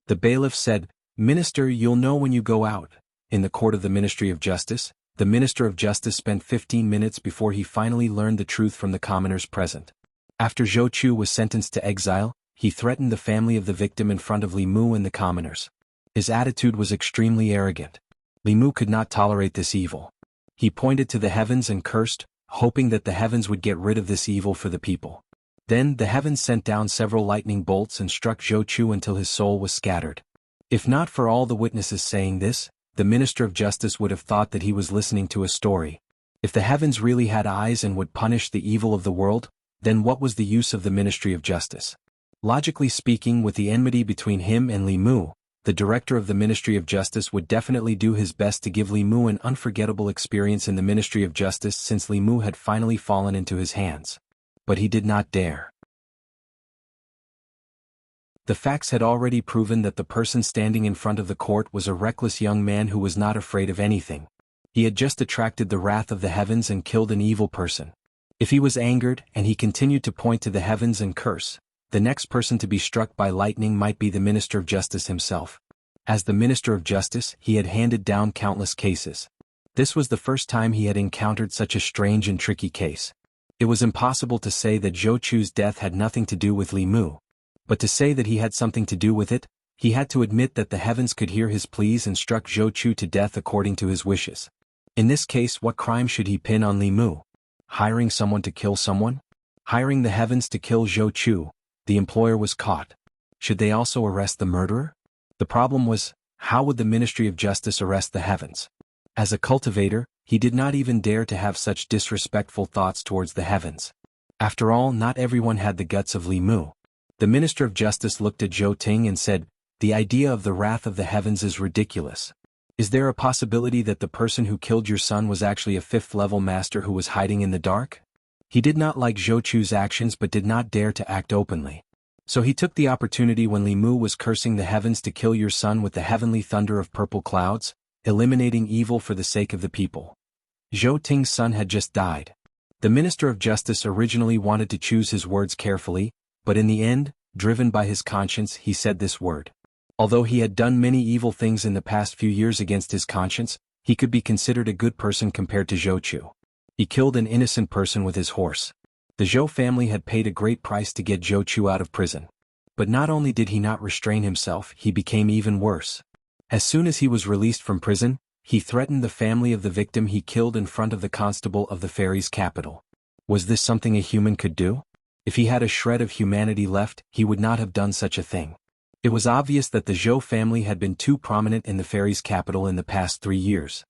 The bailiff said, "Minister, you'll know when you go out." In the court of the Ministry of Justice, the Minister of Justice spent 15 minutes before he finally learned the truth from the commoners present. After Zhou Chu was sentenced to exile, he threatened the family of the victim in front of Li Mu and the commoners. His attitude was extremely arrogant. Li Mu could not tolerate this evil. He pointed to the heavens and cursed, hoping that the heavens would get rid of this evil for the people. Then the heavens sent down several lightning bolts and struck Zhou Chu until his soul was scattered. If not for all the witnesses saying this, the Minister of Justice would have thought that he was listening to a story. If the heavens really had eyes and would punish the evil of the world, then what was the use of the Ministry of Justice? Logically speaking, with the enmity between him and Li Mu, the director of the Ministry of Justice would definitely do his best to give Li Mu an unforgettable experience in the Ministry of Justice since Li Mu had finally fallen into his hands. But he did not dare. The facts had already proven that the person standing in front of the court was a reckless young man who was not afraid of anything. He had just attracted the wrath of the heavens and killed an evil person. If he was angered and he continued to point to the heavens and curse, the next person to be struck by lightning might be the Minister of Justice himself. As the Minister of Justice, he had handed down countless cases. This was the first time he had encountered such a strange and tricky case. It was impossible to say that Zhou Chu's death had nothing to do with Li Mu. But to say that he had something to do with it, he had to admit that the heavens could hear his pleas and struck Zhou Chu to death according to his wishes. In this case, what crime should he pin on Li Mu? Hiring someone to kill someone? Hiring the heavens to kill Zhou Chu, the employer was caught. Should they also arrest the murderer? The problem was, how would the Ministry of Justice arrest the heavens? As a cultivator, he did not even dare to have such disrespectful thoughts towards the heavens. After all, not everyone had the guts of Li Mu. The Minister of Justice looked at Zhou Ting and said, "The idea of the wrath of the heavens is ridiculous. Is there a possibility that the person who killed your son was actually a fifth-level master who was hiding in the dark?" He did not like Zhou Chu's actions but did not dare to act openly. So he took the opportunity when Li Mu was cursing the heavens to kill your son with the heavenly thunder of purple clouds, eliminating evil for the sake of the people. Zhou Ting's son had just died. The Minister of Justice originally wanted to choose his words carefully, but in the end, driven by his conscience, he said this word. Although he had done many evil things in the past few years against his conscience, he could be considered a good person compared to Zhou Chu. He killed an innocent person with his horse. The Zhou family had paid a great price to get Zhou Chu out of prison. But not only did he not restrain himself, he became even worse. As soon as he was released from prison, he threatened the family of the victim he killed in front of the constable of the fairy's capital. Was this something a human could do? If he had a shred of humanity left, he would not have done such a thing. It was obvious that the Zhou family had been too prominent in the fairy's capital in the past 3 years.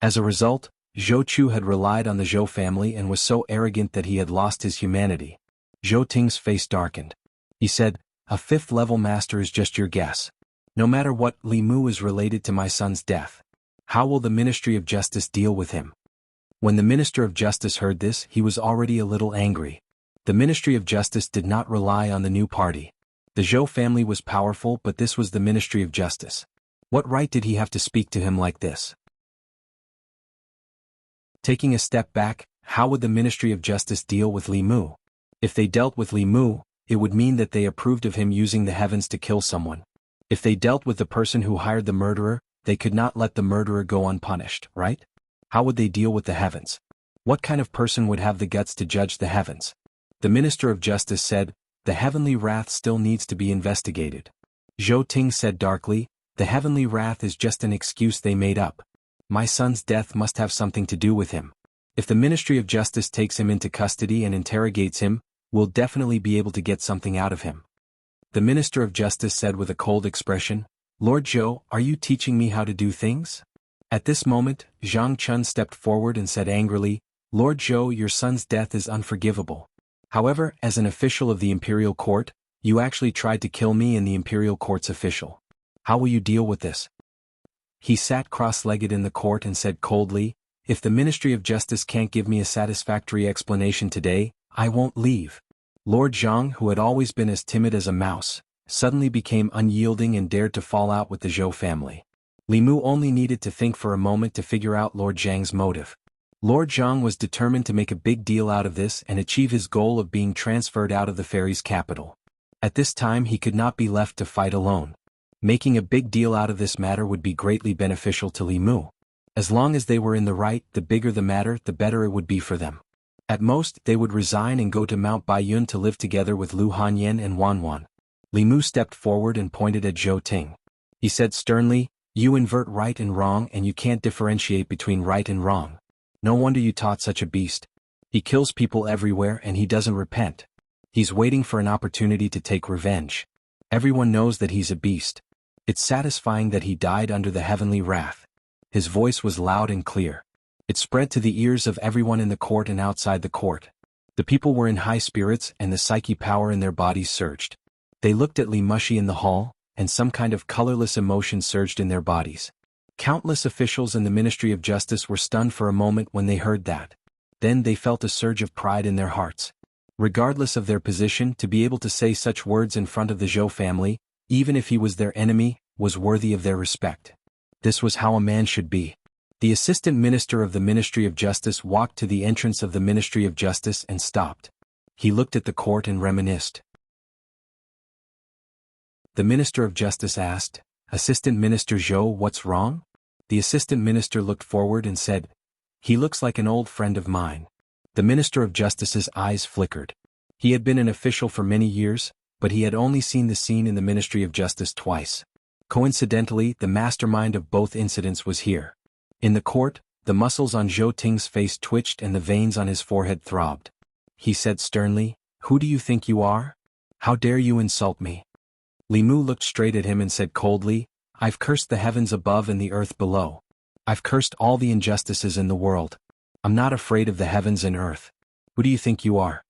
As a result, Zhou Chu had relied on the Zhou family and was so arrogant that he had lost his humanity. Zhou Ting's face darkened. He said, "A fifth-level master is just your guess. No matter what, Li Mu is related to my son's death. How will the Ministry of Justice deal with him?" When the Minister of Justice heard this, he was already a little angry. The Ministry of Justice did not rely on the new party. The Zhou family was powerful, but this was the Ministry of Justice. What right did he have to speak to him like this? Taking a step back, how would the Ministry of Justice deal with Li Mu? If they dealt with Li Mu, it would mean that they approved of him using the heavens to kill someone. If they dealt with the person who hired the murderer, they could not let the murderer go unpunished, right? How would they deal with the heavens? What kind of person would have the guts to judge the heavens? The Minister of Justice said, "The heavenly wrath still needs to be investigated." Zhou Ting said darkly, "The heavenly wrath is just an excuse they made up. My son's death must have something to do with him. If the Ministry of Justice takes him into custody and interrogates him, we'll definitely be able to get something out of him." The Minister of Justice said with a cold expression, "Lord Zhou, are you teaching me how to do things?" At this moment, Zhang Chun stepped forward and said angrily, "Lord Zhou, your son's death is unforgivable. However, as an official of the Imperial Court, you actually tried to kill me and the Imperial Court's official. How will you deal with this?" He sat cross-legged in the court and said coldly, "If the Ministry of Justice can't give me a satisfactory explanation today, I won't leave." Lord Zhang, who had always been as timid as a mouse, suddenly became unyielding and dared to fall out with the Zhou family. Li Mu only needed to think for a moment to figure out Lord Zhang's motive. Lord Zhang was determined to make a big deal out of this and achieve his goal of being transferred out of the fairy's capital. At this time he could not be left to fight alone. Making a big deal out of this matter would be greatly beneficial to Li Mu. As long as they were in the right, the bigger the matter, the better it would be for them. At most, they would resign and go to Mount Baiyun to live together with Lu Hanyan and Wan Wan. Li Mu stepped forward and pointed at Zhou Ting. He said sternly, "You invert right and wrong and you can't differentiate between right and wrong. No wonder you taught such a beast. He kills people everywhere and he doesn't repent. He's waiting for an opportunity to take revenge. Everyone knows that he's a beast. It's satisfying that he died under the heavenly wrath." His voice was loud and clear. It spread to the ears of everyone in the court and outside the court. The people were in high spirits and the psyche power in their bodies surged. They looked at Li Mushi in the hall, and some kind of colorless emotion surged in their bodies. Countless officials in the Ministry of Justice were stunned for a moment when they heard that. Then they felt a surge of pride in their hearts. Regardless of their position, to be able to say such words in front of the Zhou family, even if he was their enemy, was worthy of their respect. This was how a man should be. The assistant minister of the Ministry of Justice walked to the entrance of the Ministry of Justice and stopped. He looked at the court and reminisced. The Minister of Justice asked, "Assistant Minister Zhou, what's wrong?" The assistant minister looked forward and said, "He looks like an old friend of mine." The Minister of Justice's eyes flickered. He had been an official for many years, but he had only seen the scene in the Ministry of Justice twice. Coincidentally, the mastermind of both incidents was here. In the court, the muscles on Zhou Ting's face twitched and the veins on his forehead throbbed. He said sternly, "Who do you think you are? How dare you insult me?" Li Mu looked straight at him and said coldly, "I've cursed the heavens above and the earth below. I've cursed all the injustices in the world. I'm not afraid of the heavens and earth. Who do you think you are?"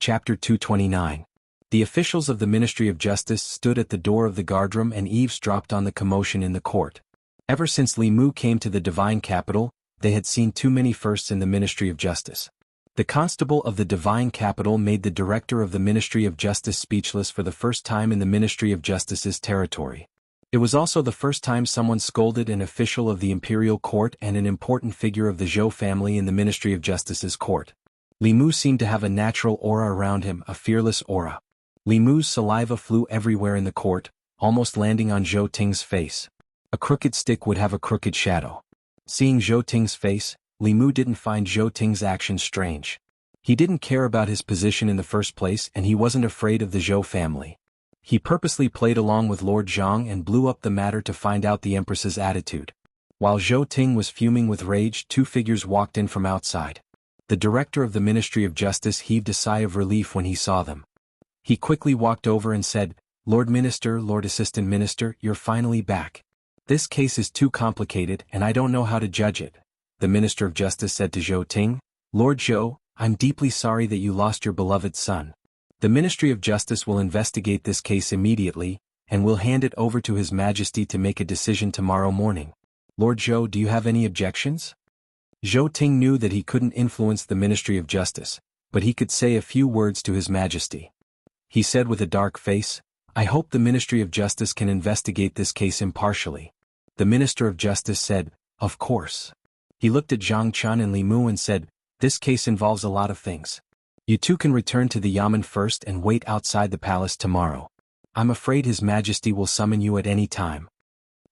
Chapter 229. The officials of the Ministry of Justice stood at the door of the guardroom and eavesdropped on the commotion in the court. Ever since Li Mu came to the divine capital, they had seen too many firsts in the Ministry of Justice. The constable of the divine capital made the director of the Ministry of Justice speechless for the first time in the Ministry of Justice's territory. It was also the first time someone scolded an official of the imperial court and an important figure of the Zhou family in the Ministry of Justice's court. Li Mu seemed to have a natural aura around him, a fearless aura. Li Mu's saliva flew everywhere in the court, almost landing on Zhou Ting's face. A crooked stick would have a crooked shadow. Seeing Zhou Ting's face, Li Mu didn't find Zhou Ting's actions strange. He didn't care about his position in the first place and he wasn't afraid of the Zhou family. He purposely played along with Lord Zhang and blew up the matter to find out the Empress's attitude. While Zhou Ting was fuming with rage, two figures walked in from outside. The director of the Ministry of Justice heaved a sigh of relief when he saw them. He quickly walked over and said, "Lord Minister, Lord Assistant Minister, you're finally back. This case is too complicated and I don't know how to judge it." The Minister of Justice said to Zhou Ting, "Lord Zhou, I'm deeply sorry that you lost your beloved son. The Ministry of Justice will investigate this case immediately, and will hand it over to His Majesty to make a decision tomorrow morning. Lord Zhou, do you have any objections?" Zhou Ting knew that he couldn't influence the Ministry of Justice, but he could say a few words to His Majesty. He said with a dark face, "I hope the Ministry of Justice can investigate this case impartially." The Minister of Justice said, "Of course." He looked at Zhang Chun and Li Mu and said, "This case involves a lot of things. You two can return to the Yamen first and wait outside the palace tomorrow. I'm afraid His Majesty will summon you at any time."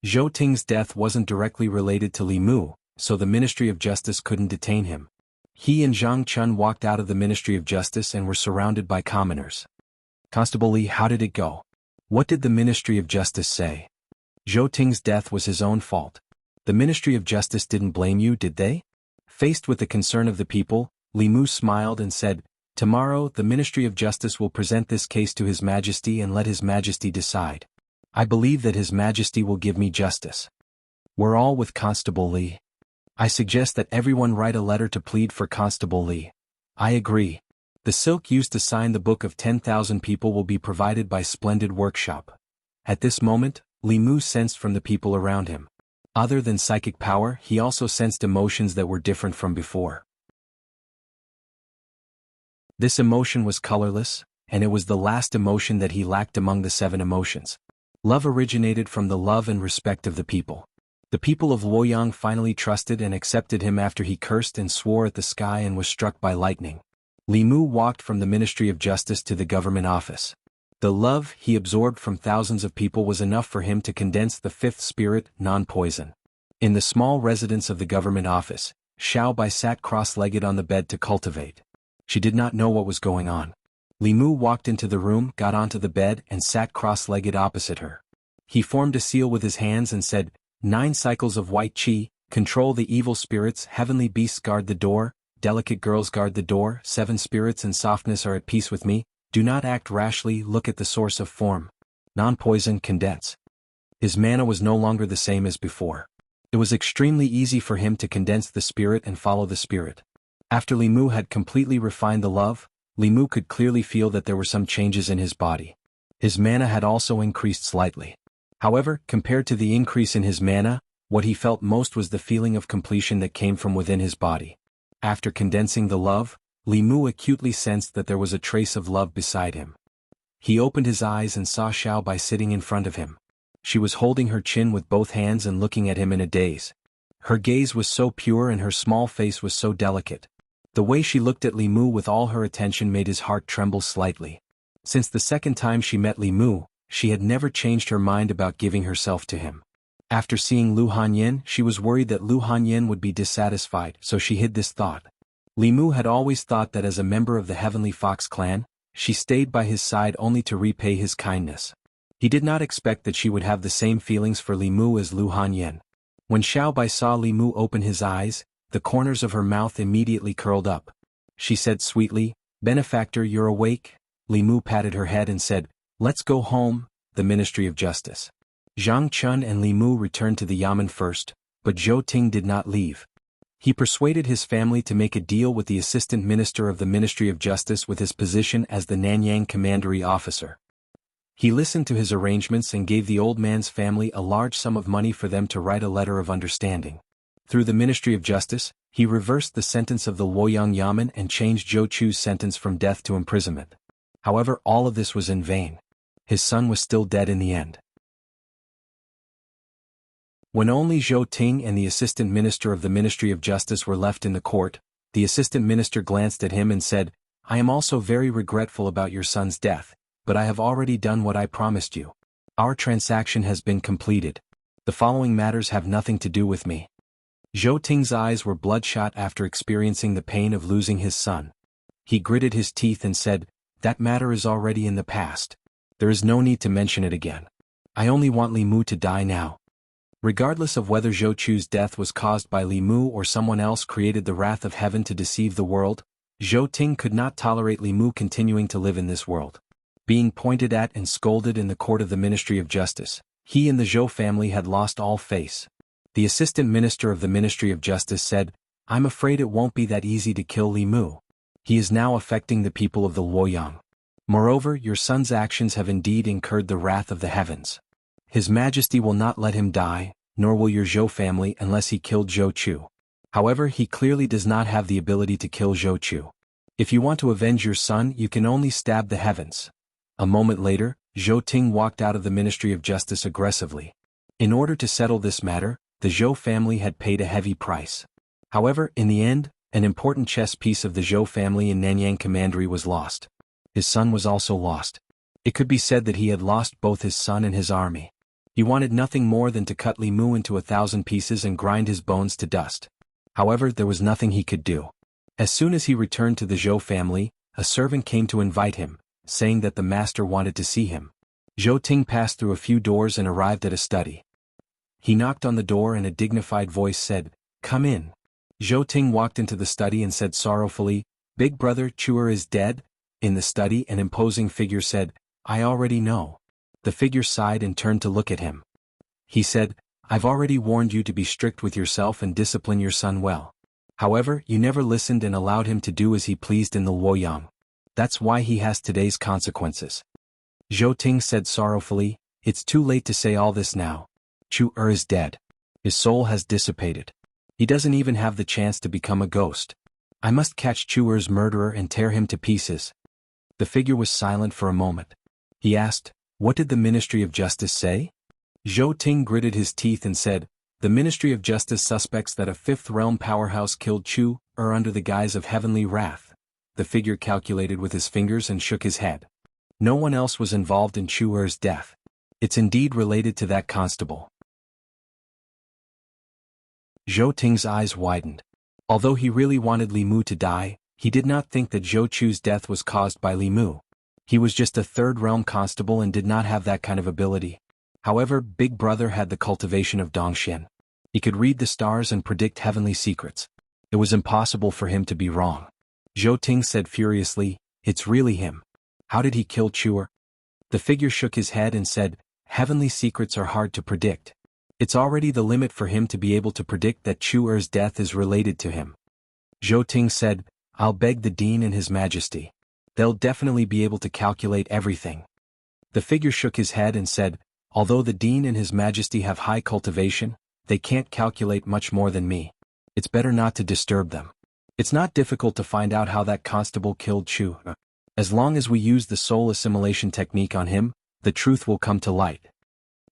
Zhou Ting's death wasn't directly related to Li Mu, so the Ministry of Justice couldn't detain him. He and Zhang Chun walked out of the Ministry of Justice and were surrounded by commoners. "Constable Li, how did it go? What did the Ministry of Justice say?" "Zhou Ting's death was his own fault. The Ministry of Justice didn't blame you, did they?" Faced with the concern of the people, Li Mu smiled and said, "Tomorrow the Ministry of Justice will present this case to His Majesty and let His Majesty decide. I believe that His Majesty will give me justice." "We're all with Constable Li. I suggest that everyone write a letter to plead for Constable Li." "I agree. The silk used to sign the book of 10,000 people will be provided by Splendid Workshop." At this moment, Li Mu sensed from the people around him. Other than psychic power, he also sensed emotions that were different from before. This emotion was colorless, and it was the last emotion that he lacked among the 7 emotions. Love originated from the love and respect of the people. The people of Luoyang finally trusted and accepted him after he cursed and swore at the sky and was struck by lightning. Li Mu walked from the Ministry of Justice to the government office. The love he absorbed from thousands of people was enough for him to condense the 5th spirit, non-poison. In the small residence of the government office, Xiao Bai sat cross-legged on the bed to cultivate. She did not know what was going on. Li Mu walked into the room, got onto the bed and sat cross-legged opposite her. He formed a seal with his hands and said, 9 cycles of white qi, control the evil spirits, heavenly beasts guard the door, delicate girls guard the door, 7 spirits and softness are at peace with me, do not act rashly, look at the source of form. Non-poison, condense. His mana was no longer the same as before. It was extremely easy for him to condense the spirit and follow the spirit. After Li Mu had completely refined the love, Li Mu could clearly feel that there were some changes in his body. His mana had also increased slightly. However, compared to the increase in his mana, what he felt most was the feeling of completion that came from within his body. After condensing the love, Li Mu acutely sensed that there was a trace of love beside him. He opened his eyes and saw Xiao Bai sitting in front of him. She was holding her chin with both hands and looking at him in a daze. Her gaze was so pure and her small face was so delicate. The way she looked at Li Mu with all her attention made his heart tremble slightly. Since the second time she met Li Mu, she had never changed her mind about giving herself to him. After seeing Lu Hanyin, she was worried that Lu Hanyin would be dissatisfied, so she hid this thought. Li Mu had always thought that as a member of the Heavenly Fox clan, she stayed by his side only to repay his kindness. He did not expect that she would have the same feelings for Li Mu as Lu Hanyin. When Xiao Bai saw Li Mu open his eyes, the corners of her mouth immediately curled up. She said sweetly, "Benefactor, you're awake?" Li Mu patted her head and said, "Let's go home, the Ministry of Justice." Zhang Chun and Li Mu returned to the Yamen first, but Zhou Ting did not leave. He persuaded his family to make a deal with the Assistant Minister of the Ministry of Justice with his position as the Nanyang Commandery Officer. He listened to his arrangements and gave the old man's family a large sum of money for them to write a letter of understanding. Through the Ministry of Justice, he reversed the sentence of the Luoyang Yamen and changed Zhou Chu's sentence from death to imprisonment. However, all of this was in vain. His son was still dead in the end. When only Zhou Ting and the Assistant Minister of the Ministry of Justice were left in the court, the Assistant Minister glanced at him and said, "I am also very regretful about your son's death, but I have already done what I promised you. Our transaction has been completed. The following matters have nothing to do with me." Zhou Ting's eyes were bloodshot after experiencing the pain of losing his son. He gritted his teeth and said, "That matter is already in the past. There is no need to mention it again. I only want Li Mu to die now." Regardless of whether Zhou Chu's death was caused by Li Mu or someone else created the wrath of heaven to deceive the world, Zhou Ting could not tolerate Li Mu continuing to live in this world. Being pointed at and scolded in the court of the Ministry of Justice, he and the Zhou family had lost all face. The Assistant Minister of the Ministry of Justice said, "I'm afraid it won't be that easy to kill Li Mu. He is now affecting the people of the Luoyang. Moreover, your son's actions have indeed incurred the wrath of the heavens. His Majesty will not let him die, nor will your Zhou family unless he killed Zhou Chu. However, he clearly does not have the ability to kill Zhou Chu. If you want to avenge your son, you can only stab the heavens." A moment later, Zhou Ting walked out of the Ministry of Justice aggressively. In order to settle this matter, the Zhou family had paid a heavy price. However, in the end, an important chess piece of the Zhou family in Nanyang Commandery was lost. His son was also lost. It could be said that he had lost both his son and his army. He wanted nothing more than to cut Li Mu into 1,000 pieces and grind his bones to dust. However, there was nothing he could do. As soon as he returned to the Zhou family, a servant came to invite him, saying that the master wanted to see him. Zhou Ting passed through a few doors and arrived at a study. He knocked on the door and a dignified voice said, "Come in." Zhou Ting walked into the study and said sorrowfully, "Big brother Chuer is dead?" In the study an imposing figure said, "I already know." The figure sighed and turned to look at him. He said, "I've already warned you to be strict with yourself and discipline your son well. However, you never listened and allowed him to do as he pleased in the Luoyang. That's why he has today's consequences." Zhou Ting said sorrowfully, "It's too late to say all this now. Chu-er is dead. His soul has dissipated. He doesn't even have the chance to become a ghost. I must catch Chu-er's murderer and tear him to pieces." The figure was silent for a moment. He asked, "What did the Ministry of Justice say?" Zhou Ting gritted his teeth and said, "The Ministry of Justice suspects that a fifth realm powerhouse killed Chu-er under the guise of heavenly wrath." The figure calculated with his fingers and shook his head. "No one else was involved in Chu-er's death. It's indeed related to that constable." Zhou Ting's eyes widened. Although he really wanted Li Mu to die, he did not think that Zhou Chu's death was caused by Li Mu. He was just a third-realm constable and did not have that kind of ability. However, Big Brother had the cultivation of Dongxian. He could read the stars and predict heavenly secrets. It was impossible for him to be wrong. Zhou Ting said furiously, "It's really him. How did he kill Chuer?" The figure shook his head and said, "Heavenly secrets are hard to predict. It's already the limit for him to be able to predict that Chuer's death is related to him." Zhou Ting said, "I'll beg the Dean and His Majesty. They'll definitely be able to calculate everything." The figure shook his head and said, "Although the Dean and His Majesty have high cultivation, they can't calculate much more than me. It's better not to disturb them. It's not difficult to find out how that constable killed Chu." As long as we use the soul assimilation technique on him, the truth will come to light.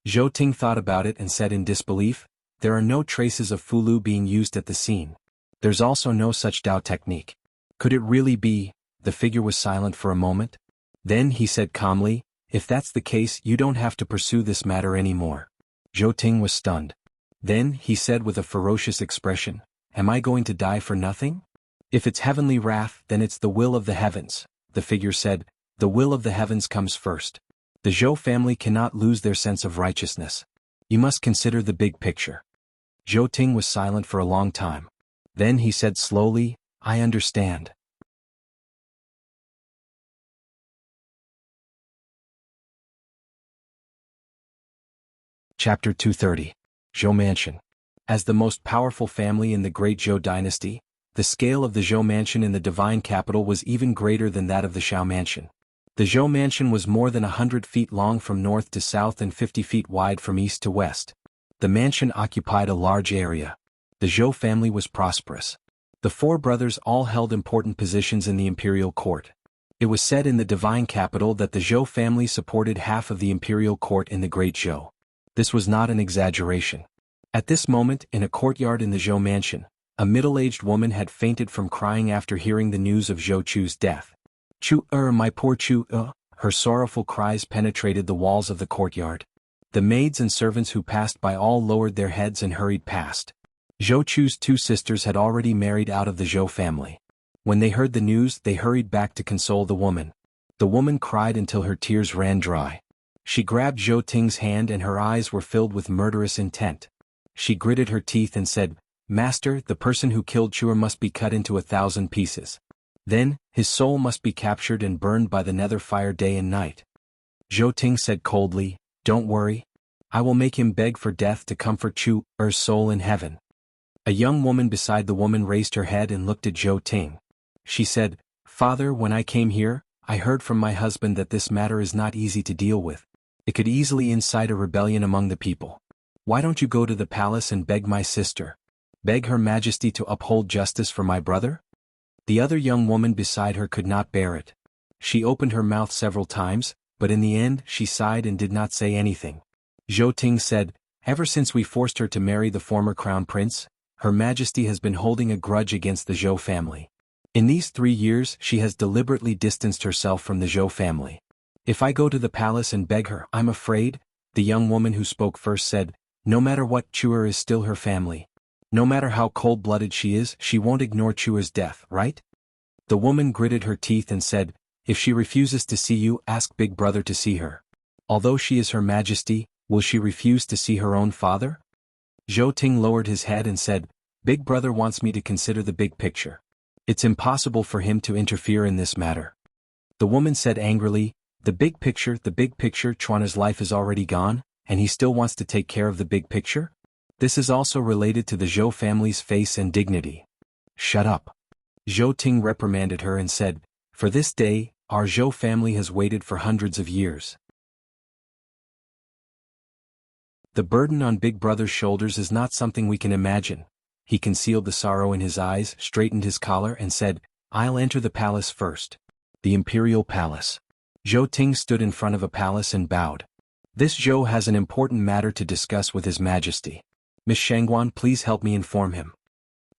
Zhou Ting thought about it and said in disbelief, there are no traces of Fulu being used at the scene. There's also no such Dao technique. Could it really be? The figure was silent for a moment. Then he said calmly, if that's the case, you don't have to pursue this matter anymore. Zhou Ting was stunned. Then he said with a ferocious expression, am I going to die for nothing? If it's heavenly wrath, then it's the will of the heavens. The figure said, the will of the heavens comes first. The Zhou family cannot lose their sense of righteousness. You must consider the big picture. Zhou Ting was silent for a long time. Then he said slowly, I understand. Chapter 230. Zhou Mansion. As the most powerful family in the Great Zhou dynasty, the scale of the Zhou Mansion in the divine capital was even greater than that of the Shao Mansion. The Zhou Mansion was more than 100 feet long from north to south and 50 feet wide from east to west. The mansion occupied a large area. The Zhou family was prosperous. The four brothers all held important positions in the imperial court. It was said in the divine capital that the Zhou family supported half of the imperial court in the Great Zhou. This was not an exaggeration. At this moment, in a courtyard in the Zhou Mansion, a middle-aged woman had fainted from crying after hearing the news of Zhou Chu's death. My poor Chu, her sorrowful cries penetrated the walls of the courtyard. The maids and servants who passed by all lowered their heads and hurried past. Zhou Chu's two sisters had already married out of the Zhou family. When they heard the news, they hurried back to console the woman. The woman cried until her tears ran dry. She grabbed Zhou Ting's hand and her eyes were filled with murderous intent. She gritted her teeth and said, Master, the person who killed Chuer must be cut into 1,000 pieces. Then, his soul must be captured and burned by the nether fire day and night. Zhou Ting said coldly, Don't worry. I will make him beg for death to comfort Chuer's soul in heaven. A young woman beside the woman raised her head and looked at Zhou Ting. She said, Father, when I came here, I heard from my husband that this matter is not easy to deal with. It could easily incite a rebellion among the people. Why don't you go to the palace and beg my sister? Beg Her Majesty to uphold justice for my brother? The other young woman beside her could not bear it. She opened her mouth several times, but in the end she sighed and did not say anything. Zhou Ting said, Ever since we forced her to marry the former crown prince, Her Majesty has been holding a grudge against the Zhou family. In these 3 years she has deliberately distanced herself from the Zhou family. If I go to the palace and beg her, I'm afraid, the young woman who spoke first said, no matter what, Chuer is still her family. No matter how cold-blooded she is, she won't ignore Chuer's death, right? The woman gritted her teeth and said, If she refuses to see you, ask Big Brother to see her. Although she is Her Majesty, will she refuse to see her own father? Zhou Ting lowered his head and said, Big Brother wants me to consider the big picture. It's impossible for him to interfere in this matter. The woman said angrily, the big picture, Chuana's life is already gone, and he still wants to take care of the big picture? This is also related to the Zhou family's face and dignity. Shut up. Zhou Ting reprimanded her and said, For this day, our Zhou family has waited for hundreds of years. The burden on Big Brother's shoulders is not something we can imagine. He concealed the sorrow in his eyes, straightened his collar and said, I'll enter the palace first. The imperial palace. Zhou Ting stood in front of a palace and bowed. This Zhou has an important matter to discuss with His Majesty. Miss Shangguan, please help me inform him.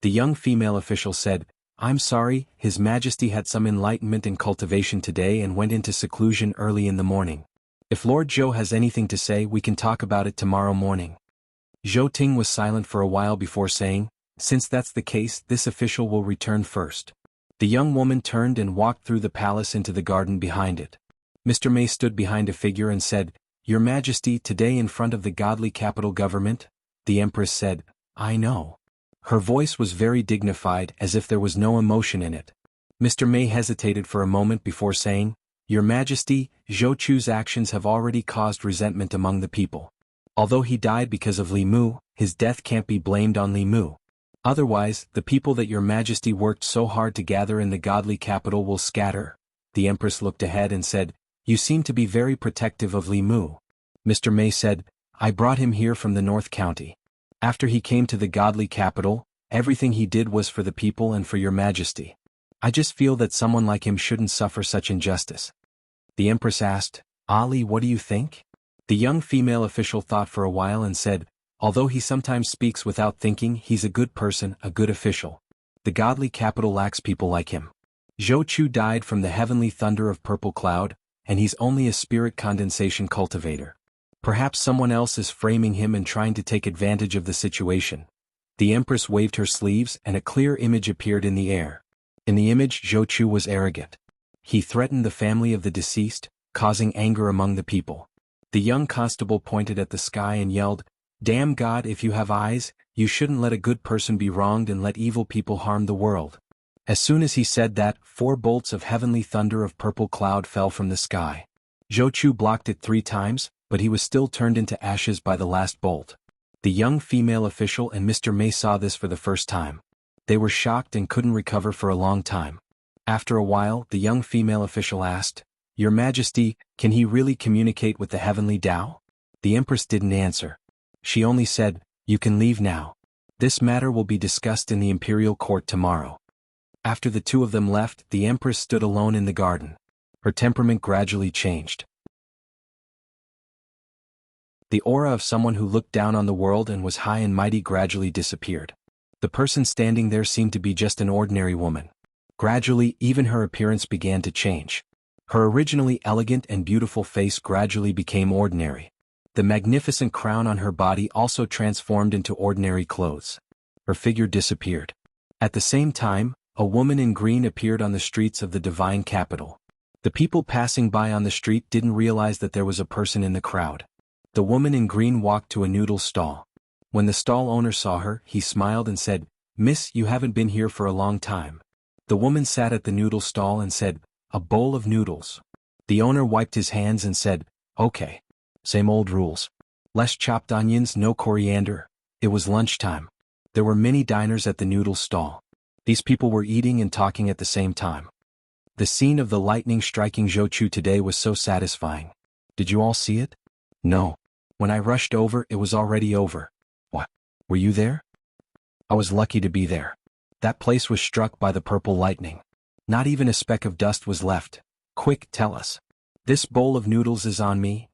The young female official said, I'm sorry, His Majesty had some enlightenment and cultivation today and went into seclusion early in the morning. If Lord Zhou has anything to say, we can talk about it tomorrow morning. Zhou Ting was silent for a while before saying, Since that's the case, this official will return first. The young woman turned and walked through the palace into the garden behind it. Mr. Mei stood behind a figure and said, Your Majesty, today in front of the godly capital government? The Empress said, I know. Her voice was very dignified, as if there was no emotion in it. Mr. Mei hesitated for a moment before saying, Your Majesty, Zhou Chu's actions have already caused resentment among the people. Although he died because of Li Mu, his death can't be blamed on Li Mu. Otherwise, the people that Your Majesty worked so hard to gather in the godly capital will scatter. The Empress looked ahead and said, You seem to be very protective of Li Mu. Mr. Mei said, I brought him here from the North County. After he came to the godly capital, everything he did was for the people and for Your Majesty. I just feel that someone like him shouldn't suffer such injustice. The Empress asked, Ali, what do you think? The young female official thought for a while and said, although he sometimes speaks without thinking, he's a good person, a good official. The godly capital lacks people like him. Zhou Chu died from the heavenly thunder of purple cloud, and he's only a spirit condensation cultivator. Perhaps someone else is framing him and trying to take advantage of the situation. The Empress waved her sleeves and a clear image appeared in the air. In the image, Zhou Chu was arrogant. He threatened the family of the deceased, causing anger among the people. The young constable pointed at the sky and yelled, "Damn God, if you have eyes, you shouldn't let a good person be wronged and let evil people harm the world." As soon as he said that, 4 bolts of heavenly thunder of purple cloud fell from the sky. Zhou Chu blocked it 3 times, but he was still turned into ashes by the last bolt. The young female official and Mr. May saw this for the first time. They were shocked and couldn't recover for a long time. After a while, the young female official asked, "Your Majesty, can he really communicate with the heavenly Tao?" The Empress didn't answer. She only said, "You can leave now. This matter will be discussed in the imperial court tomorrow." After the 2 of them left, the Empress stood alone in the garden. Her temperament gradually changed. The aura of someone who looked down on the world and was high and mighty gradually disappeared. The person standing there seemed to be just an ordinary woman. Gradually, even her appearance began to change. Her originally elegant and beautiful face gradually became ordinary. The magnificent crown on her body also transformed into ordinary clothes. Her figure disappeared. At the same time, a woman in green appeared on the streets of the divine capital. The people passing by on the street didn't realize that there was a person in the crowd. The woman in green walked to a noodle stall. When the stall owner saw her, he smiled and said, "Miss, you haven't been here for a long time." The woman sat at the noodle stall and said, "A bowl of noodles." The owner wiped his hands and said, "Okay. Same old rules. Less chopped onions, no coriander." It was lunchtime. There were many diners at the noodle stall. These people were eating and talking at the same time. The scene of the lightning striking Zhou Chu today was so satisfying. Did you all see it? No. When I rushed over, it was already over. What? Were you there? I was lucky to be there. That place was struck by the purple lightning. Not even a speck of dust was left. Quick, tell us. This bowl of noodles is on me.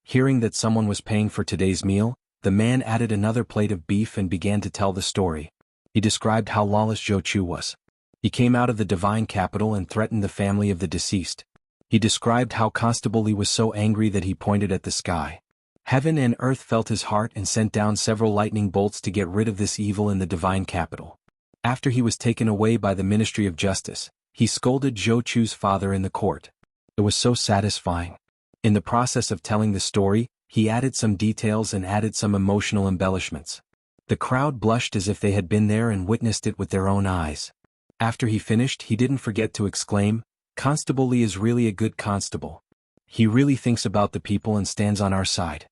Hearing that someone was paying for today's meal, the man added another plate of beef and began to tell the story. He described how lawless Zhou Chu was. He came out of the divine capital and threatened the family of the deceased. He described how Constable Li was so angry that he pointed at the sky. Heaven and earth felt his heart and sent down several lightning bolts to get rid of this evil in the divine capital. After he was taken away by the Ministry of Justice, he scolded Zhou Chu's father in the court. It was so satisfying. In the process of telling the story, he added some details and added some emotional embellishments. The crowd blushed as if they had been there and witnessed it with their own eyes. After he finished, he didn't forget to exclaim, "Constable Li is really a good constable. He really thinks about the people and stands on our side."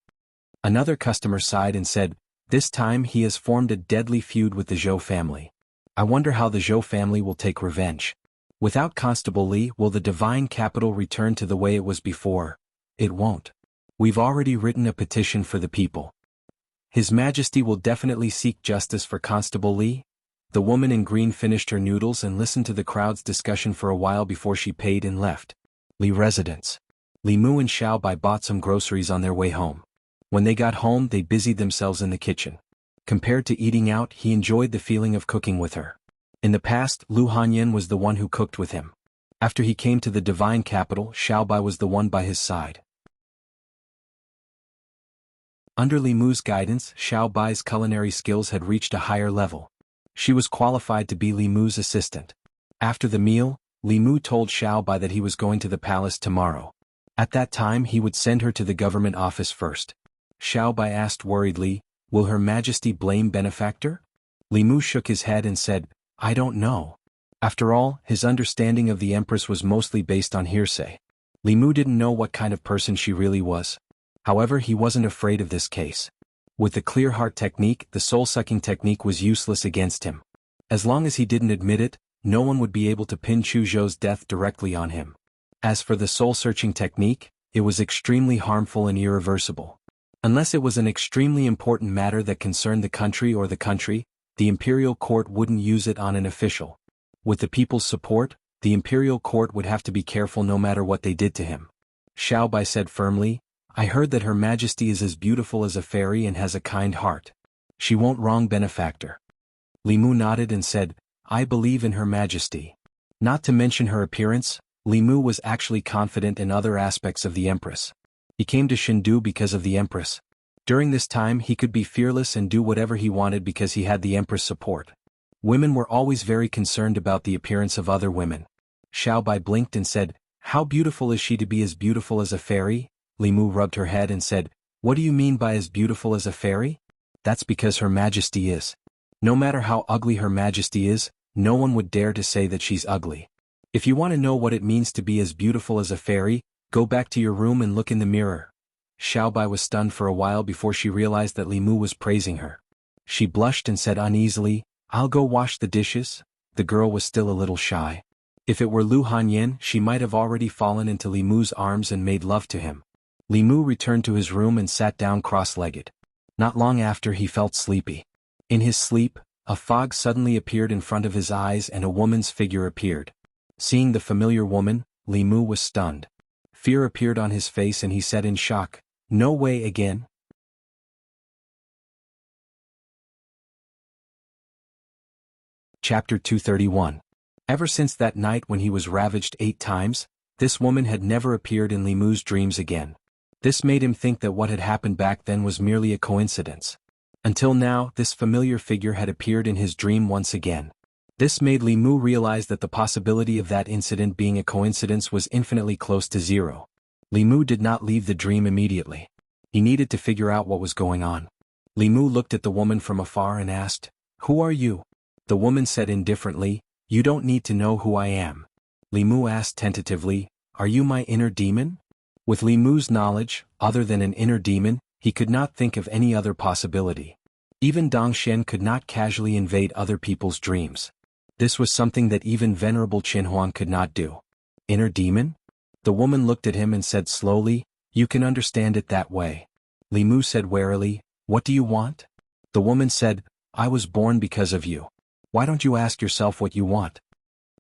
Another customer sighed and said, "This time he has formed a deadly feud with the Zhou family. I wonder how the Zhou family will take revenge. Without Constable Li, will the divine capital return to the way it was before? It won't. We've already written a petition for the people. His Majesty will definitely seek justice for Constable Li." The woman in green finished her noodles and listened to the crowd's discussion for a while before she paid and left. Li residence. Li Mu and Xiao Bai bought some groceries on their way home. When they got home, they busied themselves in the kitchen. Compared to eating out, he enjoyed the feeling of cooking with her. In the past, Lu Hanyan was the one who cooked with him. After he came to the divine capital, Xiao Bai was the one by his side. Under Li Mu's guidance, Xiao Bai's culinary skills had reached a higher level. She was qualified to be Li Mu's assistant. After the meal, Li Mu told Xiao Bai that he was going to the palace tomorrow. At that time he would send her to the government office first. Xiao Bai asked worriedly, "Will Her Majesty blame benefactor?" Li Mu shook his head and said, "I don't know." After all, his understanding of the Empress was mostly based on hearsay. Li Mu didn't know what kind of person she really was. However, he wasn't afraid of this case. With the clear heart technique, the soul-sucking technique was useless against him. As long as he didn't admit it, no one would be able to pin Chu Zhou's death directly on him. As for the soul-searching technique, it was extremely harmful and irreversible. Unless it was an extremely important matter that concerned the country, the imperial court wouldn't use it on an official. With the people's support, The imperial court would have to be careful no matter what they did to him. Xiao Bai said firmly, I heard that Her Majesty is as beautiful as a fairy and has a kind heart. She won't wrong benefactor. Li Mu nodded and said, I believe in Her Majesty. Not to mention her appearance, Li Mu was actually confident in other aspects of the Empress. He came to Shindu because of the Empress. During this time he could be fearless and do whatever he wanted because he had the Empress' support. Women were always very concerned about the appearance of other women. Xiao Bai blinked and said, How beautiful is she to be as beautiful as a fairy? Li Mu rubbed her head and said, What do you mean by as beautiful as a fairy? That's because Her Majesty is. No matter how ugly Her Majesty is, no one would dare to say that she's ugly. If you want to know what it means to be as beautiful as a fairy, go back to your room and look in the mirror. Xiao Bai was stunned for a while before she realized that Li Mu was praising her. She blushed and said uneasily, I'll go wash the dishes. The girl was still a little shy. If it were Lu Hanyan, she might have already fallen into Li Mu's arms and made love to him. Li Mu returned to his room and sat down cross-legged. Not long after he felt sleepy. In his sleep, a fog suddenly appeared in front of his eyes and a woman's figure appeared. Seeing the familiar woman, Li Mu was stunned. Fear appeared on his face and he said in shock, No way again. Chapter 231. Ever since that night when he was ravaged 8 times, this woman had never appeared in Li Mu's dreams again. This made him think that what had happened back then was merely a coincidence. Until now, this familiar figure had appeared in his dream once again. This made Li Mu realize that the possibility of that incident being a coincidence was infinitely close to zero. Li Mu did not leave the dream immediately. He needed to figure out what was going on. Li Mu looked at the woman from afar and asked, Who are you? The woman said indifferently, You don't need to know who I am. Li Mu asked tentatively, Are you my inner demon? With Li Mu's knowledge, other than an inner demon, he could not think of any other possibility. Even Dong Shen could not casually invade other people's dreams. This was something that even Venerable Qin Huang could not do. Inner demon? The woman looked at him and said slowly, You can understand it that way. Li Mu said warily, What do you want? The woman said, I was born because of you. Why don't you ask yourself what you want?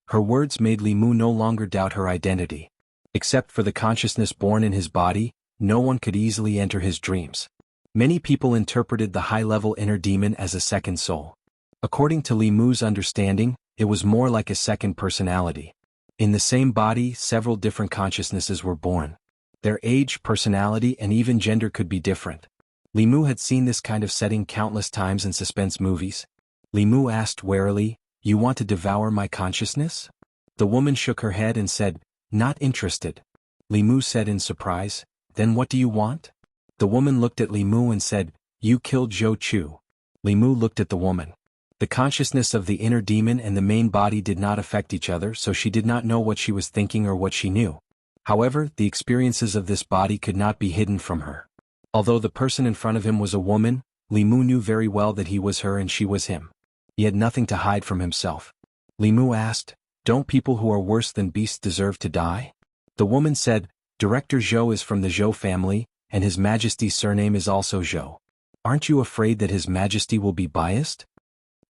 Her words made Li Mu no longer doubt her identity. Except for the consciousness born in his body, no one could easily enter his dreams. Many people interpreted the high-level inner demon as a second soul. According to Li Mu's understanding, it was more like a second personality. In the same body, several different consciousnesses were born. Their age, personality, and even gender could be different. Li Mu had seen this kind of setting countless times in suspense movies. Li Mu asked warily, You want to devour my consciousness? The woman shook her head and said, Not interested. Li Mu said in surprise, Then what do you want? The woman looked at Li Mu and said, You killed Zhou Chu. Li Mu looked at the woman. The consciousness of the inner demon and the main body did not affect each other, so she did not know what she was thinking or what she knew. However, the experiences of this body could not be hidden from her. Although the person in front of him was a woman, Li Mu knew very well that he was her and she was him. He had nothing to hide from himself. Li Mu asked, Don't people who are worse than beasts deserve to die? The woman said, Director Zhou is from the Zhou family, and His Majesty's surname is also Zhou. Aren't you afraid that His Majesty will be biased?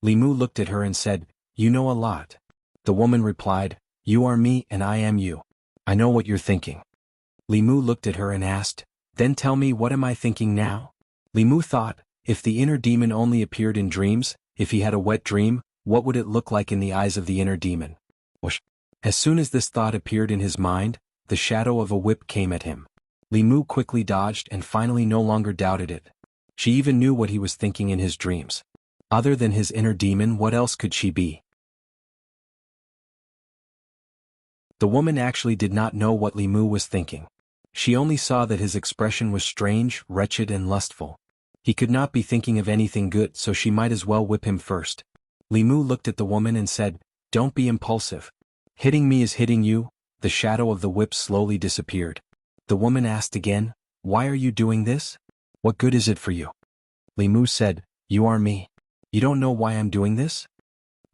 Li Mu looked at her and said, You know a lot. The woman replied, You are me and I am you. I know what you're thinking. Li Mu looked at her and asked, Then tell me, what am I thinking now? Li Mu thought, if the inner demon only appeared in dreams, if he had a wet dream, what would it look like in the eyes of the inner demon? Whoosh. As soon as this thought appeared in his mind, the shadow of a whip came at him. Li Mu quickly dodged and finally no longer doubted it. She even knew what he was thinking in his dreams. Other than his inner demon, what else could she be? The woman actually did not know what Li Mu was thinking. She only saw that his expression was strange, wretched and lustful. He could not be thinking of anything good, so she might as well whip him first. Li Mu looked at the woman and said, Don't be impulsive. Hitting me is hitting you. The shadow of the whip slowly disappeared. The woman asked again, Why are you doing this? What good is it for you? Li Mu said, You are me. You don't know why I'm doing this?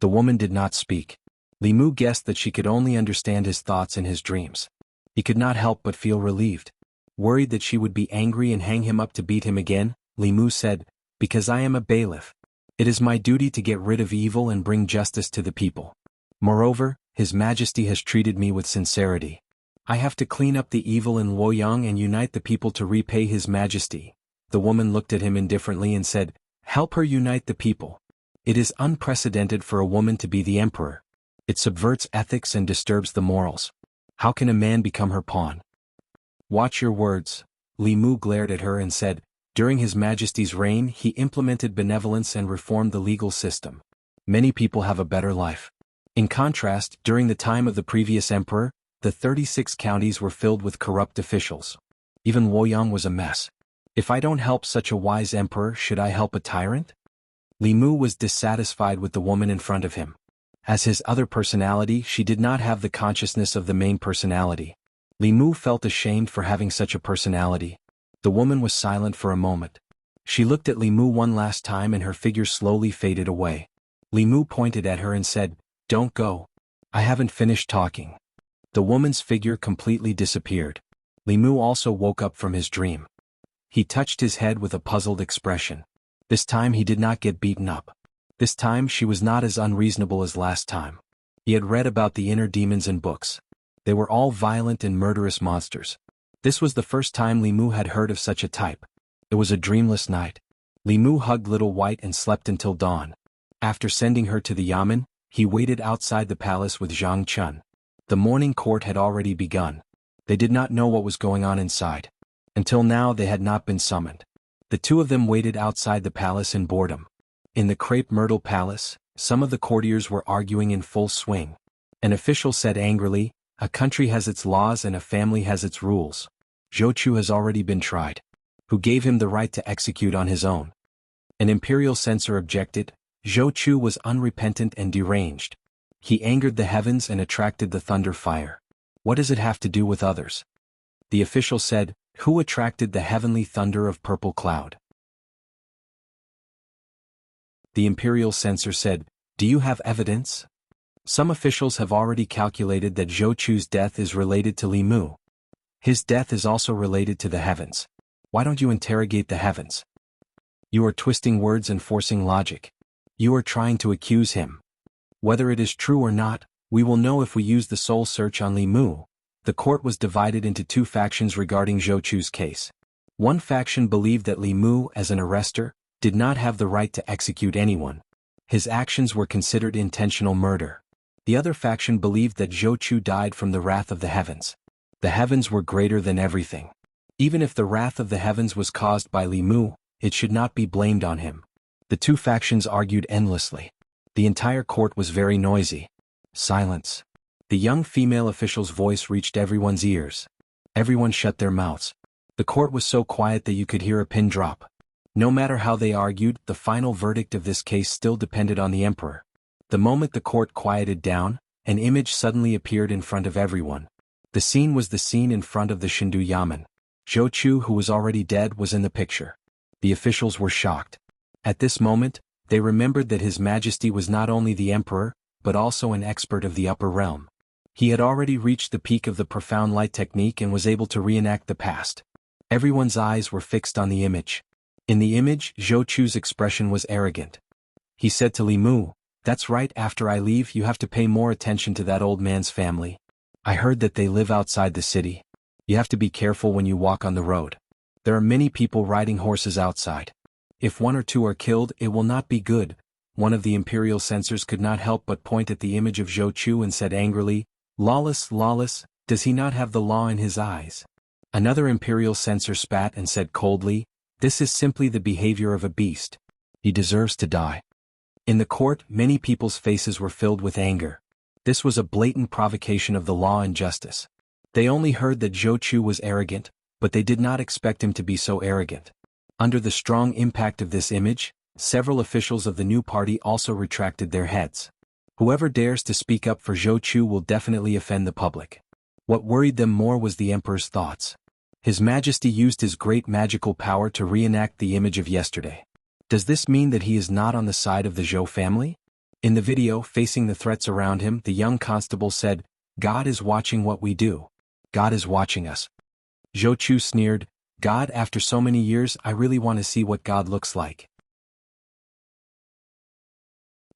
The woman did not speak. Li Mu guessed that she could only understand his thoughts in his dreams. He could not help but feel relieved. Worried that she would be angry and hang him up to beat him again, Li Mu said, Because I am a bailiff. It is my duty to get rid of evil and bring justice to the people. Moreover, His Majesty has treated me with sincerity. I have to clean up the evil in Luoyang and unite the people to repay His Majesty." The woman looked at him indifferently and said, "Help her unite the people. It is unprecedented for a woman to be the emperor. It subverts ethics and disturbs the morals. How can a man become her pawn?" "Watch your words." Li Mu glared at her and said, "During His Majesty's reign he implemented benevolence and reformed the legal system. Many people have a better life. In contrast, during the time of the previous emperor, the 36 counties were filled with corrupt officials. Even Luoyang was a mess. If I don't help such a wise emperor, should I help a tyrant?" Li Mu was dissatisfied with the woman in front of him. As his other personality, she did not have the consciousness of the main personality. Li Mu felt ashamed for having such a personality. The woman was silent for a moment. She looked at Li Mu one last time and her figure slowly faded away. Li Mu pointed at her and said, "Don't go. I haven't finished talking." The woman's figure completely disappeared. Li Mu also woke up from his dream. He touched his head with a puzzled expression. This time he did not get beaten up. This time she was not as unreasonable as last time. He had read about the inner demons in books. They were all violent and murderous monsters. This was the first time Li Mu had heard of such a type. It was a dreamless night. Li Mu hugged Little White and slept until dawn. After sending her to the yamen, he waited outside the palace with Zhang Chun. The morning court had already begun. They did not know what was going on inside. Until now they had not been summoned. The two of them waited outside the palace in boredom. In the Crepe Myrtle Palace, some of the courtiers were arguing in full swing. An official said angrily, "A country has its laws and a family has its rules. Zhou Chu has already been tried. Who gave him the right to execute on his own?" An imperial censor objected, "Zhou Chu was unrepentant and deranged. He angered the heavens and attracted the thunder fire. What does it have to do with others?" The official said, "Who attracted the heavenly thunder of purple cloud?" The imperial censor said, "Do you have evidence?" Some officials have already calculated that Zhou Chu's death is related to Li Mu. His death is also related to the heavens. Why don't you interrogate the heavens? You are twisting words and forcing logic. You are trying to accuse him. Whether it is true or not, we will know if we use the soul search on Li Mu. The court was divided into two factions regarding Zhou Chu's case. One faction believed that Li Mu, as an arrestor, did not have the right to execute anyone. His actions were considered intentional murder. The other faction believed that Zhou Chu died from the wrath of the heavens. The heavens were greater than everything. Even if the wrath of the heavens was caused by Li Mu, it should not be blamed on him. The two factions argued endlessly. The entire court was very noisy. Silence. The young female official's voice reached everyone's ears. Everyone shut their mouths. The court was so quiet that you could hear a pin drop. No matter how they argued, the final verdict of this case still depended on the emperor. The moment the court quieted down, an image suddenly appeared in front of everyone. The scene was the scene in front of the Shindu Yamen. Zhou Chu, who was already dead, was in the picture. The officials were shocked. At this moment, they remembered that His Majesty was not only the emperor, but also an expert of the upper realm. He had already reached the peak of the profound light technique and was able to reenact the past. Everyone's eyes were fixed on the image. In the image, Zhou Chu's expression was arrogant. He said to Li Mu, "That's right, after I leave you have to pay more attention to that old man's family. I heard that they live outside the city. You have to be careful when you walk on the road. There are many people riding horses outside. If one or two are killed, it will not be good." One of the imperial censors could not help but point at the image of Zhou Chu and said angrily, "Lawless, lawless, does he not have the law in his eyes?" Another imperial censor spat and said coldly, "This is simply the behavior of a beast. He deserves to die." In the court, many people's faces were filled with anger. This was a blatant provocation of the law and justice. They only heard that Zhou Chu was arrogant, but they did not expect him to be so arrogant. Under the strong impact of this image, several officials of the new party also retracted their heads. Whoever dares to speak up for Zhou Chu will definitely offend the public. What worried them more was the emperor's thoughts. His Majesty used his great magical power to reenact the image of yesterday. Does this mean that he is not on the side of the Zhou family? In the video, facing the threats around him, the young constable said, "God is watching what we do. God is watching us." Zhou Chu sneered, "God, after so many years, I really want to see what God looks like.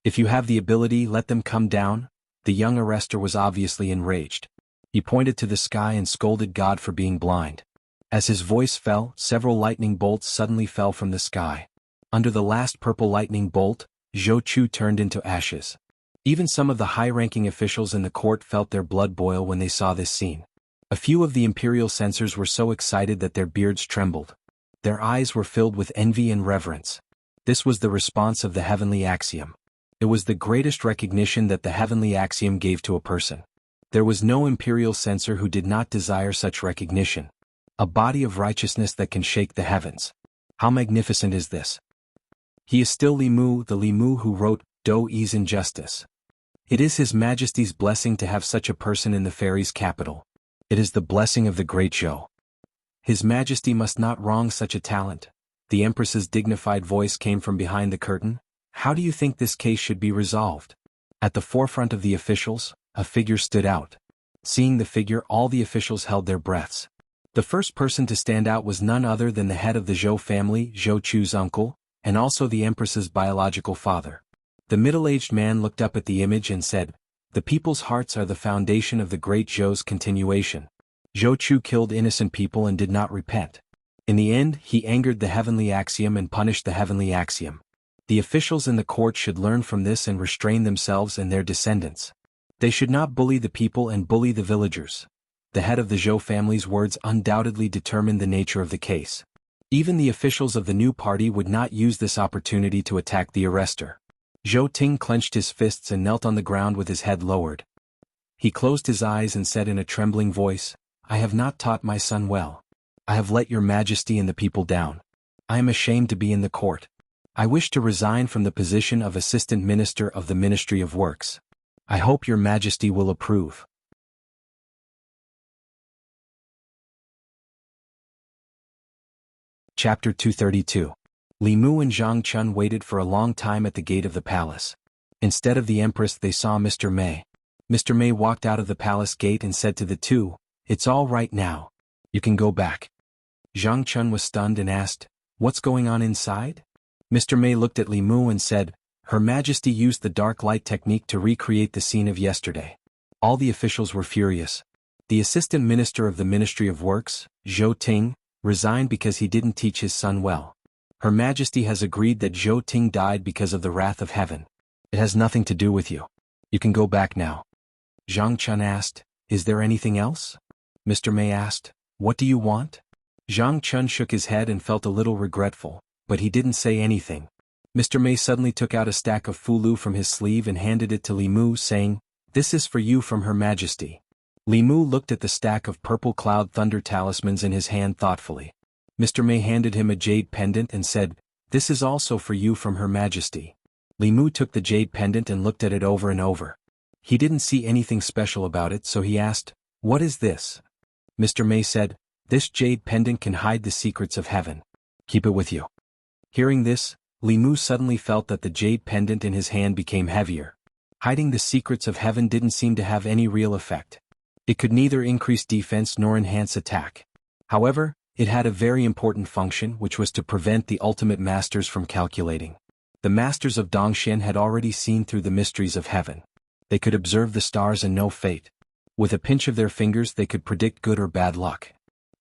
If you have the ability, let them come down." The young arrestor was obviously enraged. He pointed to the sky and scolded God for being blind. As his voice fell, several lightning bolts suddenly fell from the sky. Under the last purple lightning bolt, Zhou Chu turned into ashes. Even some of the high-ranking officials in the court felt their blood boil when they saw this scene. A few of the imperial censors were so excited that their beards trembled. Their eyes were filled with envy and reverence. This was the response of the heavenly axiom. It was the greatest recognition that the heavenly axiom gave to a person. There was no imperial censor who did not desire such recognition. A body of righteousness that can shake the heavens. How magnificent is this? He is still Li Mu, the Li Mu who wrote Do Ease Injustice. It is His Majesty's blessing to have such a person in the fairies' capital. It is the blessing of the great Zhou. His Majesty must not wrong such a talent. The Empress's dignified voice came from behind the curtain. How do you think this case should be resolved? At the forefront of the officials, a figure stood out. Seeing the figure, all the officials held their breaths. The first person to stand out was none other than the head of the Zhou family, Zhou Chu's uncle, and also the Empress's biological father. The middle-aged man looked up at the image and said, "The people's hearts are the foundation of the great Zhou's continuation." Zhou Chu killed innocent people and did not repent. In the end, he angered the heavenly axiom and punished the heavenly axiom. The officials in the court should learn from this and restrain themselves and their descendants. They should not bully the people and bully the villagers. The head of the Zhou family's words undoubtedly determined the nature of the case. Even the officials of the new party would not use this opportunity to attack the arrestor. Zhou Ting clenched his fists and knelt on the ground with his head lowered. He closed his eyes and said in a trembling voice, "I have not taught my son well. I have let your Majesty and the people down. I am ashamed to be in the court. I wish to resign from the position of Assistant Minister of the Ministry of Works. I hope your Majesty will approve." Chapter 232. Li Mu and Zhang Chun waited for a long time at the gate of the palace. Instead of the Empress, they saw Mr. Mei. Mr. Mei walked out of the palace gate and said to the two, "It's all right now. You can go back." Zhang Chun was stunned and asked, "What's going on inside?" Mr. Mei looked at Li Mu and said, "Her Majesty used the dark light technique to recreate the scene of yesterday." All the officials were furious. The Assistant Minister of the Ministry of Works, Zhou Ting, resigned because he didn't teach his son well. Her Majesty has agreed that Zhou Ting died because of the wrath of heaven. It has nothing to do with you. You can go back now. Zhang Chun asked, "Is there anything else?" Mr. Mei asked, "What do you want?" Zhang Chun shook his head and felt a little regretful, but he didn't say anything. Mr. Mei suddenly took out a stack of fulu from his sleeve and handed it to Li Mu, saying, "This is for you from Her Majesty." Li Mu looked at the stack of purple cloud thunder talismans in his hand thoughtfully. Mr. Mei handed him a jade pendant and said, "This is also for you from Her Majesty." Li Mu took the jade pendant and looked at it over and over. He didn't see anything special about it, so he asked, "What is this?" Mr. Mei said, "This jade pendant can hide the secrets of heaven. Keep it with you." Hearing this, Li Mu suddenly felt that the jade pendant in his hand became heavier. Hiding the secrets of heaven didn't seem to have any real effect. It could neither increase defense nor enhance attack. However, it had a very important function, which was to prevent the ultimate masters from calculating. The masters of Dongxian had already seen through the mysteries of heaven. They could observe the stars and know fate. With a pinch of their fingers they could predict good or bad luck.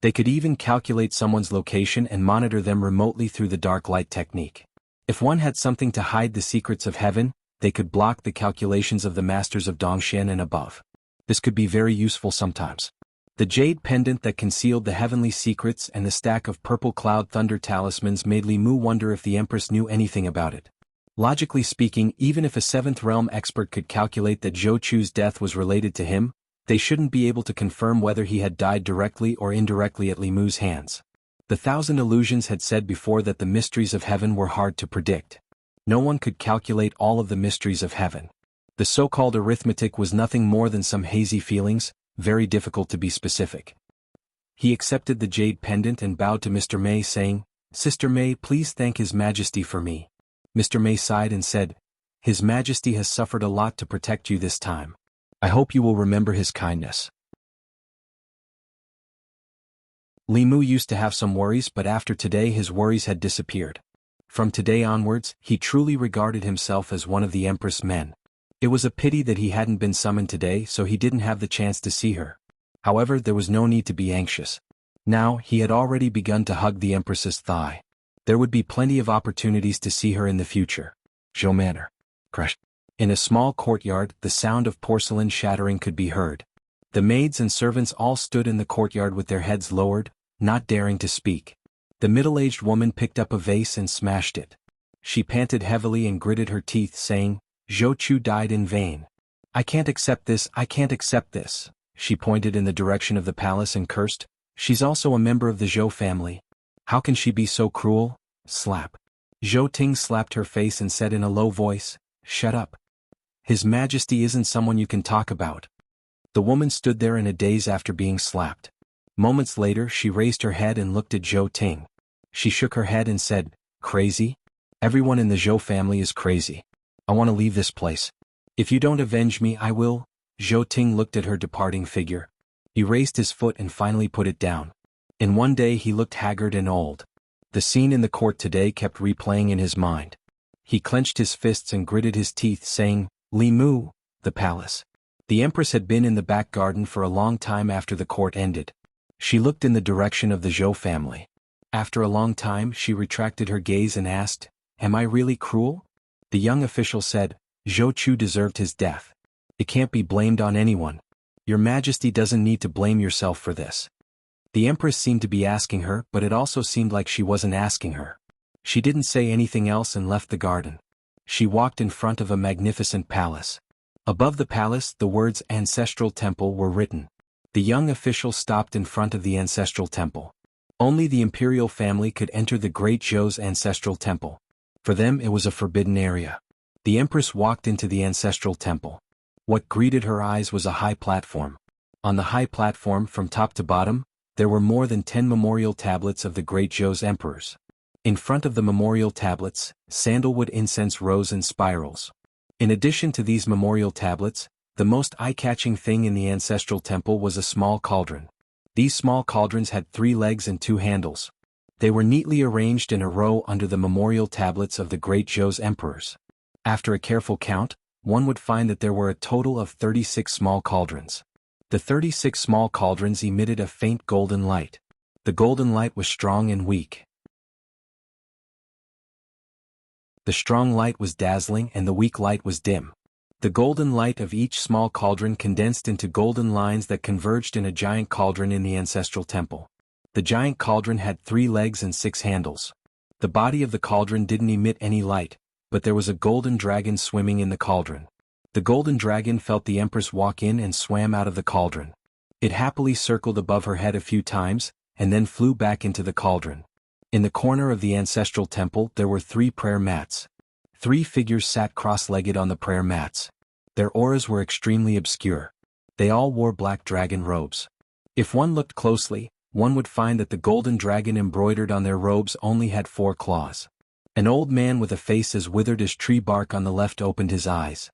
They could even calculate someone's location and monitor them remotely through the dark light technique. If one had something to hide the secrets of heaven, they could block the calculations of the masters of Dongxian and above. This could be very useful sometimes. The jade pendant that concealed the heavenly secrets and the stack of purple cloud thunder talismans made Li Mu wonder if the Empress knew anything about it. Logically speaking, even if a seventh realm expert could calculate that Zhou Chu's death was related to him, they shouldn't be able to confirm whether he had died directly or indirectly at Li Mu's hands. The Thousand Illusions had said before that the mysteries of heaven were hard to predict. No one could calculate all of the mysteries of heaven. The so-called arithmetic was nothing more than some hazy feelings, very difficult to be specific. He accepted the jade pendant and bowed to Mr. Mei, saying, "Sister Mei, please thank His Majesty for me." Mr. Mei sighed and said, "His Majesty has suffered a lot to protect you this time. I hope you will remember his kindness." Li Mu used to have some worries, but after today his worries had disappeared. From today onwards, he truly regarded himself as one of the Empress' men. It was a pity that he hadn't been summoned today, so he didn't have the chance to see her. However, there was no need to be anxious. Now, he had already begun to hug the Empress's thigh. There would be plenty of opportunities to see her in the future. Zhou Manor. Crush. In a small courtyard, the sound of porcelain shattering could be heard. The maids and servants all stood in the courtyard with their heads lowered, not daring to speak. The middle-aged woman picked up a vase and smashed it. She panted heavily and gritted her teeth, saying, "Zhou Chu died in vain. I can't accept this, I can't accept this." She pointed in the direction of the palace and cursed, "She's also a member of the Zhou family. How can she be so cruel?" Slap. Zhou Ting slapped her face and said in a low voice, "Shut up. His Majesty isn't someone you can talk about." The woman stood there in a daze after being slapped. Moments later she raised her head and looked at Zhou Ting. She shook her head and said, "Crazy? Everyone in the Zhou family is crazy. I want to leave this place. If you don't avenge me, I will." Zhou Ting looked at her departing figure. He raised his foot and finally put it down. In one day he looked haggard and old. The scene in the court today kept replaying in his mind. He clenched his fists and gritted his teeth, saying, "Li Mu, the palace." The Empress had been in the back garden for a long time after the court ended. She looked in the direction of the Zhou family. After a long time she retracted her gaze and asked, "Am I really cruel?" The young official said, "Zhou Chu deserved his death. It can't be blamed on anyone. Your Majesty doesn't need to blame yourself for this." The Empress seemed to be asking her, but it also seemed like she wasn't asking her. She didn't say anything else and left the garden. She walked in front of a magnificent palace. Above the palace, the words "Ancestral Temple" were written. The young official stopped in front of the ancestral temple. Only the imperial family could enter the Great Zhou's ancestral temple. For them it was a forbidden area. The Empress walked into the ancestral temple. What greeted her eyes was a high platform. On the high platform, from top to bottom, there were more than 10 memorial tablets of the Great Zhou's emperors. In front of the memorial tablets, sandalwood incense rose in spirals. In addition to these memorial tablets, the most eye-catching thing in the ancestral temple was a small cauldron. These small cauldrons had 3 legs and 2 handles. They were neatly arranged in a row under the memorial tablets of the Great Zhou's emperors. After a careful count, one would find that there were a total of 36 small cauldrons. The 36 small cauldrons emitted a faint golden light. The golden light was strong and weak. The strong light was dazzling and the weak light was dim. The golden light of each small cauldron condensed into golden lines that converged in a giant cauldron in the ancestral temple. The giant cauldron had 3 legs and 6 handles. The body of the cauldron didn't emit any light, but there was a golden dragon swimming in the cauldron. The golden dragon felt the Empress walk in and swam out of the cauldron. It happily circled above her head a few times, and then flew back into the cauldron. In the corner of the ancestral temple there were 3 prayer mats. 3 figures sat cross-legged on the prayer mats. Their auras were extremely obscure. They all wore black dragon robes. If one looked closely, one would find that the golden dragon embroidered on their robes only had 4 claws. An old man with a face as withered as tree bark on the left opened his eyes.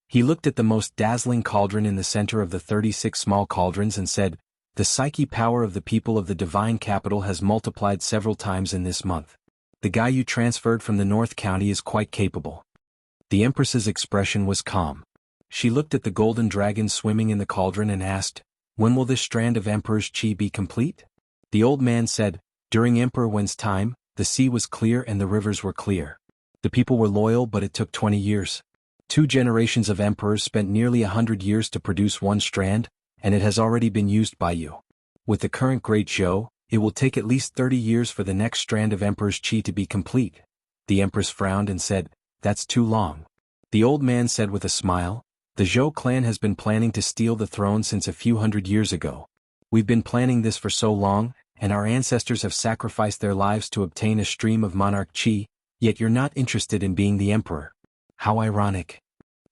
He looked at the most dazzling cauldron in the center of the 36 small cauldrons and said, "The psyche power of the people of the divine capital has multiplied several times in this month. The guy you transferred from the North County is quite capable." The Empress's expression was calm. She looked at the golden dragon swimming in the cauldron and asked, "When will this strand of Emperor's chi be complete?" The old man said, "During Emperor Wen's time, the sea was clear and the rivers were clear. The people were loyal, but it took 20 years. 2 generations of emperors spent nearly 100 years to produce one strand, and it has already been used by you. With the current Great Zhou, it will take at least 30 years for the next strand of Emperor's chi to be complete." The Empress frowned and said, "That's too long." The old man said with a smile, "The Zhou clan has been planning to steal the throne since a few hundred years ago. We've been planning this for so long, and our ancestors have sacrificed their lives to obtain a stream of monarch chi, yet you're not interested in being the emperor. How ironic."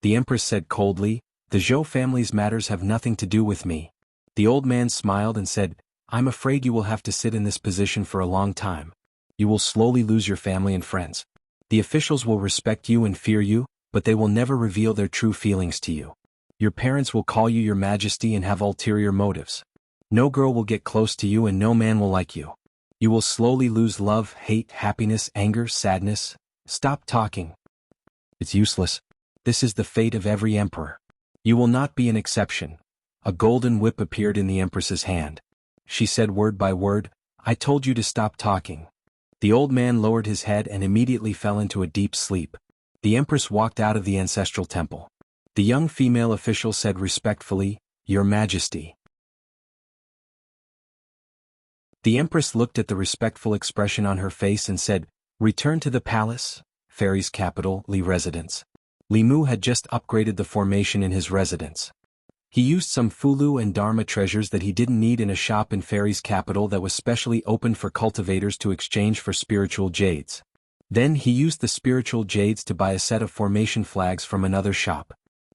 The Empress said coldly, "The Zhou family's matters have nothing to do with me." The old man smiled and said, "I'm afraid you will have to sit in this position for a long time. You will slowly lose your family and friends. The officials will respect you and fear you, but they will never reveal their true feelings to you. Your parents will call you Your Majesty and have ulterior motives. No girl will get close to you and no man will like you. You will slowly lose love, hate, happiness, anger, sadness. Stop talking. It's useless." This is the fate of every emperor. You will not be an exception. A golden whip appeared in the empress's hand. She said word by word, "I told you to stop talking." The old man lowered his head and immediately fell into a deep sleep. The empress walked out of the ancestral temple. The young female official said respectfully, "Your Majesty." The empress looked at the respectful expression on her face and said, "Return to the palace, Fairy's capital, Li residence." Li Mu had just upgraded the formation in his residence. He used some Fulu and Dharma treasures that he didn't need in a shop in Fairy's capital that was specially opened for cultivators to exchange for spiritual jades. Then he used the spiritual jades to buy a set of formation flags from another shop.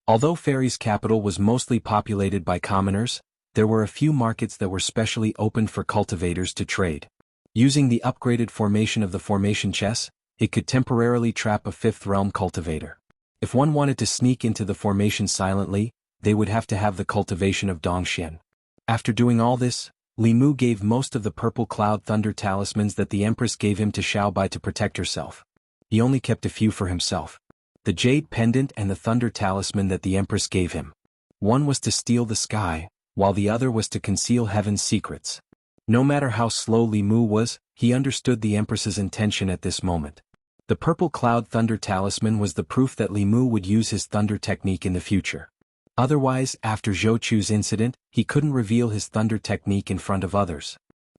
Although Fairy's capital was mostly populated by commoners, there were a few markets that were specially opened for cultivators to trade. Using the upgraded formation of the formation chess, it could temporarily trap a fifth realm cultivator. If one wanted to sneak into the formation silently, they would have to have the cultivation of Dongxian. After doing all this, Li Mu gave most of the purple cloud thunder talismans that the empress gave him to Xiaobai to protect herself. He only kept a few for himself. The jade pendant and the thunder talisman that the empress gave him. One was to steal the sky, while the other was to conceal heaven's secrets. No matter how slow Li Mu was, he understood the empress's intention at this moment. The purple cloud thunder talisman was the proof that Li Mu would use his thunder technique in the future. Otherwise, after Zhou Chu's incident, he couldn't reveal his thunder technique in front of others.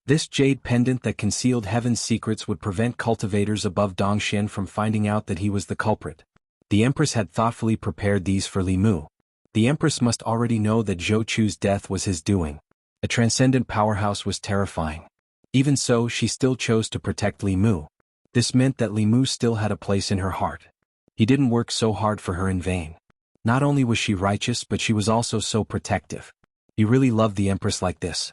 This jade pendant that concealed heaven's secrets would prevent cultivators above Dongxian from finding out that he was the culprit. The empress had thoughtfully prepared these for Li Mu. The empress must already know that Zhou Chu's death was his doing. A transcendent powerhouse was terrifying. Even so, she still chose to protect Li Mu. This meant that Li Mu still had a place in her heart. He didn't work so hard for her in vain. Not only was she righteous, but she was also so protective. He really loved the empress like this.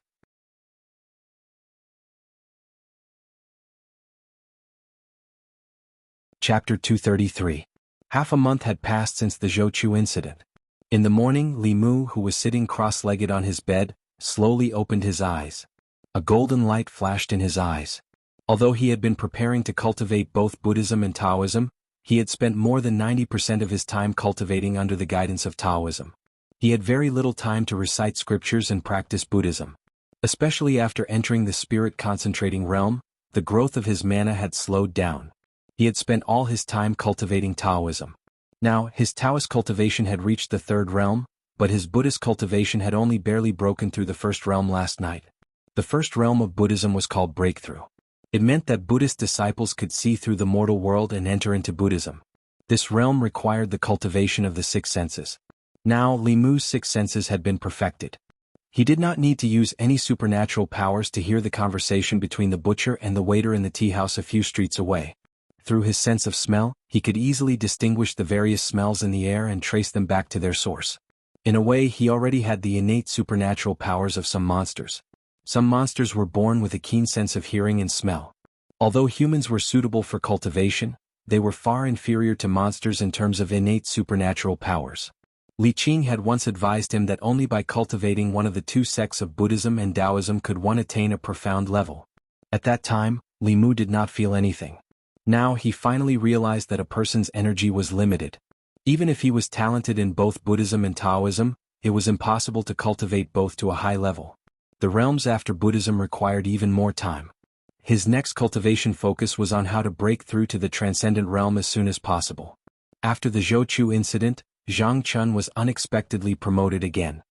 Chapter 233. Half a month had passed since the Zhou Chu incident. In the morning, Li Mu, who was sitting cross-legged on his bed, slowly opened his eyes. A golden light flashed in his eyes. Although he had been preparing to cultivate both Buddhism and Taoism, he had spent more than 90% of his time cultivating under the guidance of Taoism. He had very little time to recite scriptures and practice Buddhism. Especially after entering the spirit-concentrating realm, the growth of his mana had slowed down. He had spent all his time cultivating Taoism. Now, his Taoist cultivation had reached the third realm, but his Buddhist cultivation had only barely broken through the first realm last night. The first realm of Buddhism was called breakthrough. It meant that Buddhist disciples could see through the mortal world and enter into Buddhism. This realm required the cultivation of the six senses. Now, Li Mu's six senses had been perfected. He did not need to use any supernatural powers to hear the conversation between the butcher and the waiter in the tea house a few streets away. Through his sense of smell, he could easily distinguish the various smells in the air and trace them back to their source. In a way, he already had the innate supernatural powers of some monsters. Some monsters were born with a keen sense of hearing and smell. Although humans were suitable for cultivation, they were far inferior to monsters in terms of innate supernatural powers. Li Qing had once advised him that only by cultivating one of the two sects of Buddhism and Taoism could one attain a profound level. At that time, Li Mu did not feel anything. Now he finally realized that a person's energy was limited. Even if he was talented in both Buddhism and Taoism, it was impossible to cultivate both to a high level. The realms after Buddhism required even more time. His next cultivation focus was on how to break through to the transcendent realm as soon as possible. After the Zhou Chu incident, Zhang Chun was unexpectedly promoted again.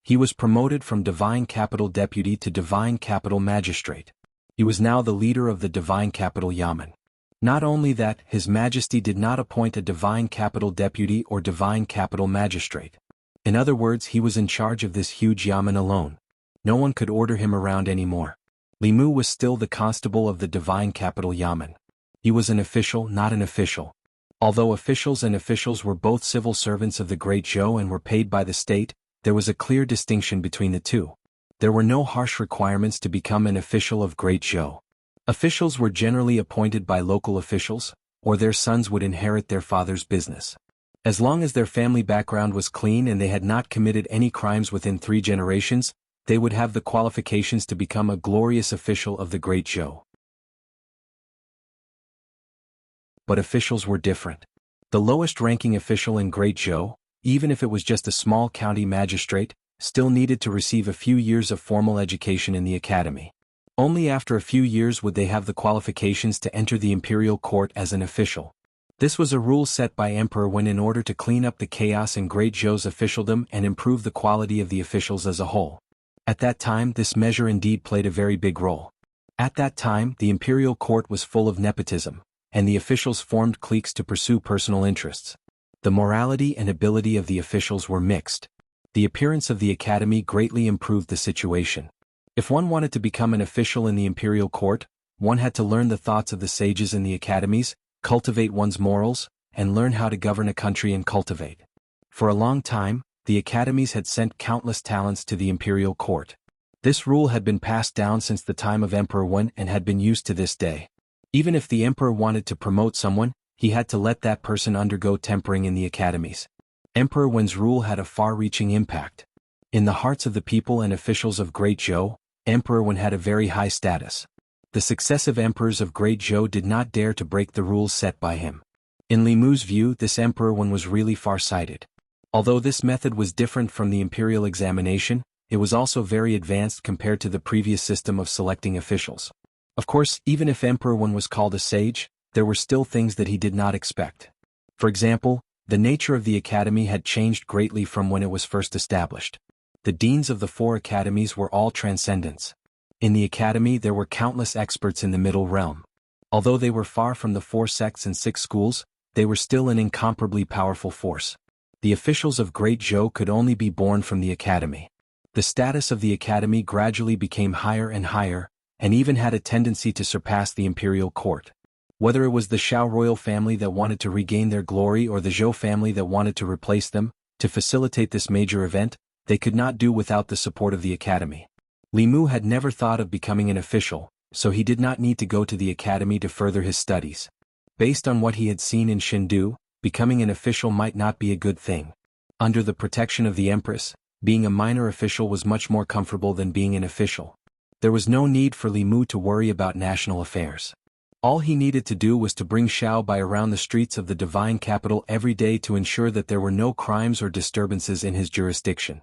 He was promoted from Divine Capital Deputy to Divine Capital Magistrate. He was now the leader of the Divine Capital Yamen. Not only that, His Majesty did not appoint a Divine Capital Deputy or Divine Capital Magistrate. In other words, he was in charge of this huge yamen alone. No one could order him around anymore. Li Mu was still the constable of the Divine Capital Yamen. He was an official, not an official. Although officials and officials were both civil servants of the Great Zhou and were paid by the state, there was a clear distinction between the two. There were no harsh requirements to become an official of Great Zhou. Officials were generally appointed by local officials, or their sons would inherit their father's business. As long as their family background was clean and they had not committed any crimes within 3 generations, they would have the qualifications to become a glorious official of the Great Zhou. But officials were different. The lowest-ranking official in Great Zhou, even if it was just a small county magistrate, still needed to receive a few years of formal education in the academy. Only after a few years would they have the qualifications to enter the imperial court as an official. This was a rule set by Emperor Wen in order to clean up the chaos in Great Zhou's officialdom and improve the quality of the officials as a whole. At that time, this measure indeed played a very big role. At that time, the imperial court was full of nepotism, and the officials formed cliques to pursue personal interests. The morality and ability of the officials were mixed. The appearance of the academy greatly improved the situation. If one wanted to become an official in the imperial court, one had to learn the thoughts of the sages in the academies, cultivate one's morals, and learn how to govern a country and cultivate. For a long time, the academies had sent countless talents to the imperial court. This rule had been passed down since the time of Emperor Wen and had been used to this day. Even if the emperor wanted to promote someone, he had to let that person undergo tempering in the academies. Emperor Wen's rule had a far-reaching impact. In the hearts of the people and officials of Great Zhou, Emperor Wen had a very high status. The successive emperors of Great Zhou did not dare to break the rules set by him. In Li Mu's view, this Emperor Wen was really far-sighted. Although this method was different from the imperial examination, it was also very advanced compared to the previous system of selecting officials. Of course, even if Emperor Wen was called a sage, there were still things that he did not expect. For example, the nature of the academy had changed greatly from when it was first established. The deans of the 4 academies were all transcendents. In the academy there were countless experts in the middle realm. Although they were far from the 4 sects and 6 schools, they were still an incomparably powerful force. The officials of Great Zhou could only be born from the academy. The status of the academy gradually became higher and higher, and even had a tendency to surpass the imperial court. Whether it was the Shao royal family that wanted to regain their glory or the Zhou family that wanted to replace them, to facilitate this major event, they could not do without the support of the academy. Li Mu had never thought of becoming an official, so he did not need to go to the academy to further his studies. Based on what he had seen in Chengdu, becoming an official might not be a good thing. Under the protection of the empress, being a minor official was much more comfortable than being an official. There was no need for Li Mu to worry about national affairs. All he needed to do was to bring Xiao Bai around the streets of the divine capital every day to ensure that there were no crimes or disturbances in his jurisdiction.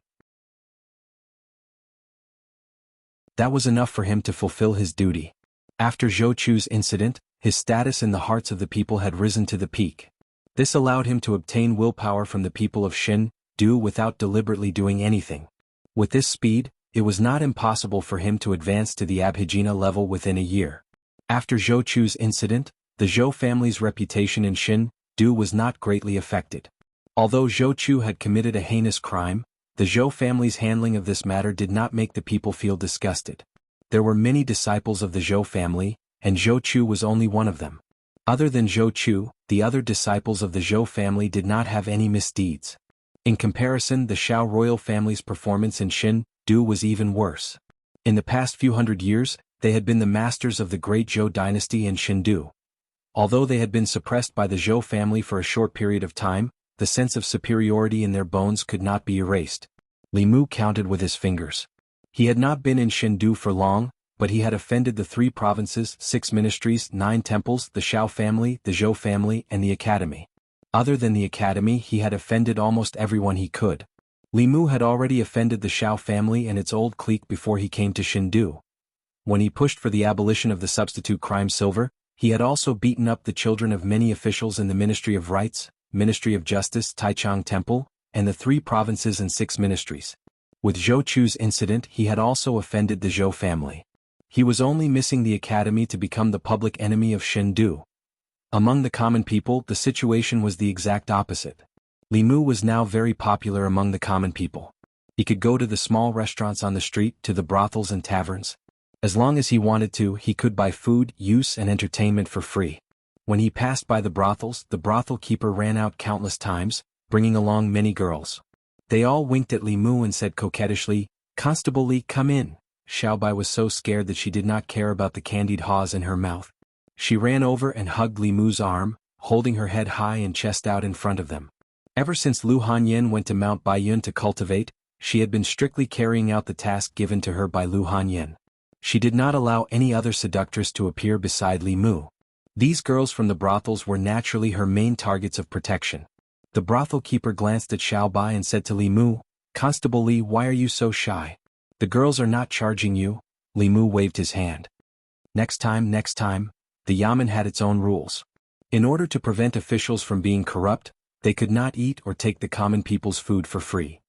That was enough for him to fulfill his duty. After Zhou Chu's incident, his status in the hearts of the people had risen to the peak. This allowed him to obtain willpower from the people of Chengdu without deliberately doing anything. With this speed, it was not impossible for him to advance to the Abhijina level within a year. After Zhou Chu's incident, the Zhou family's reputation in Chengdu was not greatly affected. Although Zhou Chu had committed a heinous crime, the Zhou family's handling of this matter did not make the people feel disgusted. There were many disciples of the Zhou family, and Zhou Chu was only one of them. Other than Zhou Chu, the other disciples of the Zhou family did not have any misdeeds. In comparison, the Shao royal family's performance in Chengdu was even worse. In the past few hundred years, they had been the masters of the great Zhou dynasty in Chengdu. Although they had been suppressed by the Zhou family for a short period of time, the sense of superiority in their bones could not be erased. Li Mu counted with his fingers. He had not been in Chengdu for long, but he had offended the 3 provinces, 6 ministries, 9 temples, the Shao family, the Zhou family, and the academy. Other than the academy, he had offended almost everyone he could. Li Mu had already offended the Shao family and its old clique before he came to Chengdu. When he pushed for the abolition of the substitute crime silver, he had also beaten up the children of many officials in the Ministry of Rights, Ministry of Justice, Taichung Temple, and the 3 provinces and 6 ministries. With Zhou Chu's incident, he had also offended the Zhou family. He was only missing the academy to become the public enemy of Chengdu. Among the common people, the situation was the exact opposite. Li Mu was now very popular among the common people. He could go to the small restaurants on the street, to the brothels and taverns. As long as he wanted to, he could buy food, use, and entertainment for free. When he passed by the brothels, the brothel keeper ran out countless times, bringing along many girls. They all winked at Li Mu and said coquettishly, "Constable Li, come in." Xiao Bai was so scared that she did not care about the candied haws in her mouth. She ran over and hugged Li Mu's arm, holding her head high and chest out in front of them. Ever since Lu Hanyan went to Mount Baiyun to cultivate, she had been strictly carrying out the task given to her by Lu Hanyan. She did not allow any other seductress to appear beside Li Mu. These girls from the brothels were naturally her main targets of protection. The brothel keeper glanced at Xiao Bai and said to Li Mu, "Constable Li, why are you so shy? The girls are not charging you." Li Mu waved his hand. Next time, the yamen had its own rules. In order to prevent officials from being corrupt, they could not eat or take the common people's food for free.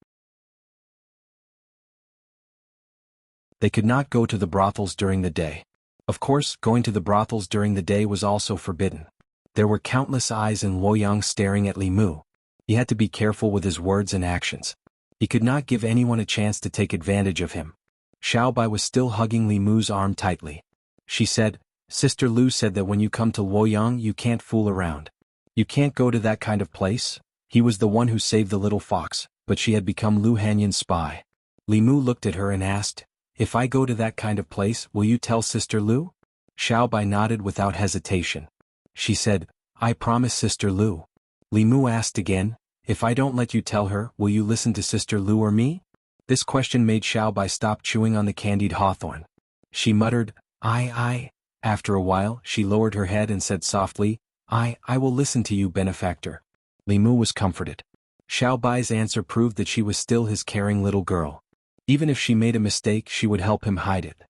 They could not go to the brothels during the day. Of course, going to the brothels during the day was also forbidden. There were countless eyes in Luoyang staring at Li Mu. He had to be careful with his words and actions. He could not give anyone a chance to take advantage of him. Xiao Bai was still hugging Li Mu's arm tightly. She said, "Sister Lu said that when you come to Luoyang you can't fool around. You can't go to that kind of place." He was the one who saved the little fox, but she had become Lu Hanyan's spy. Li Mu looked at her and asked, "If I go to that kind of place, will you tell Sister Lu?" Xiao Bai nodded without hesitation. She said, "I promise, Sister Lu." Li Mu asked again, "If I don't let you tell her, will you listen to Sister Lu or me?" This question made Xiao Bai stop chewing on the candied hawthorn. She muttered, I. After a while, she lowered her head and said softly, I will listen to you, benefactor." Li Mu was comforted. Xiao Bai's answer proved that she was still his caring little girl. Even if she made a mistake, she would help him hide it.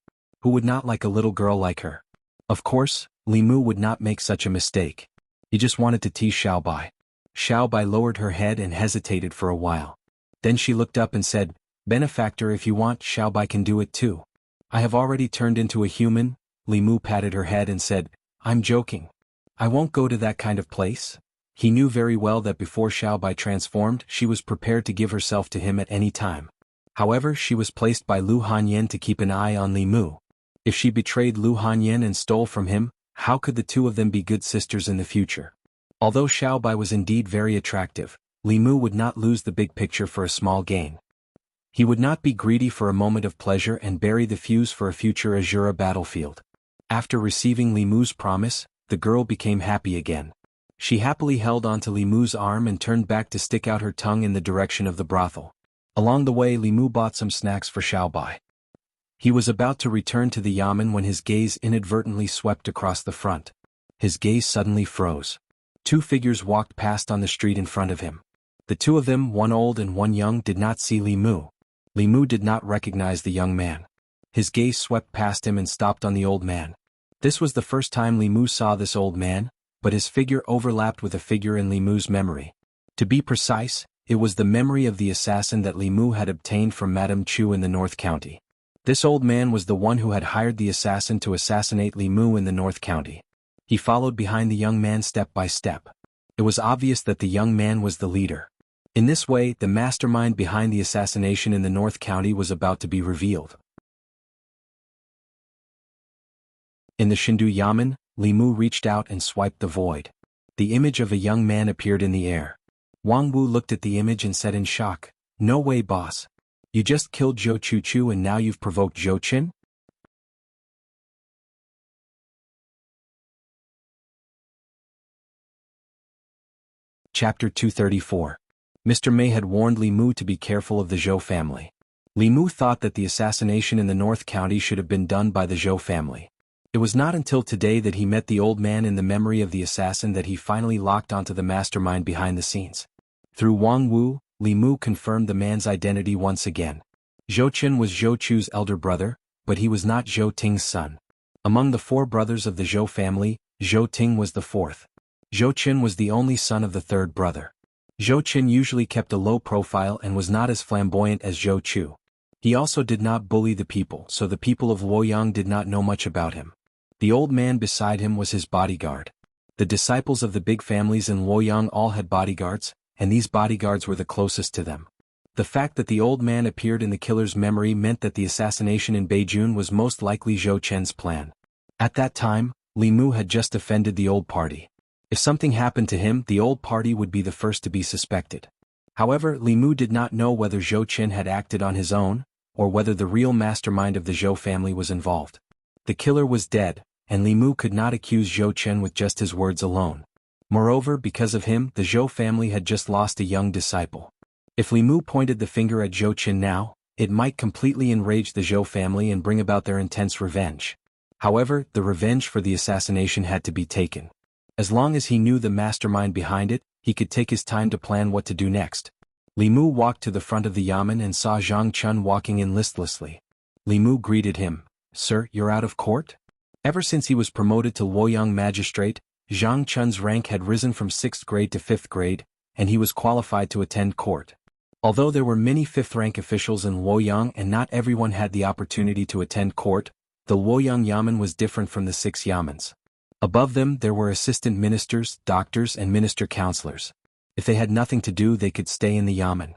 Who would not like a little girl like her? Of course, Li Mu would not make such a mistake. He just wanted to tease Xiao Bai. Xiao Bai lowered her head and hesitated for a while. Then she looked up and said, "Benefactor, if you want, Xiao Bai can do it too. I have already turned into a human." Li Mu patted her head and said, "I'm joking. I won't go to that kind of place." He knew very well that before Xiao Bai transformed, she was prepared to give herself to him at any time. However, she was placed by Lu Hanyan to keep an eye on Li Mu. If she betrayed Lu Hanyan and stole from him, how could the two of them be good sisters in the future? Although Xiao Bai was indeed very attractive, Li Mu would not lose the big picture for a small gain. He would not be greedy for a moment of pleasure and bury the fuse for a future Azura battlefield. After receiving Li Mu's promise, the girl became happy again. She happily held onto Li Mu's arm and turned back to stick out her tongue in the direction of the brothel. Along the way, Li Mu bought some snacks for Xiao Bai. He was about to return to the yamen when his gaze inadvertently swept across the front. His gaze suddenly froze. Two figures walked past on the street in front of him. The two of them, one old and one young, did not see Li Mu. Li Mu did not recognize the young man. His gaze swept past him and stopped on the old man. This was the first time Li Mu saw this old man, but his figure overlapped with a figure in Li Mu's memory. To be precise, it was the memory of the assassin that Li Mu had obtained from Madame Chu in the North County. This old man was the one who had hired the assassin to assassinate Li Mu in the North County. He followed behind the young man step by step. It was obvious that the young man was the leader. In this way, the mastermind behind the assassination in the North County was about to be revealed. In the Shindu Yamen, Li Mu reached out and swiped the void. The image of a young man appeared in the air. Wang Wu looked at the image and said in shock, "No way, boss. You just killed Zhou Chuchu and now you've provoked Zhou Qin?" Chapter 234. Mr. Mei had warned Li Mu to be careful of the Zhou family. Li Mu thought that the assassination in the North County should have been done by the Zhou family. It was not until today that he met the old man in the memory of the assassin that he finally locked onto the mastermind behind the scenes. Through Wang Wu, Li Mu confirmed the man's identity once again. Zhou Qin was Zhou Chu's elder brother, but he was not Zhou Ting's son. Among the four brothers of the Zhou family, Zhou Ting was the fourth. Zhou Qin was the only son of the third brother. Zhou Qin usually kept a low profile and was not as flamboyant as Zhou Chu. He also did not bully the people, so the people of Luoyang did not know much about him. The old man beside him was his bodyguard. The disciples of the big families in Luoyang all had bodyguards, and these bodyguards were the closest to them. The fact that the old man appeared in the killer's memory meant that the assassination in Beijun was most likely Zhou Chen's plan. At that time, Li Mu had just offended the old party. If something happened to him, the old party would be the first to be suspected. However, Li Mu did not know whether Zhou Chen had acted on his own, or whether the real mastermind of the Zhou family was involved. The killer was dead, and Li Mu could not accuse Zhou Chen with just his words alone. Moreover, because of him, the Zhou family had just lost a young disciple. If Li Mu pointed the finger at Zhou Chen now, it might completely enrage the Zhou family and bring about their intense revenge. However, the revenge for the assassination had to be taken. As long as he knew the mastermind behind it, he could take his time to plan what to do next. Li Mu walked to the front of the yamen and saw Zhang Chun walking in listlessly. Li Mu greeted him, "Sir, you're out of court?" Ever since he was promoted to Luoyang magistrate, Zhang Chun's rank had risen from 6th grade to 5th grade, and he was qualified to attend court. Although there were many 5th-rank officials in Luoyang and not everyone had the opportunity to attend court, the Luoyang yamen was different from the 6 yamens. Above them there were assistant ministers, doctors and minister counselors. If they had nothing to do they could stay in the yamen.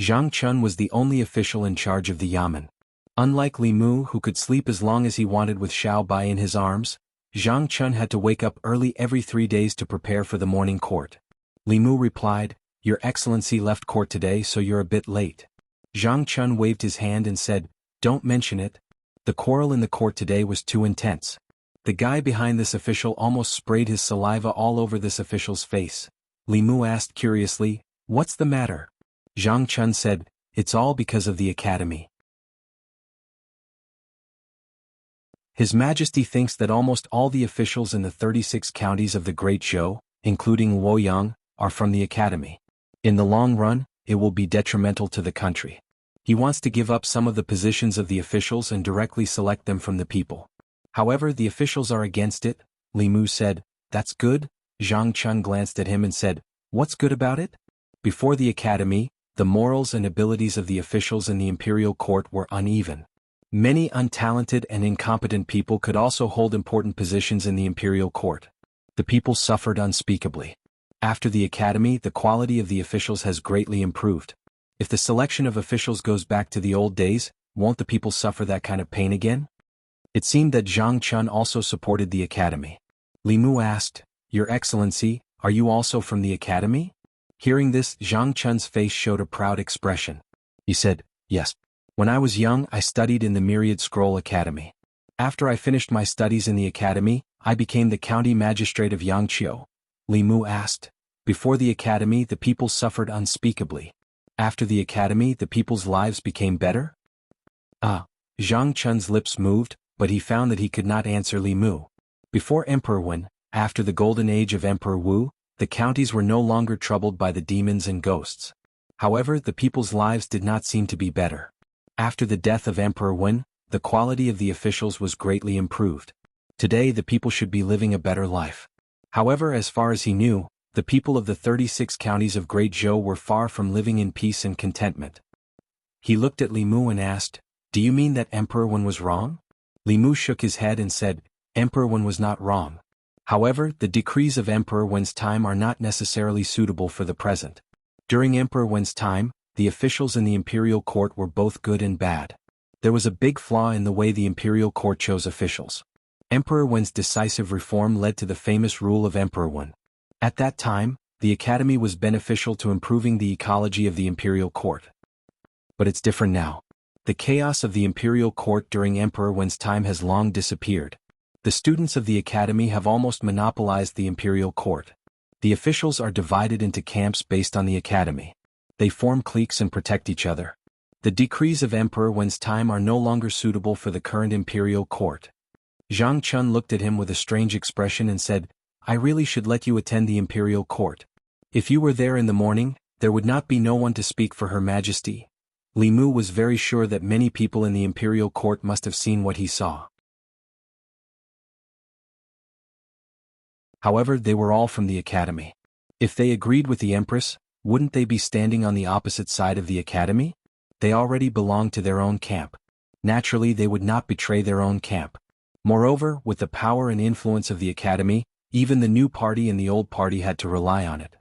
Zhang Chun was the only official in charge of the yamen. Unlike Li Mu who could sleep as long as he wanted with Xiao Bai in his arms, Zhang Chun had to wake up early every 3 days to prepare for the morning court. Li Mu replied, "Your Excellency left court today so you're a bit late." Zhang Chun waved his hand and said, "Don't mention it. The quarrel in the court today was too intense. The guy behind this official almost sprayed his saliva all over this official's face." Li Mu asked curiously, "What's the matter?" Zhang Chun said, "It's all because of the academy. His Majesty thinks that almost all the officials in the 36 counties of the Great Zhou, including Luoyang, are from the academy. In the long run, it will be detrimental to the country. He wants to give up some of the positions of the officials and directly select them from the people. However, the officials are against it." Li Mu said, "That's good." Zhang Chun glanced at him and said, "What's good about it?" Before the academy, the morals and abilities of the officials in the imperial court were uneven. Many untalented and incompetent people could also hold important positions in the imperial court. The people suffered unspeakably. After the academy, the quality of the officials has greatly improved. If the selection of officials goes back to the old days, won't the people suffer that kind of pain again? It seemed that Zhang Chun also supported the academy. Li Mu asked, "Your Excellency, are you also from the academy?" Hearing this, Zhang Chun's face showed a proud expression. He said, "Yes. When I was young I studied in the Myriad Scroll Academy. After I finished my studies in the academy, I became the county magistrate of Yangqiu." Li Mu asked, "Before the academy the people suffered unspeakably. After the academy the people's lives became better?" Zhang Chun's lips moved, but he found that he could not answer Li Mu. Before Emperor Wen, after the golden age of Emperor Wu, the counties were no longer troubled by the demons and ghosts. However, the people's lives did not seem to be better. After the death of Emperor Wen, the quality of the officials was greatly improved. Today the people should be living a better life. However, as far as he knew, the people of the 36 counties of Great Zhou were far from living in peace and contentment. He looked at Li Mu and asked, "Do you mean that Emperor Wen was wrong?" Li Mu shook his head and said, "Emperor Wen was not wrong. However, the decrees of Emperor Wen's time are not necessarily suitable for the present. During Emperor Wen's time, the officials in the imperial court were both good and bad. There was a big flaw in the way the imperial court chose officials. Emperor Wen's decisive reform led to the famous rule of Emperor Wen. At that time, the academy was beneficial to improving the ecology of the imperial court. But it's different now. The chaos of the imperial court during Emperor Wen's time has long disappeared. The students of the academy have almost monopolized the imperial court. The officials are divided into camps based on the academy. They form cliques and protect each other. The decrees of Emperor Wen's time are no longer suitable for the current imperial court." Zhang Chun looked at him with a strange expression and said, "I really should let you attend the imperial court. If you were there in the morning, there would not be no one to speak for Her Majesty." Li Mu was very sure that many people in the imperial court must have seen what he saw. However, they were all from the academy. If they agreed with the Empress, wouldn't they be standing on the opposite side of the academy? They already belonged to their own camp. Naturally, they would not betray their own camp. Moreover, with the power and influence of the academy, even the new party and the old party had to rely on it.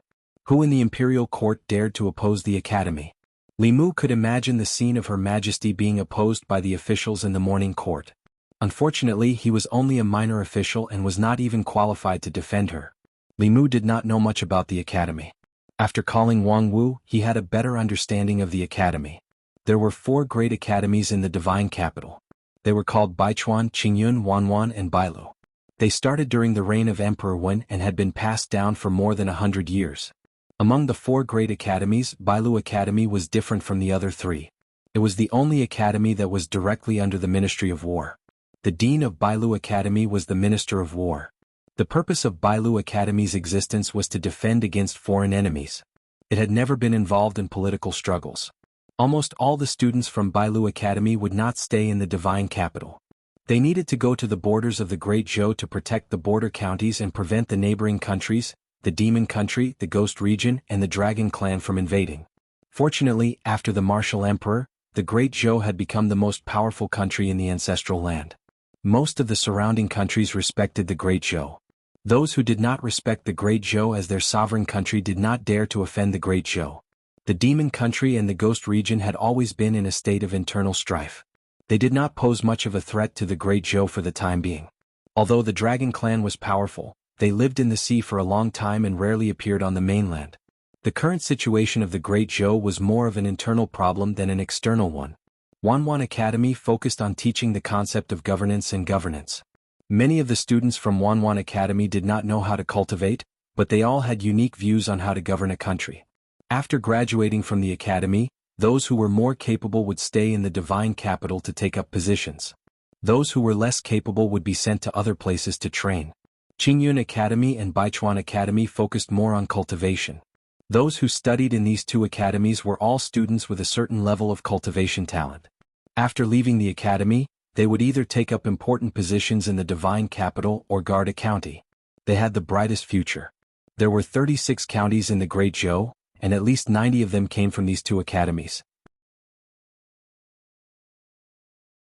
Who in the imperial court dared to oppose the academy? Li Mu could imagine the scene of Her Majesty being opposed by the officials in the morning court. Unfortunately, he was only a minor official and was not even qualified to defend her. Li Mu did not know much about the academy. After calling Wang Wu, he had a better understanding of the academy. There were 4 great academies in the divine capital. They were called Baichuan, Qingyun, Wanwan and Bailu. They started during the reign of Emperor Wen and had been passed down for more than 100 years. Among the 4 great academies, Bailu Academy was different from the other 3. It was the only academy that was directly under the Ministry of War. The dean of Bailu Academy was the Minister of War. The purpose of Bailu Academy's existence was to defend against foreign enemies. It had never been involved in political struggles. Almost all the students from Bailu Academy would not stay in the divine capital. They needed to go to the borders of the Great Zhou to protect the border counties and prevent the neighboring countries, the Demon Country, the Ghost Region, and the Dragon Clan from invading. Fortunately, after the Martial Emperor, the Great Zhou had become the most powerful country in the ancestral land. Most of the surrounding countries respected the Great Zhou. Those who did not respect the Great Zhou as their sovereign country did not dare to offend the Great Zhou. The Demon Country and the Ghost Region had always been in a state of internal strife. They did not pose much of a threat to the Great Zhou for the time being. Although the Dragon Clan was powerful, they lived in the sea for a long time and rarely appeared on the mainland. The current situation of the Great Zhou was more of an internal problem than an external one. Wanwan Academy focused on teaching the concept of governance and governance. Many of the students from Wanwan Academy did not know how to cultivate, but they all had unique views on how to govern a country. After graduating from the academy, those who were more capable would stay in the divine capital to take up positions. Those who were less capable would be sent to other places to train. Qingyun Academy and Baichuan Academy focused more on cultivation. Those who studied in these two academies were all students with a certain level of cultivation talent. After leaving the academy, they would either take up important positions in the divine capital or guard a county. They had the brightest future. There were 36 counties in the Great Zhou, and at least 90 of them came from these two academies.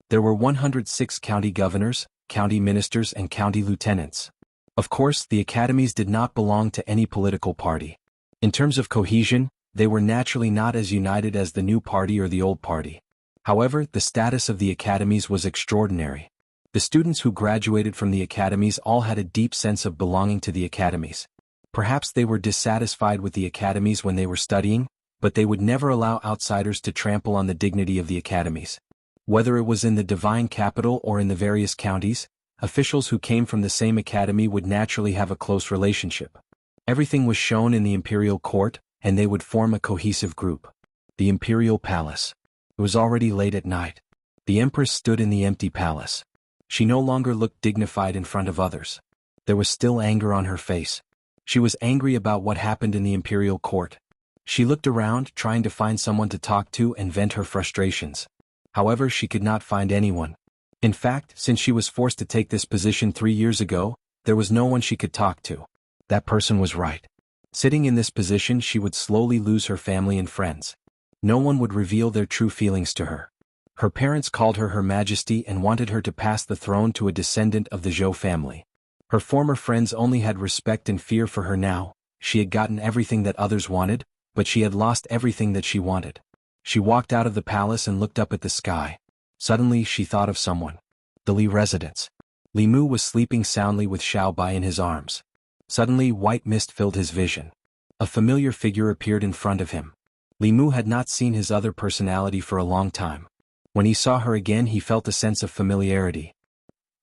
There were 106 county governors, county ministers, and county lieutenants. Of course, the academies did not belong to any political party. In terms of cohesion, they were naturally not as united as the new party or the old party. However, the status of the academies was extraordinary. The students who graduated from the academies all had a deep sense of belonging to the academies. Perhaps they were dissatisfied with the academies when they were studying, but they would never allow outsiders to trample on the dignity of the academies. Whether it was in the divine capital or in the various counties, officials who came from the same academy would naturally have a close relationship. Everything was shown in the imperial court, and they would form a cohesive group. The imperial palace. It was already late at night. The empress stood in the empty palace. She no longer looked dignified in front of others. There was still anger on her face. She was angry about what happened in the imperial court. She looked around, trying to find someone to talk to and vent her frustrations. However, she could not find anyone. In fact, since she was forced to take this position 3 years ago, there was no one she could talk to. That person was right. Sitting in this position, she would slowly lose her family and friends. No one would reveal their true feelings to her. Her parents called her Her Majesty and wanted her to pass the throne to a descendant of the Zhou family. Her former friends only had respect and fear for her now. She had gotten everything that others wanted, but she had lost everything that she wanted. She walked out of the palace and looked up at the sky. Suddenly, she thought of someone. The Li residence. Li Mu was sleeping soundly with Xiao Bai in his arms. Suddenly, white mist filled his vision. A familiar figure appeared in front of him. Li Mu had not seen his other personality for a long time. When he saw her again, he felt a sense of familiarity.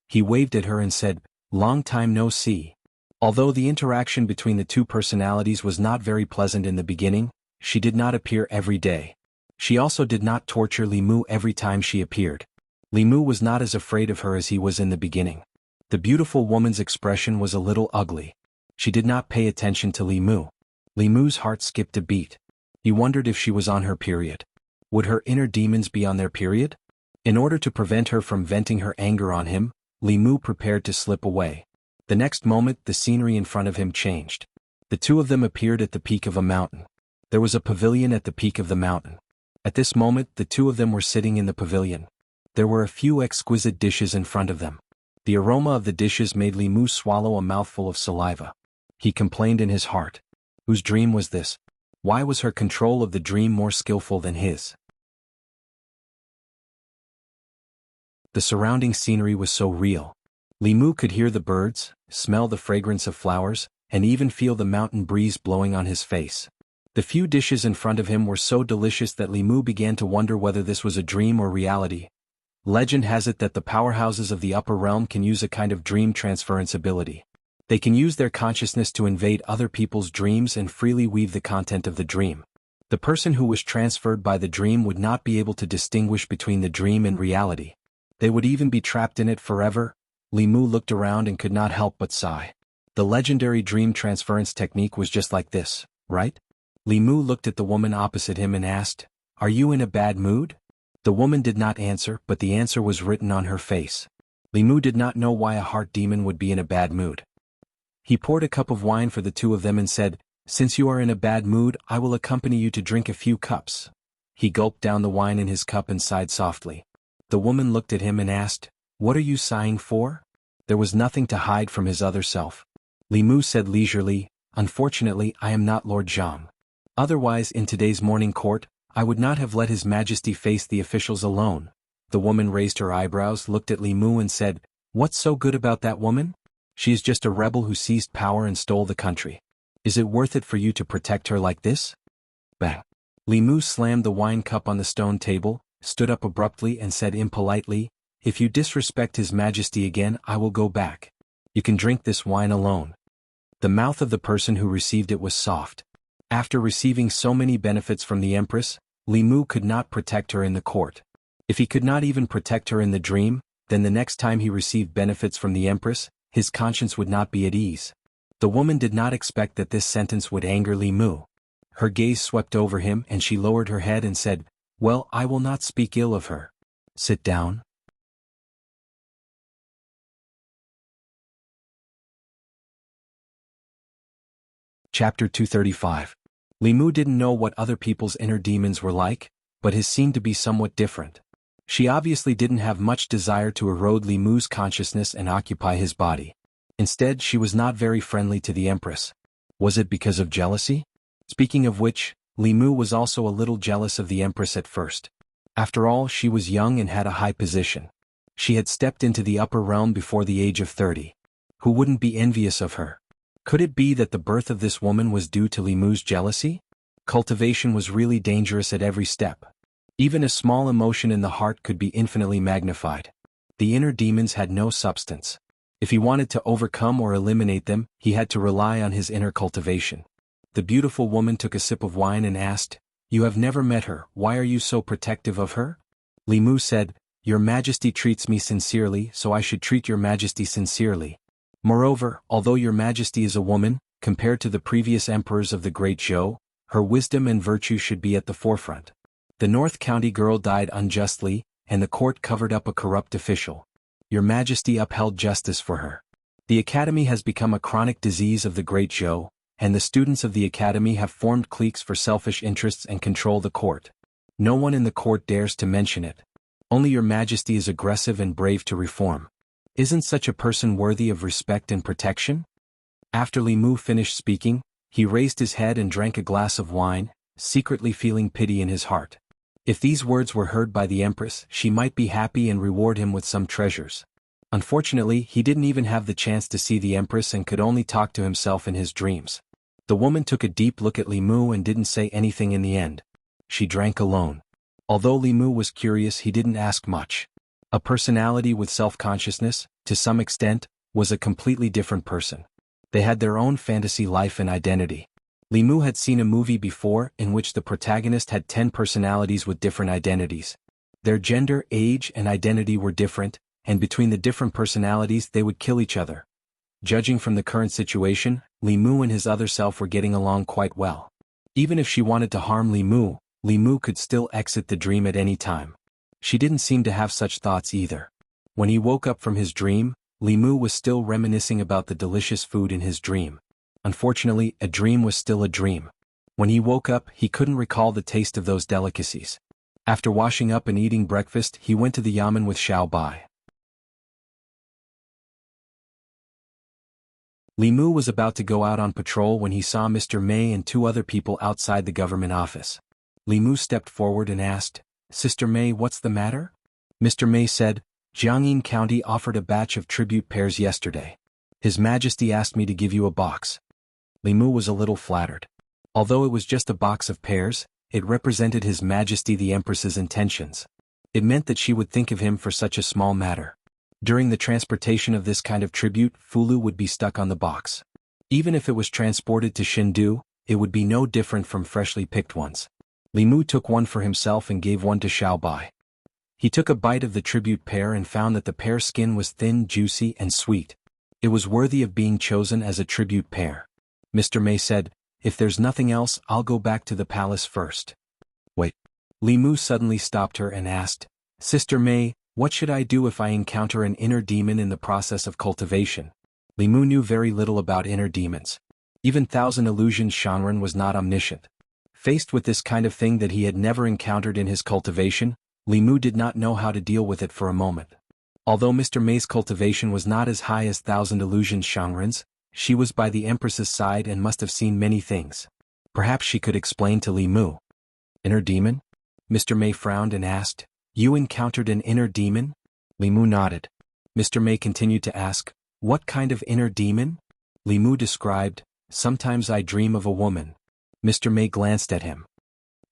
He waved at her and said, "Long time no see." Although the interaction between the two personalities was not very pleasant in the beginning, she did not appear every day. She also did not torture Li Mu every time she appeared. Li Mu was not as afraid of her as he was in the beginning. The beautiful woman's expression was a little ugly. She did not pay attention to Li Mu. Li Mu's heart skipped a beat. He wondered if she was on her period. Would her inner demons be on their period? In order to prevent her from venting her anger on him, Li Mu prepared to slip away. The next moment, the scenery in front of him changed. The two of them appeared at the peak of a mountain. There was a pavilion at the peak of the mountain. At this moment, the two of them were sitting in the pavilion. There were a few exquisite dishes in front of them. The aroma of the dishes made Li Mu swallow a mouthful of saliva. He complained in his heart. Whose dream was this? Why was her control of the dream more skillful than his? The surrounding scenery was so real. Li Mu could hear the birds, smell the fragrance of flowers, and even feel the mountain breeze blowing on his face. The few dishes in front of him were so delicious that Li Mu began to wonder whether this was a dream or reality. Legend has it that the powerhouses of the upper realm can use a kind of dream transference ability. They can use their consciousness to invade other people's dreams and freely weave the content of the dream. The person who was transferred by the dream would not be able to distinguish between the dream and reality. They would even be trapped in it forever. Li Mu looked around and could not help but sigh. The legendary dream transference technique was just like this, right? Li Mu looked at the woman opposite him and asked, "Are you in a bad mood?" The woman did not answer, but the answer was written on her face. Li Mu did not know why a heart demon would be in a bad mood. He poured a cup of wine for the two of them and said, "Since you are in a bad mood, I will accompany you to drink a few cups." He gulped down the wine in his cup and sighed softly. The woman looked at him and asked, "What are you sighing for?" There was nothing to hide from his other self. Li Mu said leisurely, "Unfortunately, I am not Lord Zhang. Otherwise, in today's morning court, I would not have let His Majesty face the officials alone." The woman raised her eyebrows, looked at Li Mu and said, "What's so good about that woman? She is just a rebel who seized power and stole the country. Is it worth it for you to protect her like this?" Bang! Li Mu slammed the wine cup on the stone table, stood up abruptly and said impolitely, "If you disrespect His Majesty again, I will go back. You can drink this wine alone." The mouth of the person who received it was soft. After receiving so many benefits from the Empress, Li Mu could not protect her in the court. If he could not even protect her in the dream, then the next time he received benefits from the Empress, his conscience would not be at ease. The woman did not expect that this sentence would anger Li Mu. Her gaze swept over him and she lowered her head and said, "Well, I will not speak ill of her. Sit down." Chapter 235. Li Mu didn't know what other people's inner demons were like, but his seemed to be somewhat different. She obviously didn't have much desire to erode Li Mu's consciousness and occupy his body. Instead, she was not very friendly to the Empress. Was it because of jealousy? Speaking of which, Li Mu was also a little jealous of the Empress at first. After all, she was young and had a high position. She had stepped into the upper realm before the age of 30. Who wouldn't be envious of her? Could it be that the birth of this woman was due to Li Mu's jealousy? Cultivation was really dangerous at every step. Even a small emotion in the heart could be infinitely magnified. The inner demons had no substance. If he wanted to overcome or eliminate them, he had to rely on his inner cultivation. The beautiful woman took a sip of wine and asked, "You have never met her, why are you so protective of her?" Li Mu said, "Your Majesty treats me sincerely, so I should treat Your Majesty sincerely. Moreover, although Your Majesty is a woman, compared to the previous emperors of the Great Zhou, her wisdom and virtue should be at the forefront. The North County girl died unjustly, and the court covered up a corrupt official. Your Majesty upheld justice for her. The Academy has become a chronic disease of the Great Zhou, and the students of the Academy have formed cliques for selfish interests and control the court. No one in the court dares to mention it. Only Your Majesty is aggressive and brave to reform. Isn't such a person worthy of respect and protection?" After Li Mu finished speaking, he raised his head and drank a glass of wine, secretly feeling pity in his heart. If these words were heard by the Empress, she might be happy and reward him with some treasures. Unfortunately, he didn't even have the chance to see the Empress and could only talk to himself in his dreams. The woman took a deep look at Li Mu and didn't say anything in the end. She drank alone. Although Li Mu was curious, he didn't ask much. A personality with self-consciousness, to some extent, was a completely different person. They had their own fantasy life and identity. Li Mu had seen a movie before in which the protagonist had 10 personalities with different identities. Their gender, age, and identity were different, and between the different personalities they would kill each other. Judging from the current situation, Li Mu and his other self were getting along quite well. Even if she wanted to harm Li Mu could still exit the dream at any time. She didn't seem to have such thoughts either. When he woke up from his dream, Li Mu was still reminiscing about the delicious food in his dream. Unfortunately, a dream was still a dream. When he woke up, he couldn't recall the taste of those delicacies. After washing up and eating breakfast, he went to the yamen with Xiao Bai. Li Mu was about to go out on patrol when he saw Mr. Mei and 2 other people outside the government office. Li Mu stepped forward and asked, "Sister Mei, what's the matter?" Mr. Mei said, "Jiangyin County offered a batch of tribute pears yesterday. His Majesty asked me to give you a box." Li Mu was a little flattered. Although it was just a box of pears, it represented His Majesty the Empress's intentions. It meant that she would think of him for such a small matter. During the transportation of this kind of tribute, Fulu would be stuck on the box. Even if it was transported to Shindu, it would be no different from freshly picked ones. Li Mu took one for himself and gave one to Xiao Bai. He took a bite of the tribute pear and found that the pear skin was thin, juicy, and sweet. It was worthy of being chosen as a tribute pear. Mr. May said, "If there's nothing else, I'll go back to the palace first." Wait. Li Mu suddenly stopped her and asked, "Sister May, what should I do if I encounter an inner demon in the process of cultivation?" Li Mu knew very little about inner demons. Even Thousand Illusions Shanren was not omniscient. Faced with this kind of thing that he had never encountered in his cultivation, Li Mu did not know how to deal with it for a moment. Although Mr. May's cultivation was not as high as Thousand Illusions Shanren's, she was by the Empress's side and must have seen many things. Perhaps she could explain to Li Mu. "Inner demon?" Mr. May frowned and asked, "You encountered an inner demon?" Li Mu nodded. Mr. May continued to ask, "What kind of inner demon?" Li Mu described, "Sometimes I dream of a woman." Mr. May glanced at him.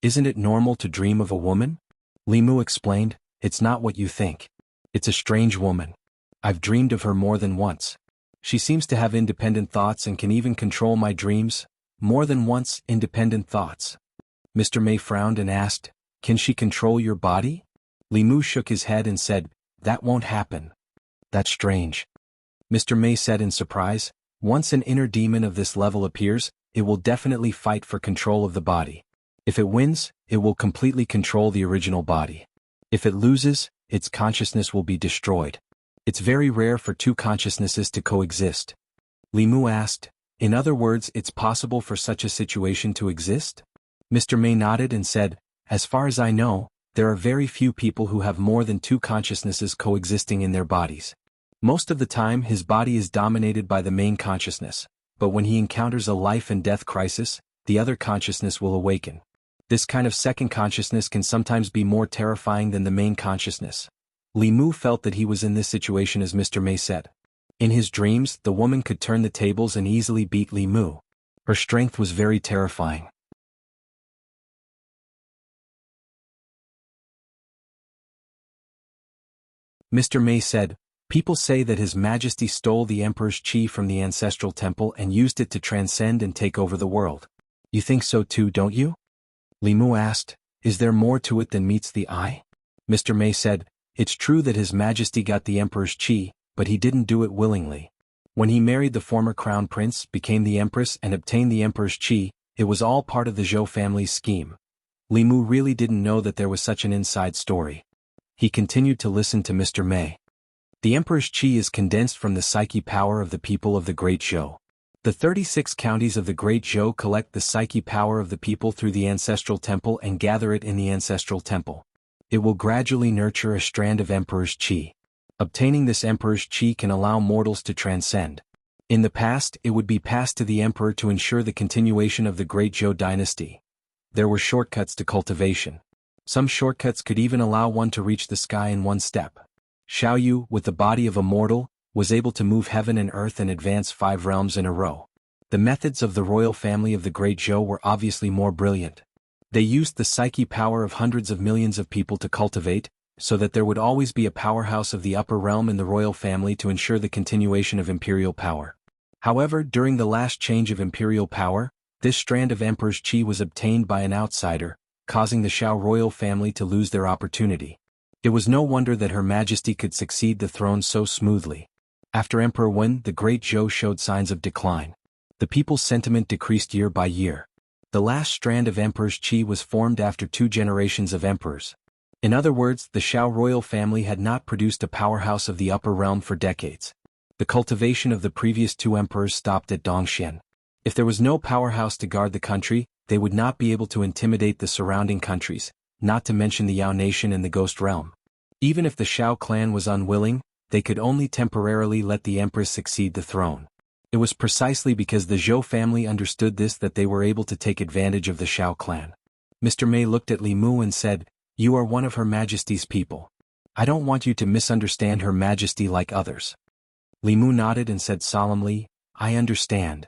"Isn't it normal to dream of a woman?" Li Mu explained, "It's not what you think. It's a strange woman. I've dreamed of her more than once. She seems to have independent thoughts and can even control my dreams. More than once, independent thoughts." Mr. May frowned and asked, "Can she control your body?" Li Mu shook his head and said, "That won't happen." "That's strange." Mr. May said in surprise, "Once an inner demon of this level appears, it will definitely fight for control of the body. If it wins, it will completely control the original body. If it loses, its consciousness will be destroyed. It's very rare for two consciousnesses to coexist." Li Mu asked, "In other words, it's possible for such a situation to exist?" Mr. May nodded and said, "As far as I know, there are very few people who have more than two consciousnesses coexisting in their bodies. Most of the time his body is dominated by the main consciousness, but when he encounters a life and death crisis, the other consciousness will awaken. This kind of second consciousness can sometimes be more terrifying than the main consciousness." Li Mu felt that he was in this situation as Mr. May said. In his dreams, the woman could turn the tables and easily beat Li Mu. Her strength was very terrifying. Mr. May said, "People say that His Majesty stole the Emperor's chi from the ancestral temple and used it to transcend and take over the world. You think so too, don't you?" Li Mu asked, "Is there more to it than meets the eye?" Mr. May said, "It's true that His Majesty got the Emperor's chi, but he didn't do it willingly. When he married the former crown prince, became the Empress and obtained the Emperor's chi, it was all part of the Zhou family's scheme." Li Mu really didn't know that there was such an inside story. He continued to listen to Mr. May. "The Emperor's chi is condensed from the psyche power of the people of the Great Zhou. The 36 counties of the Great Zhou collect the psyche power of the people through the ancestral temple and gather it in the ancestral temple. It will gradually nurture a strand of Emperor's chi. Obtaining this Emperor's chi can allow mortals to transcend. In the past, it would be passed to the Emperor to ensure the continuation of the Great Zhou dynasty. There were shortcuts to cultivation. Some shortcuts could even allow one to reach the sky in one step. Xiao Yu, with the body of a mortal, was able to move heaven and earth and advance 5 realms in a row. The methods of the royal family of the Great Zhou were obviously more brilliant. They used the psyche power of hundreds of millions of people to cultivate, so that there would always be a powerhouse of the upper realm in the royal family to ensure the continuation of imperial power. However, during the last change of imperial power, this strand of Emperor's chi was obtained by an outsider, causing the Shao royal family to lose their opportunity. It was no wonder that Her Majesty could succeed the throne so smoothly. After Emperor Wen, the Great Zhou showed signs of decline. The people's sentiment decreased year by year. The last strand of Emperor's chi was formed after 2 generations of emperors. In other words, the Shao royal family had not produced a powerhouse of the upper realm for decades. The cultivation of the previous 2 emperors stopped at Dongxian. If there was no powerhouse to guard the country, they would not be able to intimidate the surrounding countries, not to mention the Yao nation and the Ghost realm. Even if the Shao clan was unwilling, they could only temporarily let the empress succeed the throne. It was precisely because the Zhou family understood this that they were able to take advantage of the Shao clan. Mr. May looked at Li Mu and said, "You are one of Her Majesty's people. I don't want you to misunderstand Her Majesty like others." Li Mu nodded and said solemnly, "I understand."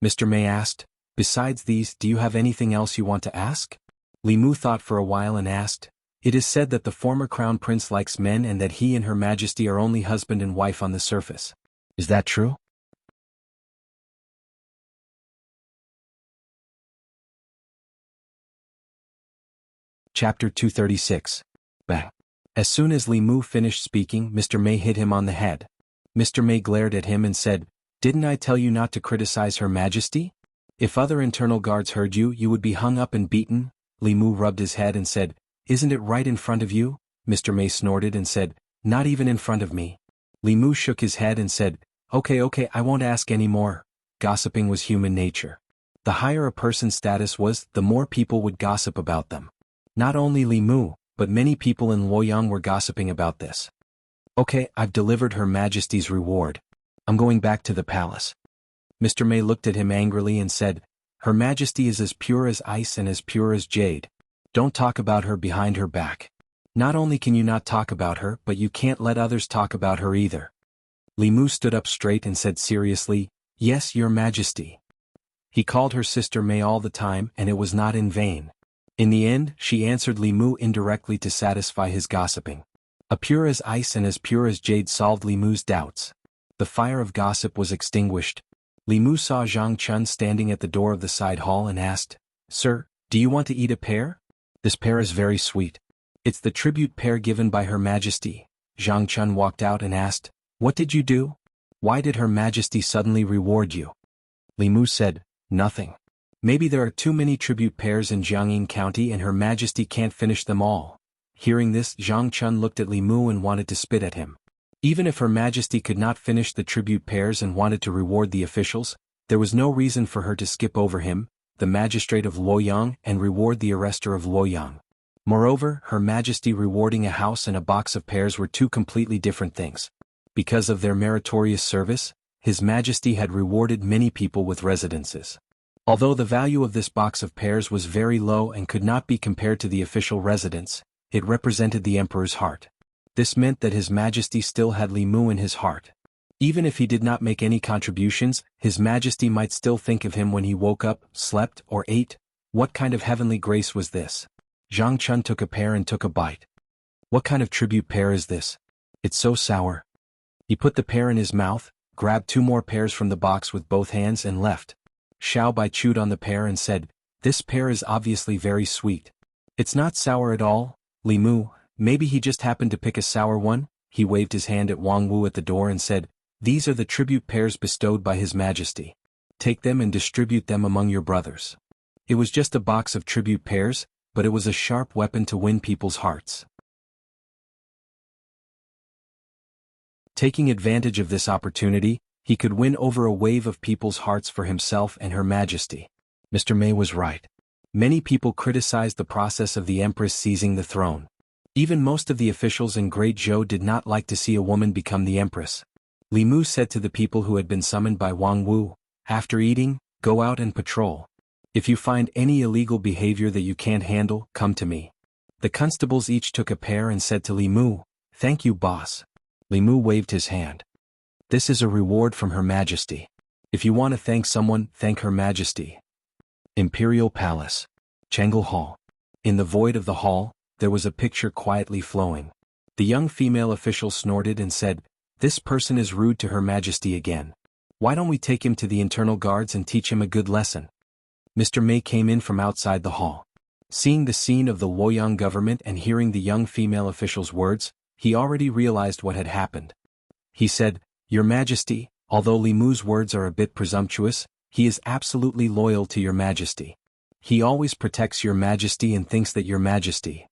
Mr. May asked, "Besides these, do you have anything else you want to ask?" Li Mu thought for a while and asked, "It is said that the former crown prince likes men and that he and Her Majesty are only husband and wife on the surface. Is that true?" Chapter 236. Bang. As soon as Li Mu finished speaking, Mr. Mei hit him on the head. Mr. Mei glared at him and said, "Didn't I tell you not to criticize Her Majesty? If other internal guards heard you, you would be hung up and beaten." Li Mu rubbed his head and said, "Isn't it right in front of you?" Mr. Mei snorted and said, "Not even in front of me." Li Mu shook his head and said, Okay, I won't ask any more." Gossiping was human nature. The higher a person's status was, the more people would gossip about them. Not only Li Mu, but many people in Luoyang were gossiping about this. "Okay, I've delivered Her Majesty's reward. I'm going back to the palace." Mr. Mei looked at him angrily and said, "Her Majesty is as pure as ice and as pure as jade. Don't talk about her behind her back. Not only can you not talk about her, but you can't let others talk about her either." Li Mu stood up straight and said seriously, "Yes, Your Majesty." He called her sister Mei all the time, and it was not in vain. In the end, she answered Li Mu indirectly to satisfy his gossiping. A pure as ice and as pure as jade solved Li Mu's doubts. The fire of gossip was extinguished. Li Mu saw Zhang Chun standing at the door of the side hall and asked, "Sir, do you want to eat a pear? This pear is very sweet. It's the tribute pear given by Her Majesty." Zhang Chun walked out and asked, "What did you do? Why did Her Majesty suddenly reward you?" Li Mu said, "Nothing. Maybe there are too many tribute pears in Jiangyin County and Her Majesty can't finish them all." Hearing this, Zhang Chun looked at Li Mu and wanted to spit at him. Even if Her Majesty could not finish the tribute pears and wanted to reward the officials, there was no reason for her to skip over him, the magistrate of Luoyang, and reward the arrester of Luoyang. Moreover, Her Majesty rewarding a house and a box of pears were two completely different things. Because of their meritorious service, His Majesty had rewarded many people with residences. Although the value of this box of pears was very low and could not be compared to the official residence, it represented the emperor's heart. This meant that His Majesty still had Li Mu in his heart. Even if he did not make any contributions, His Majesty might still think of him when he woke up, slept, or ate. What kind of heavenly grace was this? Zhang Chun took a pear and took a bite. "What kind of tribute pear is this? It's so sour." He put the pear in his mouth, grabbed 2 more pears from the box with both hands and left. Xiao Bai chewed on the pear and said, "This pear is obviously very sweet. It's not sour at all." Li Mu, maybe he just happened to pick a sour one. He waved his hand at Wang Wu at the door and said, "These are the tribute pears bestowed by His Majesty. Take them and distribute them among your brothers." It was just a box of tribute pears, but it was a sharp weapon to win people's hearts. Taking advantage of this opportunity, he could win over a wave of people's hearts for himself and Her Majesty. Mr. Mei was right. Many people criticized the process of the Empress seizing the throne. Even most of the officials in Great Zhou did not like to see a woman become the Empress. Li Mu said to the people who had been summoned by Wang Wu, "After eating, go out and patrol. If you find any illegal behavior that you can't handle, come to me." The constables each took a pear and said to Li Mu, "Thank you, boss." Li Mu waved his hand. "This is a reward from Her Majesty. If you want to thank someone, thank Her Majesty." Imperial Palace. Chengal Hall. In the void of the hall, there was a picture quietly flowing. The young female official snorted and said, "This person is rude to Her Majesty again. Why don't we take him to the internal guards and teach him a good lesson?" Mr. Mei came in from outside the hall. Seeing the scene of the Luoyang government and hearing the young female official's words, he already realized what had happened. He said, "Your Majesty, although Li Mu's words are a bit presumptuous, he is absolutely loyal to Your Majesty. He always protects Your Majesty and thinks that Your Majesty."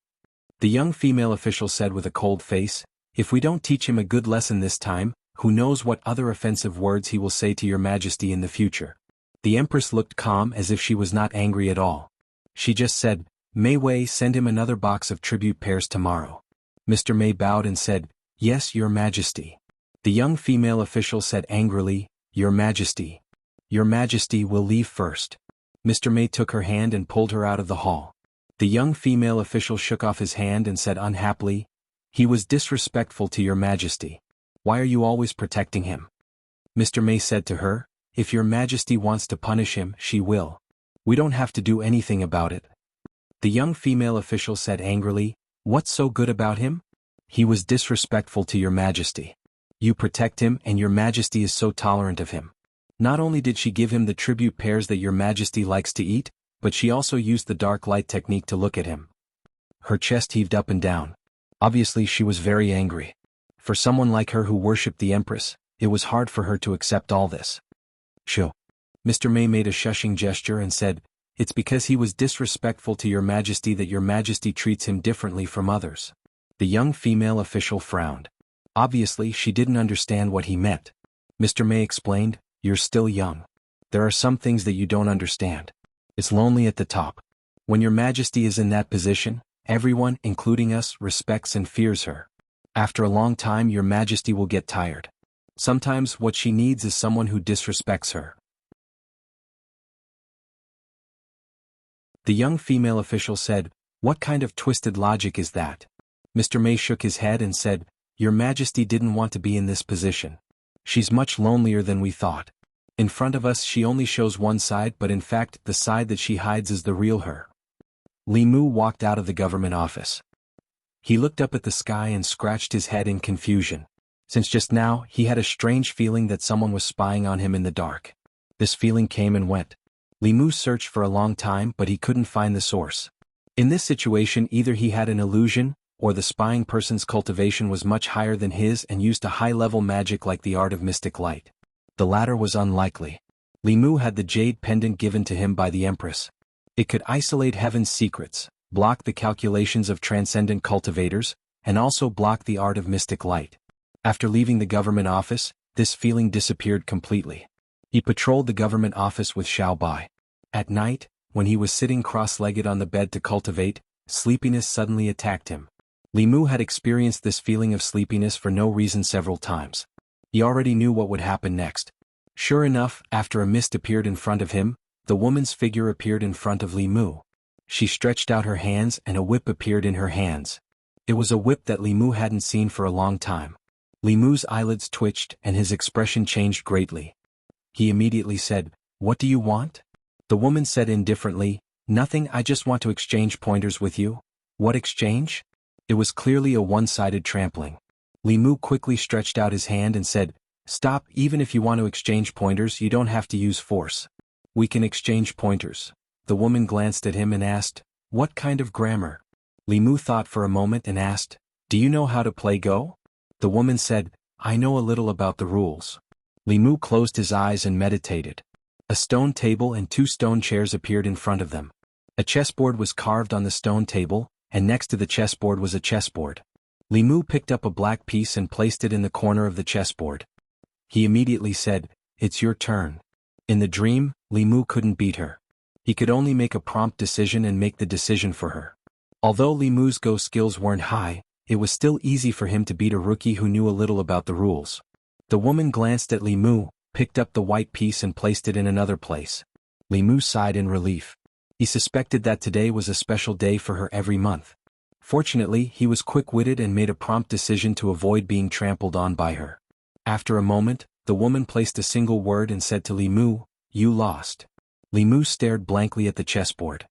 The young female official said with a cold face, "If we don't teach him a good lesson this time, who knows what other offensive words he will say to Your Majesty in the future." The Empress looked calm as if she was not angry at all. She just said, "Mei Wei, send him another box of tribute pears tomorrow." Mr. Mei bowed and said, "Yes, Your Majesty." The young female official said angrily, "Your Majesty. Your Majesty will leave first." Mr. Mei took her hand and pulled her out of the hall. The young female official shook off his hand and said unhappily, "He was disrespectful to Your Majesty. Why are you always protecting him?" Mr. Mei said to her, "If Your Majesty wants to punish him, she will. We don't have to do anything about it." The young female official said angrily, "What's so good about him? He was disrespectful to Your Majesty. You protect him and Your Majesty is so tolerant of him. Not only did she give him the tribute pears that Your Majesty likes to eat, but she also used the dark light technique to look at him." Her chest heaved up and down. Obviously she was very angry. For someone like her who worshipped the Empress, it was hard for her to accept all this. Shoo. Mr. May made a shushing gesture and said, "It's because he was disrespectful to your Majesty that your Majesty treats him differently from others." The young female official frowned. Obviously she didn't understand what he meant. Mr. May explained, "You're still young. There are some things that you don't understand. It's lonely at the top. When your Majesty is in that position, everyone, including us, respects and fears her. After a long time your Majesty will get tired. Sometimes what she needs is someone who disrespects her." The young female official said, "What kind of twisted logic is that?" Mr. May shook his head and said, "Your Majesty didn't want to be in this position. She's much lonelier than we thought. In front of us she only shows one side, but in fact the side that she hides is the real her." Li Mu walked out of the government office. He looked up at the sky and scratched his head in confusion. Since just now, he had a strange feeling that someone was spying on him in the dark. This feeling came and went. Li Mu searched for a long time but he couldn't find the source. In this situation either he had an illusion, or the spying person's cultivation was much higher than his and used a high-level magic like the art of mystic light. The latter was unlikely. Li Mu had the jade pendant given to him by the Empress. It could isolate heaven's secrets, block the calculations of transcendent cultivators, and also block the art of mystic light. After leaving the government office, this feeling disappeared completely. He patrolled the government office with Xiao Bai. At night, when he was sitting cross-legged on the bed to cultivate, sleepiness suddenly attacked him. Li Mu had experienced this feeling of sleepiness for no reason several times. He already knew what would happen next. Sure enough, after a mist appeared in front of him, the woman's figure appeared in front of Li Mu. She stretched out her hands and a whip appeared in her hands. It was a whip that Li Mu hadn't seen for a long time. Li Mu's eyelids twitched and his expression changed greatly. He immediately said, "What do you want?" The woman said indifferently, "Nothing, I just want to exchange pointers with you." "What exchange?" It was clearly a one-sided trampling. Li Mu quickly stretched out his hand and said, "Stop, even if you want to exchange pointers you don't have to use force. We can exchange pointers." The woman glanced at him and asked, "What kind of grammar?" Li Mu thought for a moment and asked, "Do you know how to play Go?" The woman said, "I know a little about the rules." Li Mu closed his eyes and meditated. A stone table and 2 stone chairs appeared in front of them. A chessboard was carved on the stone table, and next to the chessboard was a chessboard. Li Mu picked up a black piece and placed it in the corner of the chessboard. He immediately said, "It's your turn." In the dream, Li Mu couldn't beat her. He could only make a prompt decision and make the decision for her. Although Li Mu's Go skills weren't high, it was still easy for him to beat a rookie who knew a little about the rules. The woman glanced at Li Mu, picked up the white piece and placed it in another place. Li Mu sighed in relief. He suspected that today was a special day for her every month. Fortunately, he was quick-witted and made a prompt decision to avoid being trampled on by her. After a moment, the woman placed a single word and said to Li Mu, "You lost." Li Mu stared blankly at the chessboard.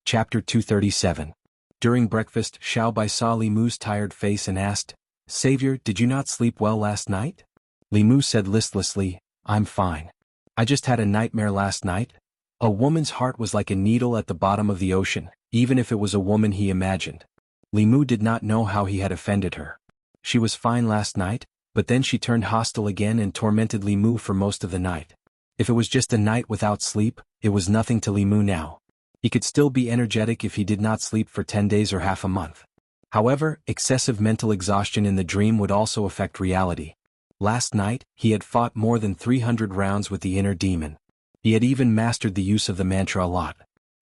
Chapter 237. During breakfast, Xiao Bai saw Li Mu's tired face and asked, "Savior, did you not sleep well last night?" Li Mu said listlessly, "I'm fine. I just had a nightmare last night." A woman's heart was like a needle at the bottom of the ocean, even if it was a woman he imagined. Li Mu did not know how he had offended her. She was fine last night, but then she turned hostile again and tormented Li Mu for most of the night. If it was just a night without sleep, it was nothing to Li Mu now. He could still be energetic if he did not sleep for 10 days or half a month. However, excessive mental exhaustion in the dream would also affect reality. Last night, he had fought more than 300 rounds with the inner demon. He had even mastered the use of the mantra a lot.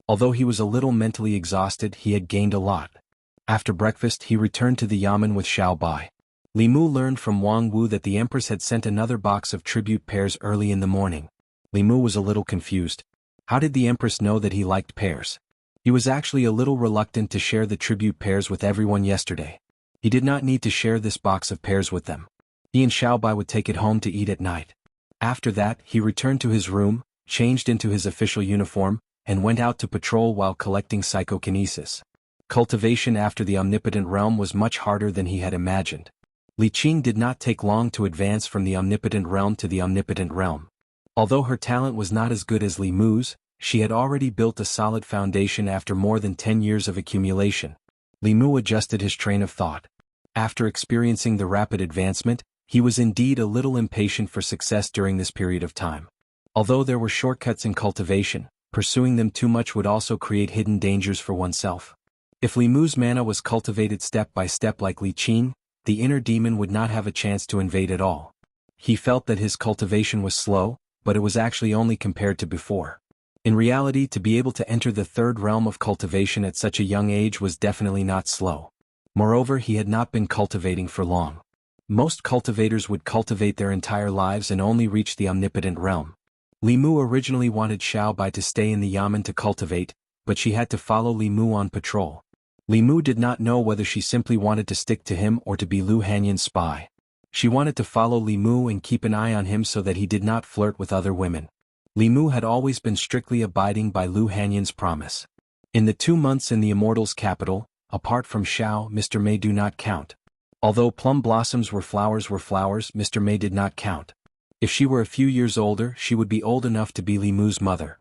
Although he was a little mentally exhausted, he had gained a lot. After breakfast, he returned to the yamen with Xiao Bai. Li Mu learned from Wang Wu that the Empress had sent another box of tribute pears early in the morning. Li Mu was a little confused. How did the Empress know that he liked pears? He was actually a little reluctant to share the tribute pears with everyone yesterday. He did not need to share this box of pears with them. He and Xiao Bai would take it home to eat at night. After that, he returned to his room, changed into his official uniform, and went out to patrol while collecting psychokinesis. Cultivation after the omnipotent realm was much harder than he had imagined. Li Qing did not take long to advance from the omnipotent realm to the omnipotent realm. Although her talent was not as good as Li Mu's, she had already built a solid foundation after more than 10 years of accumulation. Li Mu adjusted his train of thought. After experiencing the rapid advancement, he was indeed a little impatient for success during this period of time. Although there were shortcuts in cultivation, pursuing them too much would also create hidden dangers for oneself. If Li Mu's mana was cultivated step by step like Li Qin, the inner demon would not have a chance to invade at all. He felt that his cultivation was slow, but it was actually only compared to before. In reality, to be able to enter the third realm of cultivation at such a young age was definitely not slow. Moreover, he had not been cultivating for long. Most cultivators would cultivate their entire lives and only reach the omnipotent realm. Li Mu originally wanted Xiao Bai to stay in the yamen to cultivate, but she had to follow Li Mu on patrol. Li Mu did not know whether she simply wanted to stick to him or to be Lu Hanyan's spy. She wanted to follow Li Mu and keep an eye on him so that he did not flirt with other women. Li Mu had always been strictly abiding by Lu Hanyan's promise. In the 2 months in the Immortals' capital, apart from Xiao, Mr. Mei do not count. Although plum blossoms were flowers, Mr. Mei did not count. If she were a few years older, she would be old enough to be Li Mu's mother.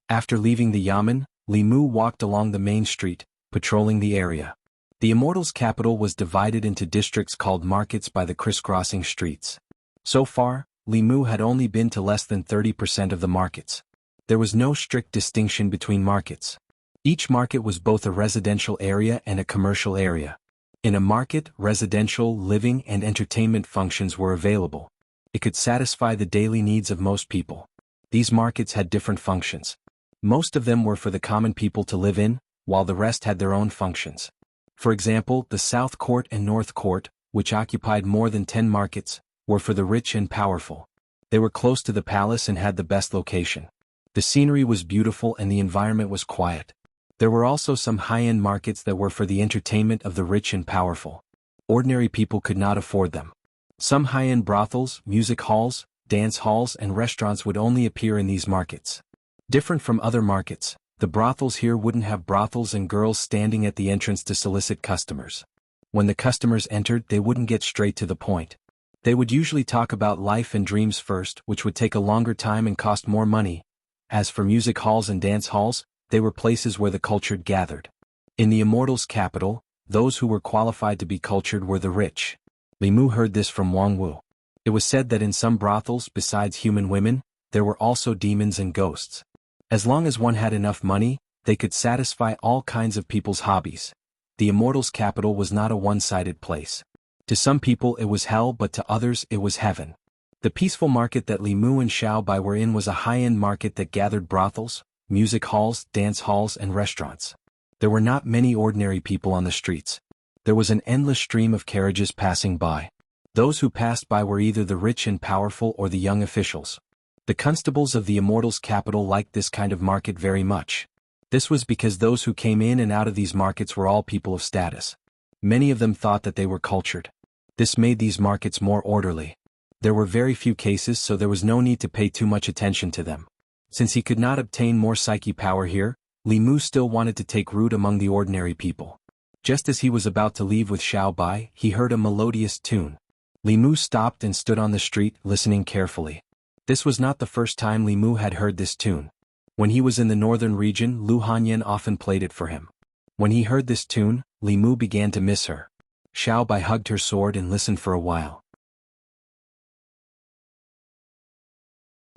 After leaving the yamen, Li Mu walked along the main street, patrolling the area. The Immortals' capital was divided into districts called markets by the crisscrossing streets. So far, Li Mu had only been to less than 30% of the markets. There was no strict distinction between markets. Each market was both a residential area and a commercial area. In a market, residential, living, and entertainment functions were available. It could satisfy the daily needs of most people. These markets had different functions. Most of them were for the common people to live in, while the rest had their own functions. For example, the South Court and North Court, which occupied more than 10 markets, were for the rich and powerful. They were close to the palace and had the best location. The scenery was beautiful and the environment was quiet. There were also some high-end markets that were for the entertainment of the rich and powerful. Ordinary people could not afford them. Some high-end brothels, music halls, dance halls, and restaurants would only appear in these markets. Different from other markets, the brothels here wouldn't have brothels and girls standing at the entrance to solicit customers. When the customers entered, they wouldn't get straight to the point. They would usually talk about life and dreams first, which would take a longer time and cost more money. As for music halls and dance halls, they were places where the cultured gathered. In the Immortals' capital, those who were qualified to be cultured were the rich. Li Mu heard this from Wang Wu. It was said that in some brothels, besides human women, there were also demons and ghosts. As long as one had enough money, they could satisfy all kinds of people's hobbies. The Immortals' capital was not a one-sided place. To some people it was hell, but to others it was heaven. The peaceful market that Li Mu and Xiao Bai were in was a high-end market that gathered brothels, music halls, dance halls, and restaurants. There were not many ordinary people on the streets. There was an endless stream of carriages passing by. Those who passed by were either the rich and powerful or the young officials. The constables of the Immortals' capital liked this kind of market very much. This was because those who came in and out of these markets were all people of status. Many of them thought that they were cultured. This made these markets more orderly. There were very few cases, so there was no need to pay too much attention to them. Since he could not obtain more psyche power here, Li Mu still wanted to take root among the ordinary people. Just as he was about to leave with Xiao Bai, he heard a melodious tune. Li Mu stopped and stood on the street, listening carefully. This was not the first time Li Mu had heard this tune. When he was in the northern region, Lu Hanyan often played it for him. When he heard this tune, Li Mu began to miss her. Xiao Bai hugged her sword and listened for a while.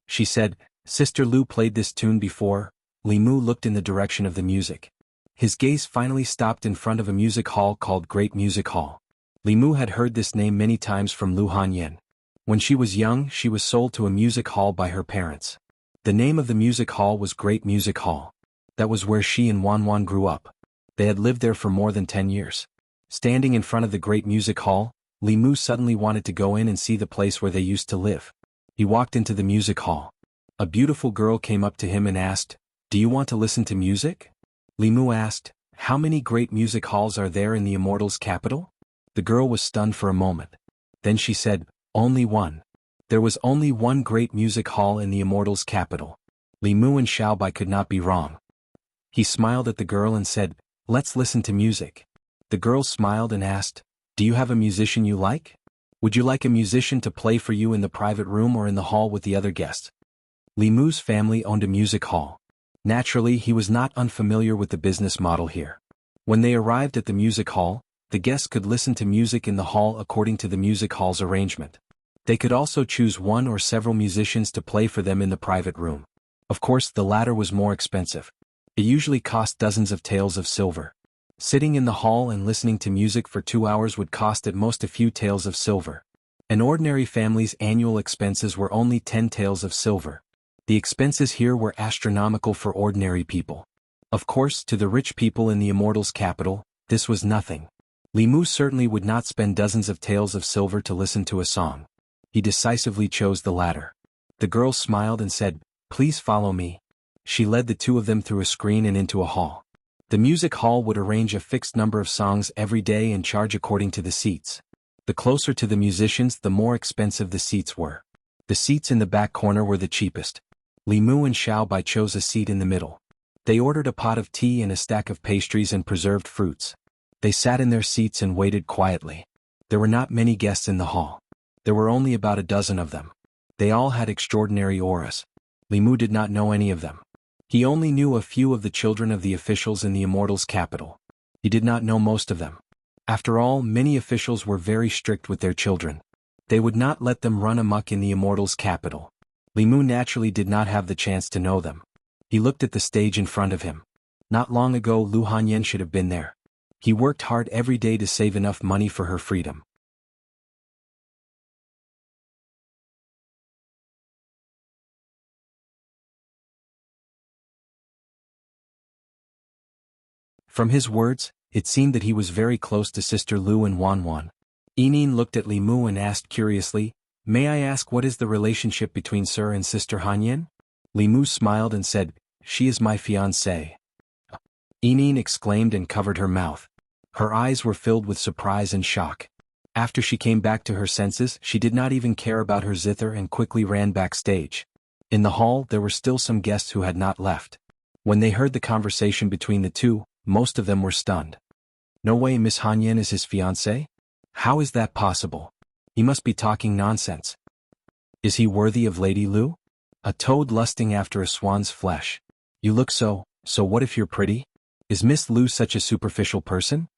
She said, "Sister Lu played this tune before." Li Mu looked in the direction of the music. His gaze finally stopped in front of a music hall called Great Music Hall. Li Mu had heard this name many times from Lu Hanyan. When she was young, she was sold to a music hall by her parents. The name of the music hall was Great Music Hall. That was where she and Wan grew up. They had lived there for more than 10 years. Standing in front of the Great Music Hall, Li Mu suddenly wanted to go in and see the place where they used to live. He walked into the music hall. A beautiful girl came up to him and asked, "Do you want to listen to music?" Li Mu asked, "How many great music halls are there in the Immortals' capital?" The girl was stunned for a moment. Then she said, "Only one." There was only one great music hall in the Immortals' capital. Li Mu and Xiao Bai could not be wrong. He smiled at the girl and said, "Let's listen to music." The girl smiled and asked, "Do you have a musician you like? Would you like a musician to play for you in the private room or in the hall with the other guests?" Li Mu's family owned a music hall. Naturally, he was not unfamiliar with the business model here. When they arrived at the music hall, the guests could listen to music in the hall according to the music hall's arrangement. They could also choose one or several musicians to play for them in the private room. Of course, the latter was more expensive. It usually cost dozens of taels of silver. Sitting in the hall and listening to music for 2 hours would cost at most a few taels of silver. An ordinary family's annual expenses were only 10 taels of silver. The expenses here were astronomical for ordinary people. Of course, to the rich people in the Immortals' capital, this was nothing. Li Mu certainly would not spend dozens of taels of silver to listen to a song. He decisively chose the latter. The girl smiled and said, "Please follow me." She led the two of them through a screen and into a hall. The music hall would arrange a fixed number of songs every day and charge according to the seats. The closer to the musicians, the more expensive the seats were. The seats in the back corner were the cheapest. Li Mu and Xiao Bai chose a seat in the middle. They ordered a pot of tea and a stack of pastries and preserved fruits. They sat in their seats and waited quietly. There were not many guests in the hall. There were only about a dozen of them. They all had extraordinary auras. Li Mu did not know any of them. He only knew a few of the children of the officials in the Immortals' capital. He did not know most of them. After all, many officials were very strict with their children. They would not let them run amok in the Immortals' capital. Li Mu naturally did not have the chance to know them. He looked at the stage in front of him. Not long ago, Lu Hanyan should have been there. He worked hard every day to save enough money for her freedom. From his words, it seemed that he was very close to Sister Lu and Wan Wan. Enin looked at Li Mu and asked curiously, "May I ask what is the relationship between Sir and Sister Hanyan?" Li Mu smiled and said, "She is my fiancée." Enin exclaimed and covered her mouth. Her eyes were filled with surprise and shock. After she came back to her senses, she did not even care about her zither and quickly ran backstage. In the hall, there were still some guests who had not left. When they heard the conversation between the two, most of them were stunned. "No way Miss Hanyan is his fiancée? How is that possible? He must be talking nonsense. Is he worthy of Lady Lu? A toad lusting after a swan's flesh. You look so what if you're pretty? Is Miss Lu such a superficial person?"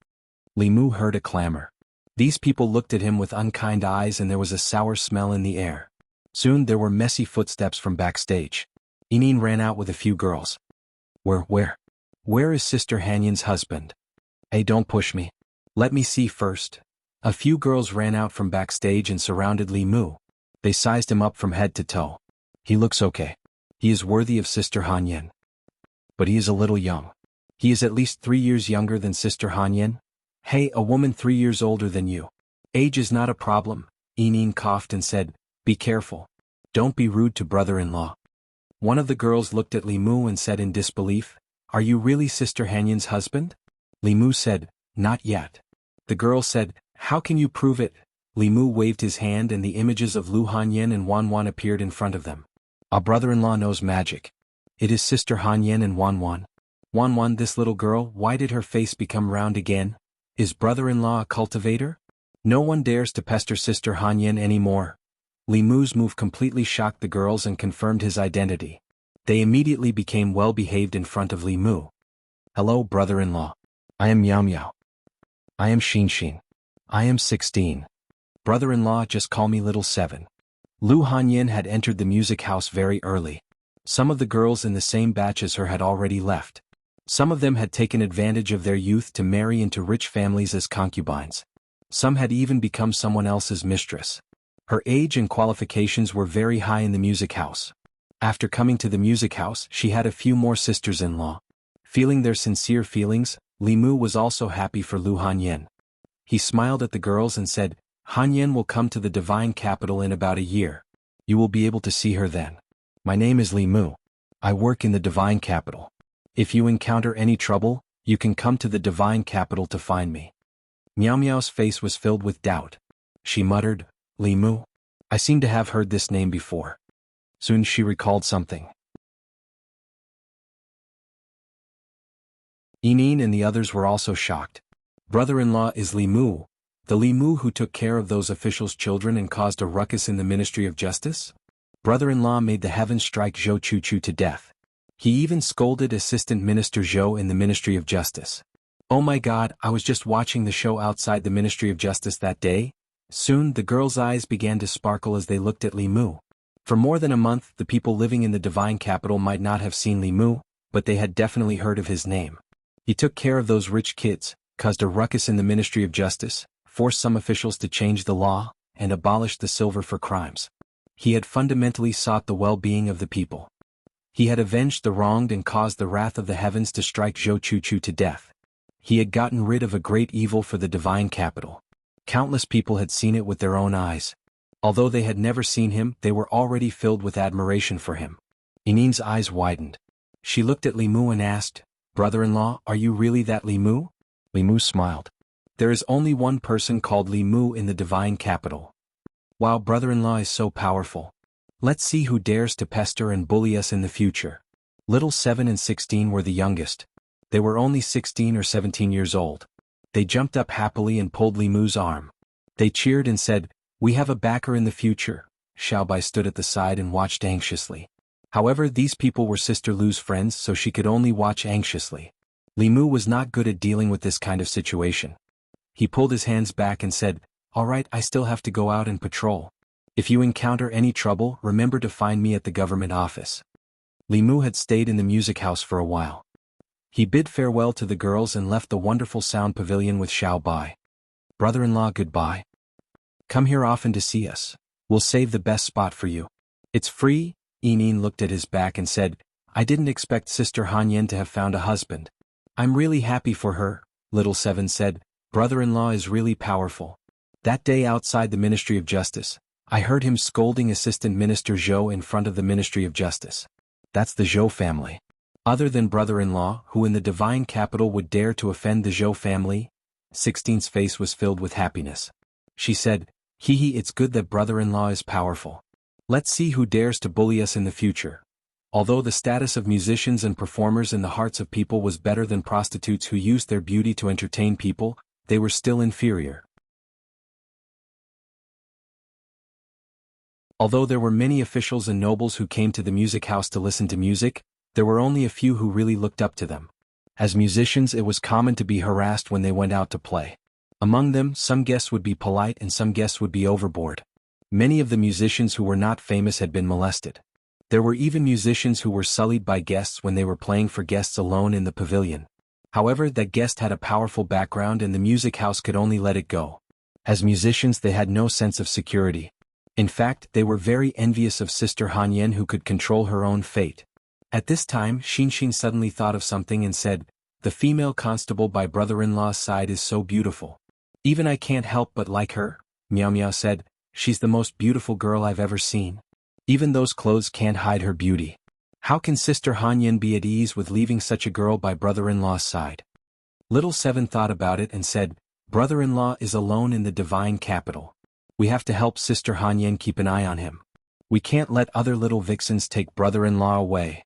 Li Mu heard a clamor. These people looked at him with unkind eyes and there was a sour smell in the air. Soon there were messy footsteps from backstage. Enin ran out with a few girls. Where is Sister Hanyan's husband? Hey, don't push me. Let me see first." A few girls ran out from backstage and surrounded Li Mu. They sized him up from head to toe. "He looks okay. He is worthy of Sister Hanyan. But he is a little young. He is at least 3 years younger than Sister Hanyan. Hey, a woman 3 years older than you. Age is not a problem." Enin coughed and said, "Be careful. Don't be rude to brother-in-law." One of the girls looked at Li Mu and said in disbelief, "Are you really Sister Hanyan's husband?" Li Mu said, "Not yet." The girl said, "How can you prove it?" Li Mu waved his hand and the images of Lu Hanyan and Wan Wan appeared in front of them. "Our brother-in-law knows magic. It is Sister Hanyan and Wan Wan." "Wan Wan, this little girl, why did her face become round again? Is brother-in-law a cultivator? No one dares to pester Sister Hanyan anymore." Li Mu's move completely shocked the girls and confirmed his identity. They immediately became well-behaved in front of Li Mu. "Hello, brother-in-law. I am Miao Miao. I am Xin Xin. I am 16. Brother-in-law, just call me Little 7. Lu Hanyan had entered the music house very early. Some of the girls in the same batch as her had already left. Some of them had taken advantage of their youth to marry into rich families as concubines. Some had even become someone else's mistress. Her age and qualifications were very high in the music house. After coming to the music house, she had a few more sisters-in-law. Feeling their sincere feelings, Li Mu was also happy for Lu Hanyan. He smiled at the girls and said, "Hanyan will come to the divine capital in about a year. You will be able to see her then. My name is Li Mu. I work in the divine capital. If you encounter any trouble, you can come to the divine capital to find me." Miao Miao's face was filled with doubt. She muttered, "Li Mu? I seem to have heard this name before." Soon she recalled something. Enin and the others were also shocked. Brother-in-law is Li Mu, the Li Mu who took care of those officials' children and caused a ruckus in the Ministry of Justice? Brother-in-law made the heavens strike Zhou Chuchu to death. He even scolded Assistant Minister Zhou in the Ministry of Justice. Oh my God, I was just watching the show outside the Ministry of Justice that day. Soon the girls' eyes began to sparkle as they looked at Li Mu. For more than a month the people living in the divine capital might not have seen Li Mu, but they had definitely heard of his name. He took care of those rich kids, caused a ruckus in the Ministry of Justice, forced some officials to change the law, and abolished the silver for crimes. He had fundamentally sought the well-being of the people. He had avenged the wronged and caused the wrath of the heavens to strike Zhou Chuchu to death. He had gotten rid of a great evil for the divine capital. Countless people had seen it with their own eyes. Although they had never seen him, they were already filled with admiration for him. Inin's eyes widened. She looked at Li Mu and asked, "Brother-in-law, are you really that Li Mu?" Li Mu smiled. "There is only one person called Li Mu in the divine capital. Wow, brother-in-law is so powerful. Let's see who dares to pester and bully us in the future." Little 7 and 16 were the youngest. They were only 16 or 17 years old. They jumped up happily and pulled Li Mu's arm. They cheered and said, "We have a backer in the future." Xiaobai stood at the side and watched anxiously. However, these people were Sister Lu's friends, so she could only watch anxiously. Li Mu was not good at dealing with this kind of situation. He pulled his hands back and said, "All right, I still have to go out and patrol. If you encounter any trouble, remember to find me at the government office." Li Mu had stayed in the music house for a while. He bid farewell to the girls and left the wonderful sound pavilion with Xiaobai. "Brother-in-law, goodbye. Come here often to see us. We'll save the best spot for you. It's free." Yinin looked at his back and said, "I didn't expect Sister Hanyan to have found a husband. I'm really happy for her." Little 7 said, "Brother-in-law is really powerful. That day outside the Ministry of Justice, I heard him scolding Assistant Minister Zhou in front of the Ministry of Justice. That's the Zhou family. Other than brother-in-law, who in the divine capital would dare to offend the Zhou family?" 16's face was filled with happiness. She said, "Hee, it's good that brother-in-law is powerful. Let's see who dares to bully us in the future." Although the status of musicians and performers in the hearts of people was better than prostitutes who used their beauty to entertain people, they were still inferior. Although there were many officials and nobles who came to the music house to listen to music, there were only a few who really looked up to them. As musicians, it was common to be harassed when they went out to play. Among them, some guests would be polite and some guests would be overboard. Many of the musicians who were not famous had been molested. There were even musicians who were sullied by guests when they were playing for guests alone in the pavilion. However, that guest had a powerful background and the music house could only let it go. As musicians, they had no sense of security. In fact, they were very envious of Sister Hanyan who could control her own fate. At this time, Xinshin suddenly thought of something and said, "The female constable by brother-in-law's side is so beautiful. Even I can't help but like her." Miao Miao said, "She's the most beautiful girl I've ever seen. Even those clothes can't hide her beauty. How can Sister Hanyan be at ease with leaving such a girl by brother-in-law's side?" Little 7 thought about it and said, "Brother-in-law is alone in the divine capital. We have to help Sister Hanyan keep an eye on him. We can't let other little vixens take brother-in-law away."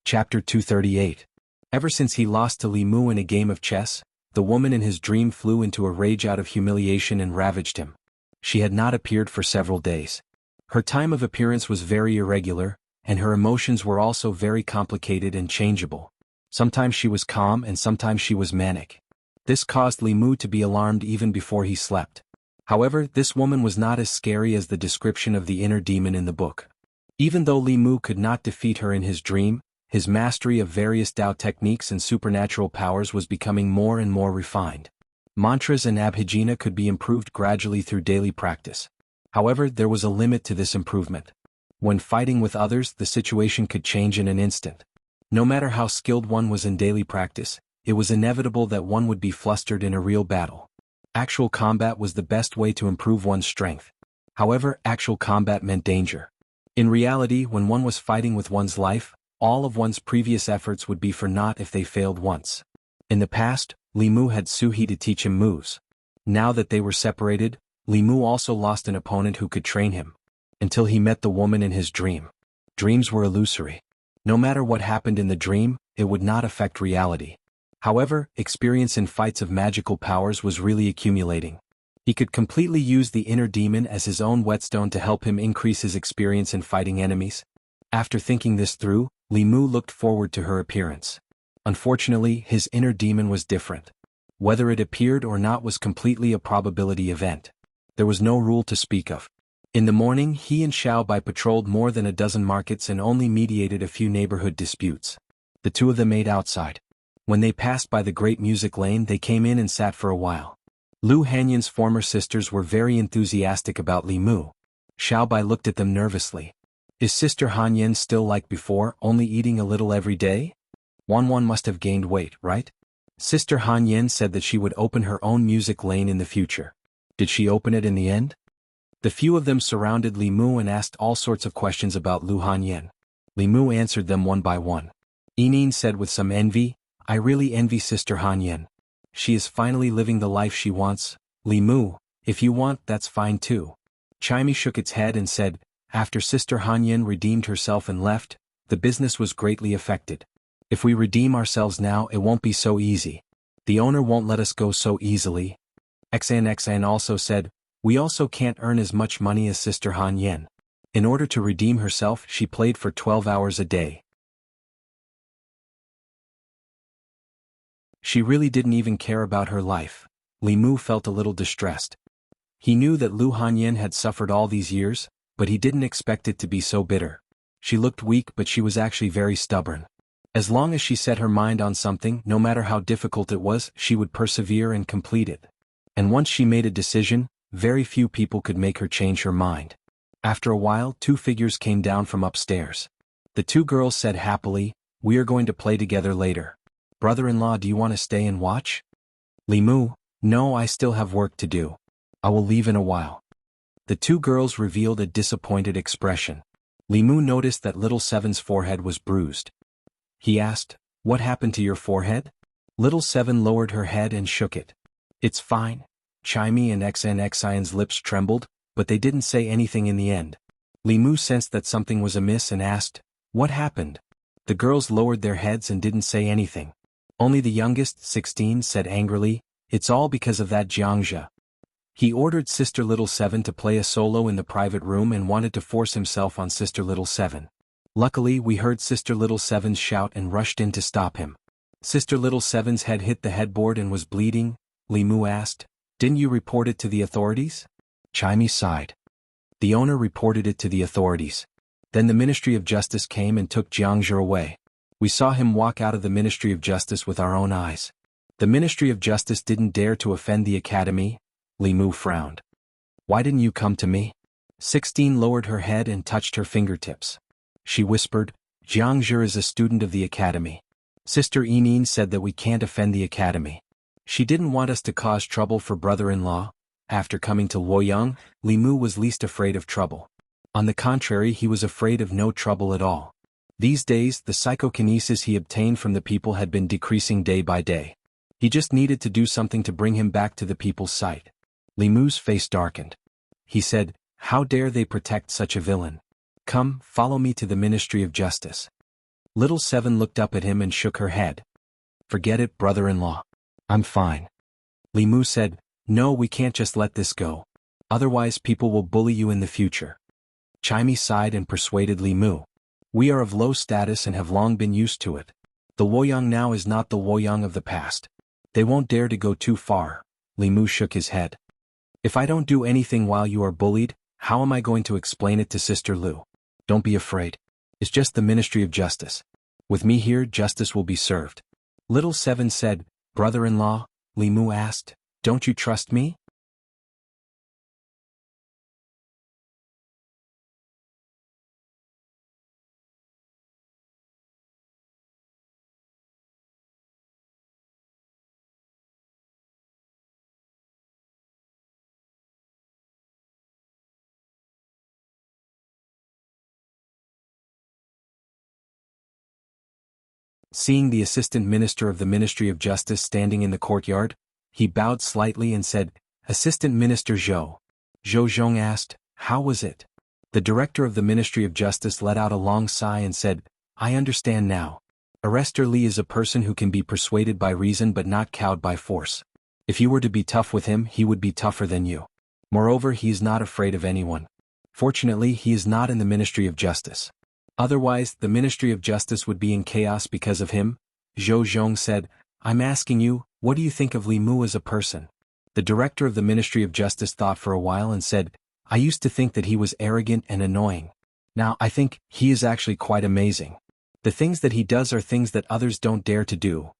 Chapter 238. Ever since he lost to Li Mu in a game of chess, the woman in his dream flew into a rage out of humiliation and ravaged him. She had not appeared for several days. Her time of appearance was very irregular, and her emotions were also very complicated and changeable. Sometimes she was calm and sometimes she was manic. This caused Li Mu to be alarmed even before he slept. However, this woman was not as scary as the description of the inner demon in the book. Even though Li Mu could not defeat her in his dream, his mastery of various Dao techniques and supernatural powers was becoming more and more refined. Mantras and abhijna could be improved gradually through daily practice. However, there was a limit to this improvement. When fighting with others, the situation could change in an instant. No matter how skilled one was in daily practice, it was inevitable that one would be flustered in a real battle. Actual combat was the best way to improve one's strength. However, actual combat meant danger. In reality, when one was fighting with one's life, all of one's previous efforts would be for naught if they failed once. In the past, Li Mu had Suhi to teach him moves. Now that they were separated, Li Mu also lost an opponent who could train him. Until he met the woman in his dream. Dreams were illusory. No matter what happened in the dream, it would not affect reality. However, experience in fights of magical powers was really accumulating. He could completely use the inner demon as his own whetstone to help him increase his experience in fighting enemies. After thinking this through, Li Mu looked forward to her appearance. Unfortunately, his inner demon was different. Whether it appeared or not was completely a probability event. There was no rule to speak of. In the morning, he and Xiaobai patrolled more than a dozen markets and only mediated a few neighborhood disputes. The two of them ate outside. When they passed by the great music lane, they came in and sat for a while. Lu Hanyan's former sisters were very enthusiastic about Li Mu. Xiaobai looked at them nervously. Is Sister Hanyan still like before, only eating a little every day? Wanwan must have gained weight, right? Sister Hanyan said that she would open her own music lane in the future. Did she open it in the end? The few of them surrounded Li Mu and asked all sorts of questions about Lu Hanyan. Li Mu answered them one by one. Yining said with some envy, I really envy Sister Hanyan. She is finally living the life she wants. Li Mu, if you want, that's fine too. Chimey shook its head and said, after Sister Hanyan redeemed herself and left, the business was greatly affected. If we redeem ourselves now, it won't be so easy. The owner won't let us go so easily. XN also said, we also can't earn as much money as Sister Hanyan. In order to redeem herself, she played for 12 hours a day. She really didn't even care about her life. Li Mu felt a little distressed. He knew that Lu Hanyan had suffered all these years, but he didn't expect it to be so bitter. She looked weak, but she was actually very stubborn. As long as she set her mind on something, no matter how difficult it was, she would persevere and complete it. And once she made a decision, very few people could make her change her mind. After a while, two figures came down from upstairs. The two girls said happily, we are going to play together later. Brother-in-law, do you want to stay and watch? Li Mu, no, I still have work to do. I will leave in a while. The two girls revealed a disappointed expression. Li Mu noticed that Little Seven's forehead was bruised. He asked, what happened to your forehead? Little Seven lowered her head and shook it. It's fine. Chimey and XNXIN's lips trembled, but they didn't say anything in the end. Li Mu sensed that something was amiss and asked, what happened? The girls lowered their heads and didn't say anything. Only the youngest, 16, said angrily, it's all because of that Jiangzhe. He ordered Sister Little Seven to play a solo in the private room and wanted to force himself on Sister Little Seven. Luckily, we heard Sister Little Seven's shout and rushed in to stop him. Sister Little Seven's head hit the headboard and was bleeding. Li Mu asked, didn't you report it to the authorities? Chimey sighed. The owner reported it to the authorities. Then the Ministry of Justice came and took Jiangzhe away. We saw him walk out of the Ministry of Justice with our own eyes. The Ministry of Justice didn't dare to offend the academy. Li Mu frowned. Why didn't you come to me? 16 lowered her head and touched her fingertips. She whispered, Jiangzhe is a student of the academy. Sister Yining said that we can't offend the academy. She didn't want us to cause trouble for brother-in-law. After coming to Luoyang, Li Mu was least afraid of trouble. On the contrary, he was afraid of no trouble at all. These days, the psychokinesis he obtained from the people had been decreasing day by day. He just needed to do something to bring him back to the people's sight. Li Mu's face darkened. He said, how dare they protect such a villain? Come, follow me to the Ministry of Justice. Little Seven looked up at him and shook her head. Forget it, brother-in-law. I'm fine. Li Mu said, no, we can't just let this go. Otherwise people will bully you in the future. Chimey sighed and persuaded Li Mu. We are of low status and have long been used to it. The Luoyang now is not the Luoyang of the past. They won't dare to go too far. Li Mu shook his head. If I don't do anything while you are bullied, how am I going to explain it to Sister Lu? Don't be afraid. It's just the Ministry of Justice. With me here, justice will be served. Little Seven said, brother-in-law, Li Mu asked, don't you trust me? Seeing the Assistant Minister of the Ministry of Justice standing in the courtyard, he bowed slightly and said, Assistant Minister Zhou. Zhou Zhong asked, how was it? The director of the Ministry of Justice let out a long sigh and said, I understand now. Arrestor Lee is a person who can be persuaded by reason but not cowed by force. If you were to be tough with him, he would be tougher than you. Moreover, he is not afraid of anyone. Fortunately, he is not in the Ministry of Justice. Otherwise, the Ministry of Justice would be in chaos because of him. Zhou Zhong said, I'm asking you, what do you think of Li Mu as a person? The director of the Ministry of Justice thought for a while and said, I used to think that he was arrogant and annoying. Now I think he is actually quite amazing. The things that he does are things that others don't dare to do.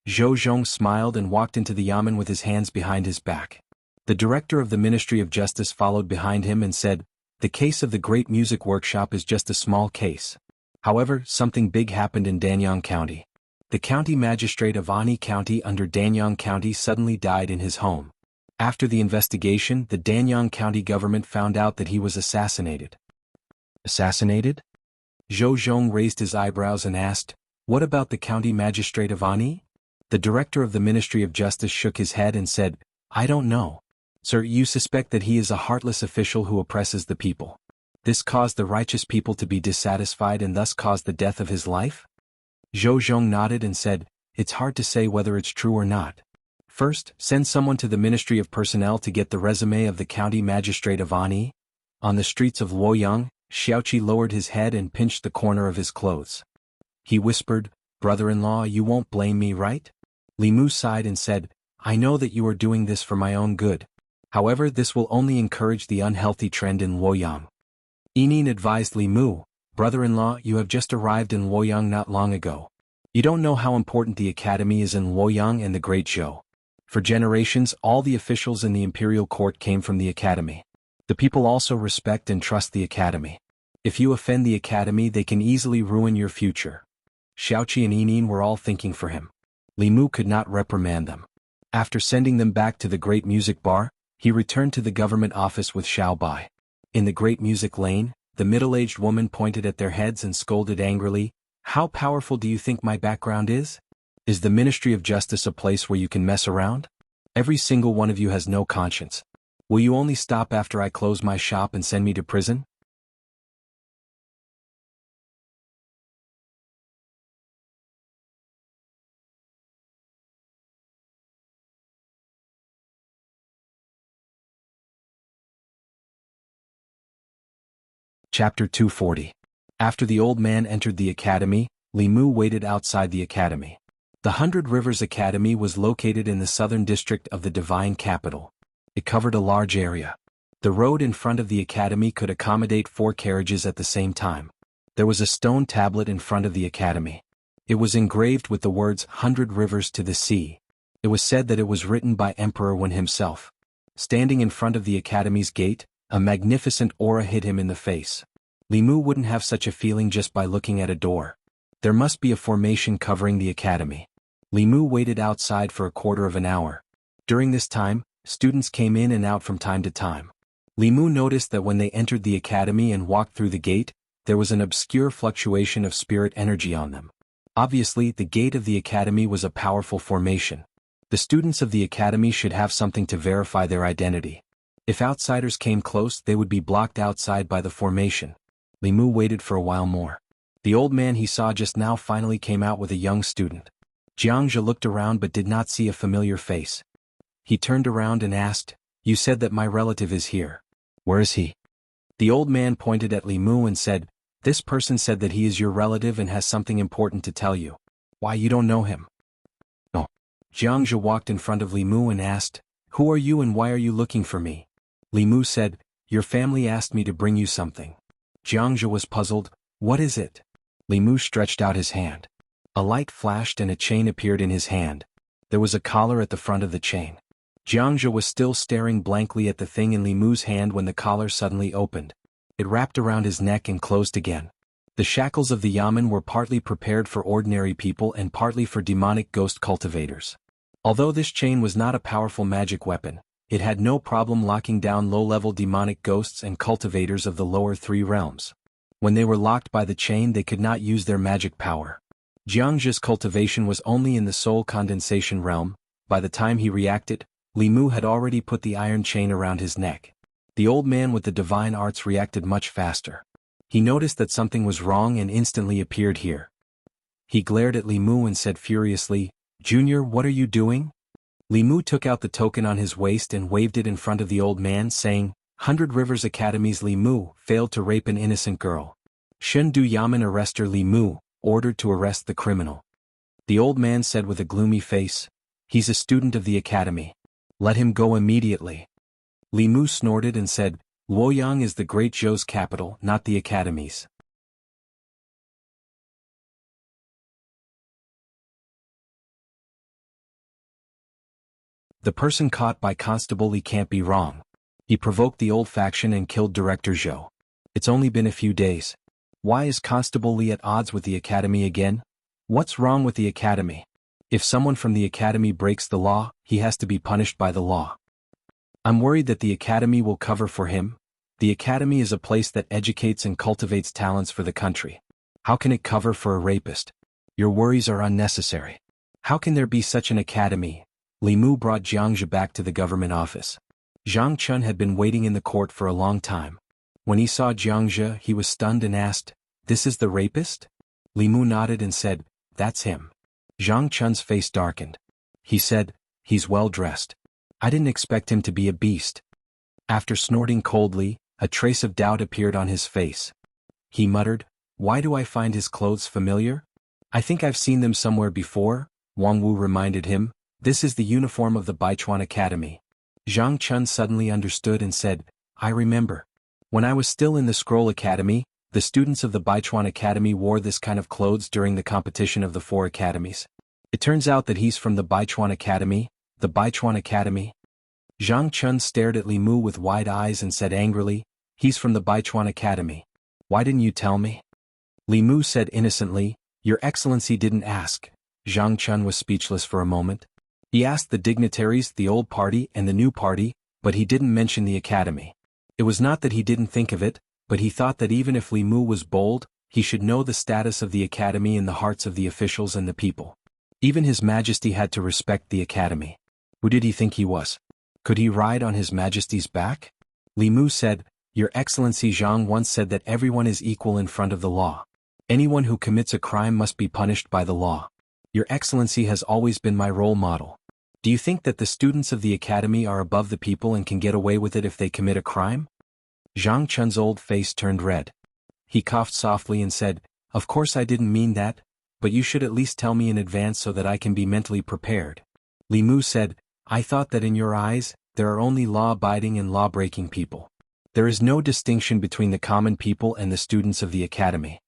Zhou Zhong smiled and walked into the yamen with his hands behind his back. The director of the Ministry of Justice followed behind him and said, the case of the Great Music Workshop is just a small case. However, something big happened in Danyang County. The county magistrate of Ani County under Danyang County suddenly died in his home. After the investigation, the Danyang County government found out that he was assassinated. Assassinated? Zhou Zhong raised his eyebrows and asked, what about the county magistrate of Ani? The director of the Ministry of Justice shook his head and said, I don't know. Sir, you suspect that he is a heartless official who oppresses the people. This caused the righteous people to be dissatisfied and thus caused the death of his life? Zhou Zhong nodded and said, it's hard to say whether it's true or not. First, send someone to the Ministry of Personnel to get the resume of the county magistrate of Ani. On the streets of Luoyang, Xiaoqi lowered his head and pinched the corner of his clothes. He whispered, brother-in-law, you won't blame me, right? Li Mu sighed and said, I know that you are doing this for my own good. However, this will only encourage the unhealthy trend in Luoyang. Yinin advised Li Mu, brother-in-law, you have just arrived in Luoyang not long ago. You don't know how important the academy is in Luoyang and the Great Zhou. For generations, all the officials in the imperial court came from the academy. The people also respect and trust the academy. If you offend the academy, they can easily ruin your future. Xiaoqi and Yinin were all thinking for him. Li Mu could not reprimand them. After sending them back to the Great Music Bar, he returned to the government office with Xiao Bai. In the Great Music Lane, the middle-aged woman pointed at their heads and scolded angrily, how powerful do you think my background is? Is the Ministry of Justice a place where you can mess around? Every single one of you has no conscience. Will you only stop after I close my shop and send me to prison? Chapter 240. After the old man entered the academy, Li Mu waited outside the academy. The 100 Rivers Academy was located in the southern district of the Divine Capital. It covered a large area. The road in front of the academy could accommodate 4 carriages at the same time. There was a stone tablet in front of the academy. It was engraved with the words 100 Rivers to the Sea. It was said that it was written by Emperor Wen himself. Standing in front of the academy's gate, a magnificent aura hit him in the face. Li Mu wouldn't have such a feeling just by looking at a door. There must be a formation covering the academy. Li Mu waited outside for a quarter of an hour. During this time, students came in and out from time to time. Li Mu noticed that when they entered the academy and walked through the gate, there was an obscure fluctuation of spirit energy on them. Obviously, the gate of the academy was a powerful formation. The students of the academy should have something to verify their identity. If outsiders came close, they would be blocked outside by the formation. Li Mu waited for a while more. The old man he saw just now finally came out with a young student. Jiangzhe looked around but did not see a familiar face. He turned around and asked, you said that my relative is here. Where is he? The old man pointed at Li Mu and said, this person said that he is your relative and has something important to tell you. Why, you don't know him? No. Jiangzhe walked in front of Li Mu and asked, who are you and why are you looking for me? Li Mu said, your family asked me to bring you something. Jiangzhe was puzzled, what is it? Li Mu stretched out his hand. A light flashed and a chain appeared in his hand. There was a collar at the front of the chain. Jiangzhe was still staring blankly at the thing in Li Mu's hand when the collar suddenly opened. It wrapped around his neck and closed again. The shackles of the yamen were partly prepared for ordinary people and partly for demonic ghost cultivators. Although this chain was not a powerful magic weapon, it had no problem locking down low-level demonic ghosts and cultivators of the lower 3 realms. When they were locked by the chain, they could not use their magic power. Jiangzhe's cultivation was only in the soul condensation realm. By the time he reacted, Li Mu had already put the iron chain around his neck. The old man with the divine arts reacted much faster. He noticed that something was wrong and instantly appeared here. He glared at Li Mu and said furiously, "Junior, what are you doing?" Li Mu took out the token on his waist and waved it in front of the old man, saying, "100 Rivers Academy's Li Mu failed to rape an innocent girl. Shun Du Yamen arrester Li Mu, ordered to arrest the criminal." The old man said with a gloomy face, "He's a student of the academy. Let him go immediately." Li Mu snorted and said, "Luoyang is the great Zhou's capital, not the academy's." The person caught by Constable Li can't be wrong. He provoked the old faction and killed Director Zhou. It's only been a few days. Why is Constable Li at odds with the academy again? What's wrong with the academy? If someone from the academy breaks the law, he has to be punished by the law. I'm worried that the academy will cover for him. The academy is a place that educates and cultivates talents for the country. How can it cover for a rapist? Your worries are unnecessary. How can there be such an academy? Li Mu brought Jiang Zhe back to the government office. Zhang Chun had been waiting in the court for a long time. When he saw Jiang Zhe, he was stunned and asked, "This is the rapist?" Li Mu nodded and said, "That's him." Zhang Chun's face darkened. He said, "He's well dressed. I didn't expect him to be a beast." After snorting coldly, a trace of doubt appeared on his face. He muttered, "Why do I find his clothes familiar? I think I've seen them somewhere before." Wang Wu reminded him, "This is the uniform of the Baichuan Academy." Zhang Chun suddenly understood and said, "I remember. When I was still in the Scroll Academy, the students of the Baichuan Academy wore this kind of clothes during the competition of the 4 academies. It turns out that he's from the Baichuan Academy." "The Baichuan Academy?" Zhang Chun stared at Li Mu with wide eyes and said angrily, "He's from the Baichuan Academy. Why didn't you tell me?" Li Mu said innocently, "Your Excellency didn't ask." Zhang Chun was speechless for a moment. He asked the dignitaries, the old party and the new party, but he didn't mention the academy. It was not that he didn't think of it, but he thought that even if Li Mu was bold, he should know the status of the academy in the hearts of the officials and the people. Even His Majesty had to respect the academy. Who did he think he was? Could he ride on His Majesty's back? Li Mu said, "Your Excellency, Zhang once said that everyone is equal in front of the law. Anyone who commits a crime must be punished by the law. Your Excellency has always been my role model. Do you think that the students of the academy are above the people and can get away with it if they commit a crime?" Zhang Chun's old face turned red. He coughed softly and said, "Of course I didn't mean that, but you should at least tell me in advance so that I can be mentally prepared." Li Mu said, "I thought that in your eyes, there are only law-abiding and law-breaking people. There is no distinction between the common people and the students of the academy."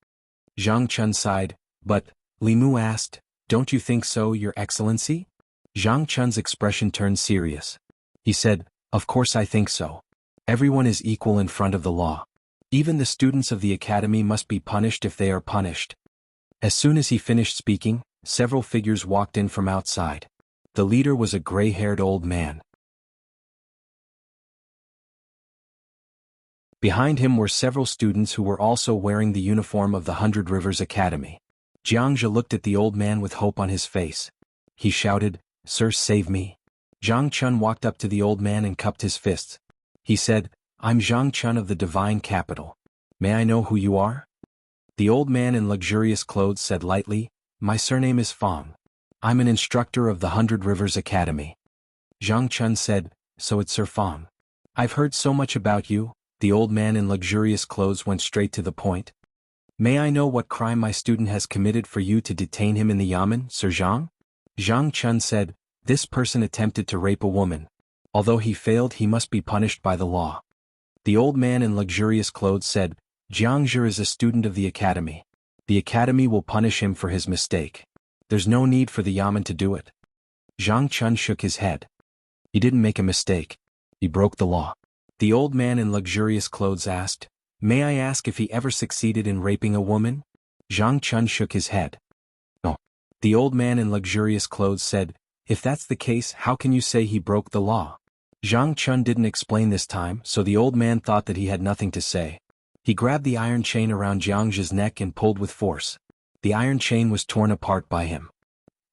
Zhang Chun sighed, "But," Li Mu asked, "don't you think so, Your Excellency?" Zhang Chun's expression turned serious. He said, "Of course I think so. Everyone is equal in front of the law. Even the students of the academy must be punished if they are punished." As soon as he finished speaking, several figures walked in from outside. The leader was a gray-haired old man. Behind him were several students who were also wearing the uniform of the 100 Rivers Academy. Jiang Zhe looked at the old man with hope on his face. He shouted, "Sir, save me." Zhang Chun walked up to the old man and cupped his fists. He said, "I'm Zhang Chun of the Divine Capital. May I know who you are?" The old man in luxurious clothes said lightly, "My surname is Fang. I'm an instructor of the 100 Rivers Academy." Zhang Chun said, "So it's Sir Fang. I've heard so much about you." The old man in luxurious clothes went straight to the point. "May I know what crime my student has committed for you to detain him in the yamen, Sir Zhang?" Zhang Chun said, "This person attempted to rape a woman. Although he failed, he must be punished by the law." The old man in luxurious clothes said, "Jiang Zhe is a student of the academy. The academy will punish him for his mistake. There's no need for the yamen to do it." Zhang Chun shook his head. He didn't make a mistake. He broke the law. The old man in luxurious clothes asked, "May I ask if he ever succeeded in raping a woman?" Zhang Chun shook his head. "No." The old man in luxurious clothes said, "If that's the case, how can you say he broke the law?" Zhang Chun didn't explain this time, so the old man thought that he had nothing to say. He grabbed the iron chain around Jiang Zhe's neck and pulled with force. The iron chain was torn apart by him.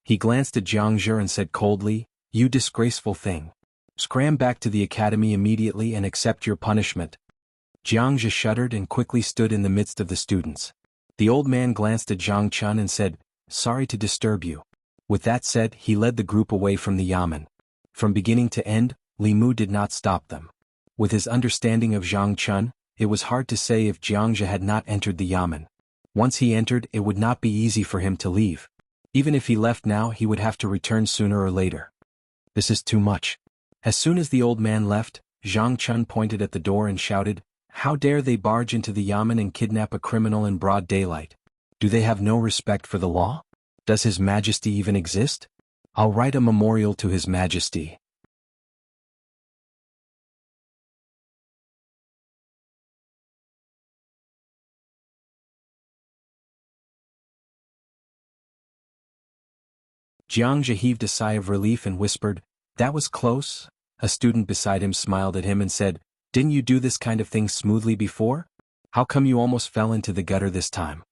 He glanced at Jiang Zhe and said coldly, "You disgraceful thing. Scram back to the academy immediately and accept your punishment. Jiang Zhe shuddered and quickly stood in the midst of the students. The old man glanced at Zhang Chun and said, "Sorry to disturb you." With that said, he led the group away from the yamen. From beginning to end, Li Mu did not stop them. With his understanding of Zhang Chun, it was hard to say if Jiang Zhe had not entered the yamen. Once he entered, it would not be easy for him to leave. Even if he left now, he would have to return sooner or later. This is too much. As soon as the old man left, Zhang Chun pointed at the door and shouted, "How dare they barge into the yamen and kidnap a criminal in broad daylight? Do they have no respect for the law? Does His Majesty even exist? I'll write a memorial to His Majesty." Jiang Zhe heaved a sigh of relief and whispered, "That was close." A student beside him smiled at him and said, "Didn't you do this kind of thing smoothly before? How come you almost fell into the gutter this time?"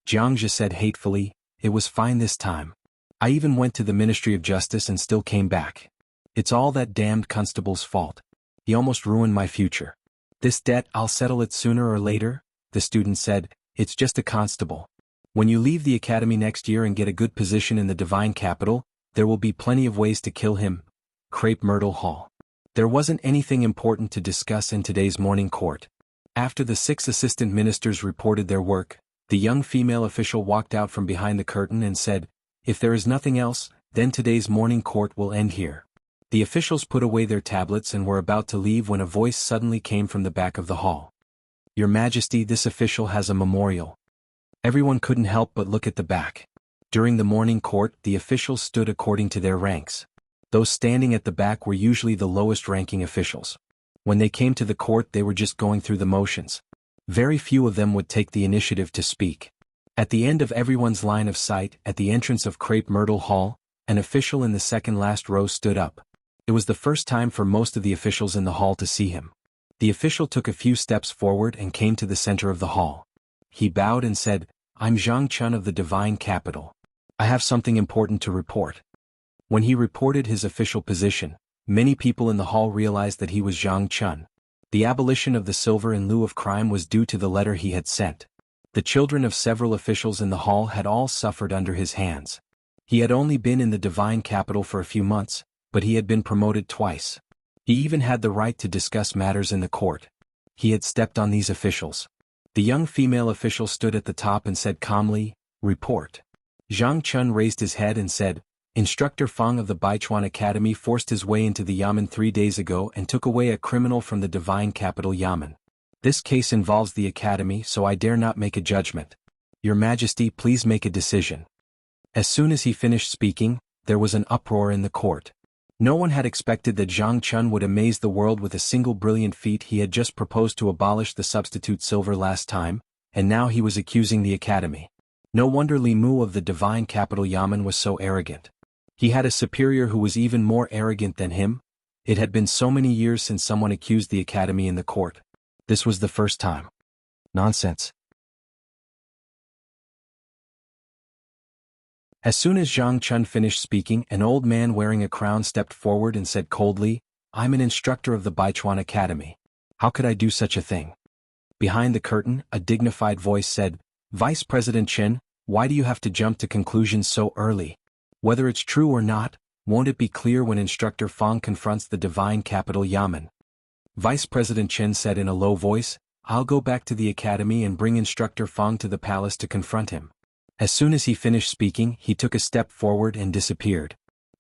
Jiang Zhe said hatefully, "It was fine this time. I even went to the Ministry of Justice and still came back. It's all that damned constable's fault. He almost ruined my future. This debt, I'll settle it sooner or later," the student said. "It's just a constable. When you leave the academy next year and get a good position in the divine capital, there will be plenty of ways to kill him." Crepe Myrtle Hall. There wasn't anything important to discuss in today's morning court. After the 6 assistant ministers reported their work, the young female official walked out from behind the curtain and said, "If there is nothing else, then today's morning court will end here." The officials put away their tablets and were about to leave when a voice suddenly came from the back of the hall. "Your Majesty, this official has a memorial." Everyone couldn't help but look at the back. During the morning court, the officials stood according to their ranks. Those standing at the back were usually the lowest-ranking officials. When they came to the court, they were just going through the motions. Very few of them would take the initiative to speak. At the end of everyone's line of sight, at the entrance of Crepe Myrtle Hall, an official in the second-last row stood up. It was the first time for most of the officials in the hall to see him. The official took a few steps forward and came to the center of the hall. He bowed and said, "I'm Zhang Chun of the Divine Capital. I have something important to report." When he reported his official position, many people in the hall realized that he was Zhang Chun. The abolition of the silver in lieu of crime was due to the letter he had sent. The children of several officials in the hall had all suffered under his hands. He had only been in the Divine Capital for a few months, but he had been promoted twice. He even had the right to discuss matters in the court. He had stepped on these officials. The young female official stood at the top and said calmly, "Report." Zhang Chun raised his head and said, "Instructor Fang of the Baichuan Academy forced his way into the yamen 3 days ago and took away a criminal from the Divine Capital yamen. This case involves the academy, so I dare not make a judgment. Your Majesty, please make a decision." As soon as he finished speaking, there was an uproar in the court. No one had expected that Zhang Chun would amaze the world with a single brilliant feat. He had just proposed to abolish the substitute silver last time, and now he was accusing the academy. No wonder Li Mu of the Divine Capital yamen was so arrogant. He had a superior who was even more arrogant than him. It had been so many years since someone accused the academy in the court. This was the first time. Nonsense. As soon as Zhang Chun finished speaking, an old man wearing a crown stepped forward and said coldly, "I'm an instructor of the Baichuan Academy. How could I do such a thing?" Behind the curtain, a dignified voice said, "Vice President Chen, why do you have to jump to conclusions so early? Whether it's true or not, won't it be clear when Instructor Fang confronts the Divine Capital yamen?" Vice President Chen said in a low voice, "I'll go back to the academy and bring Instructor Fang to the palace to confront him." As soon as he finished speaking, he took a step forward and disappeared.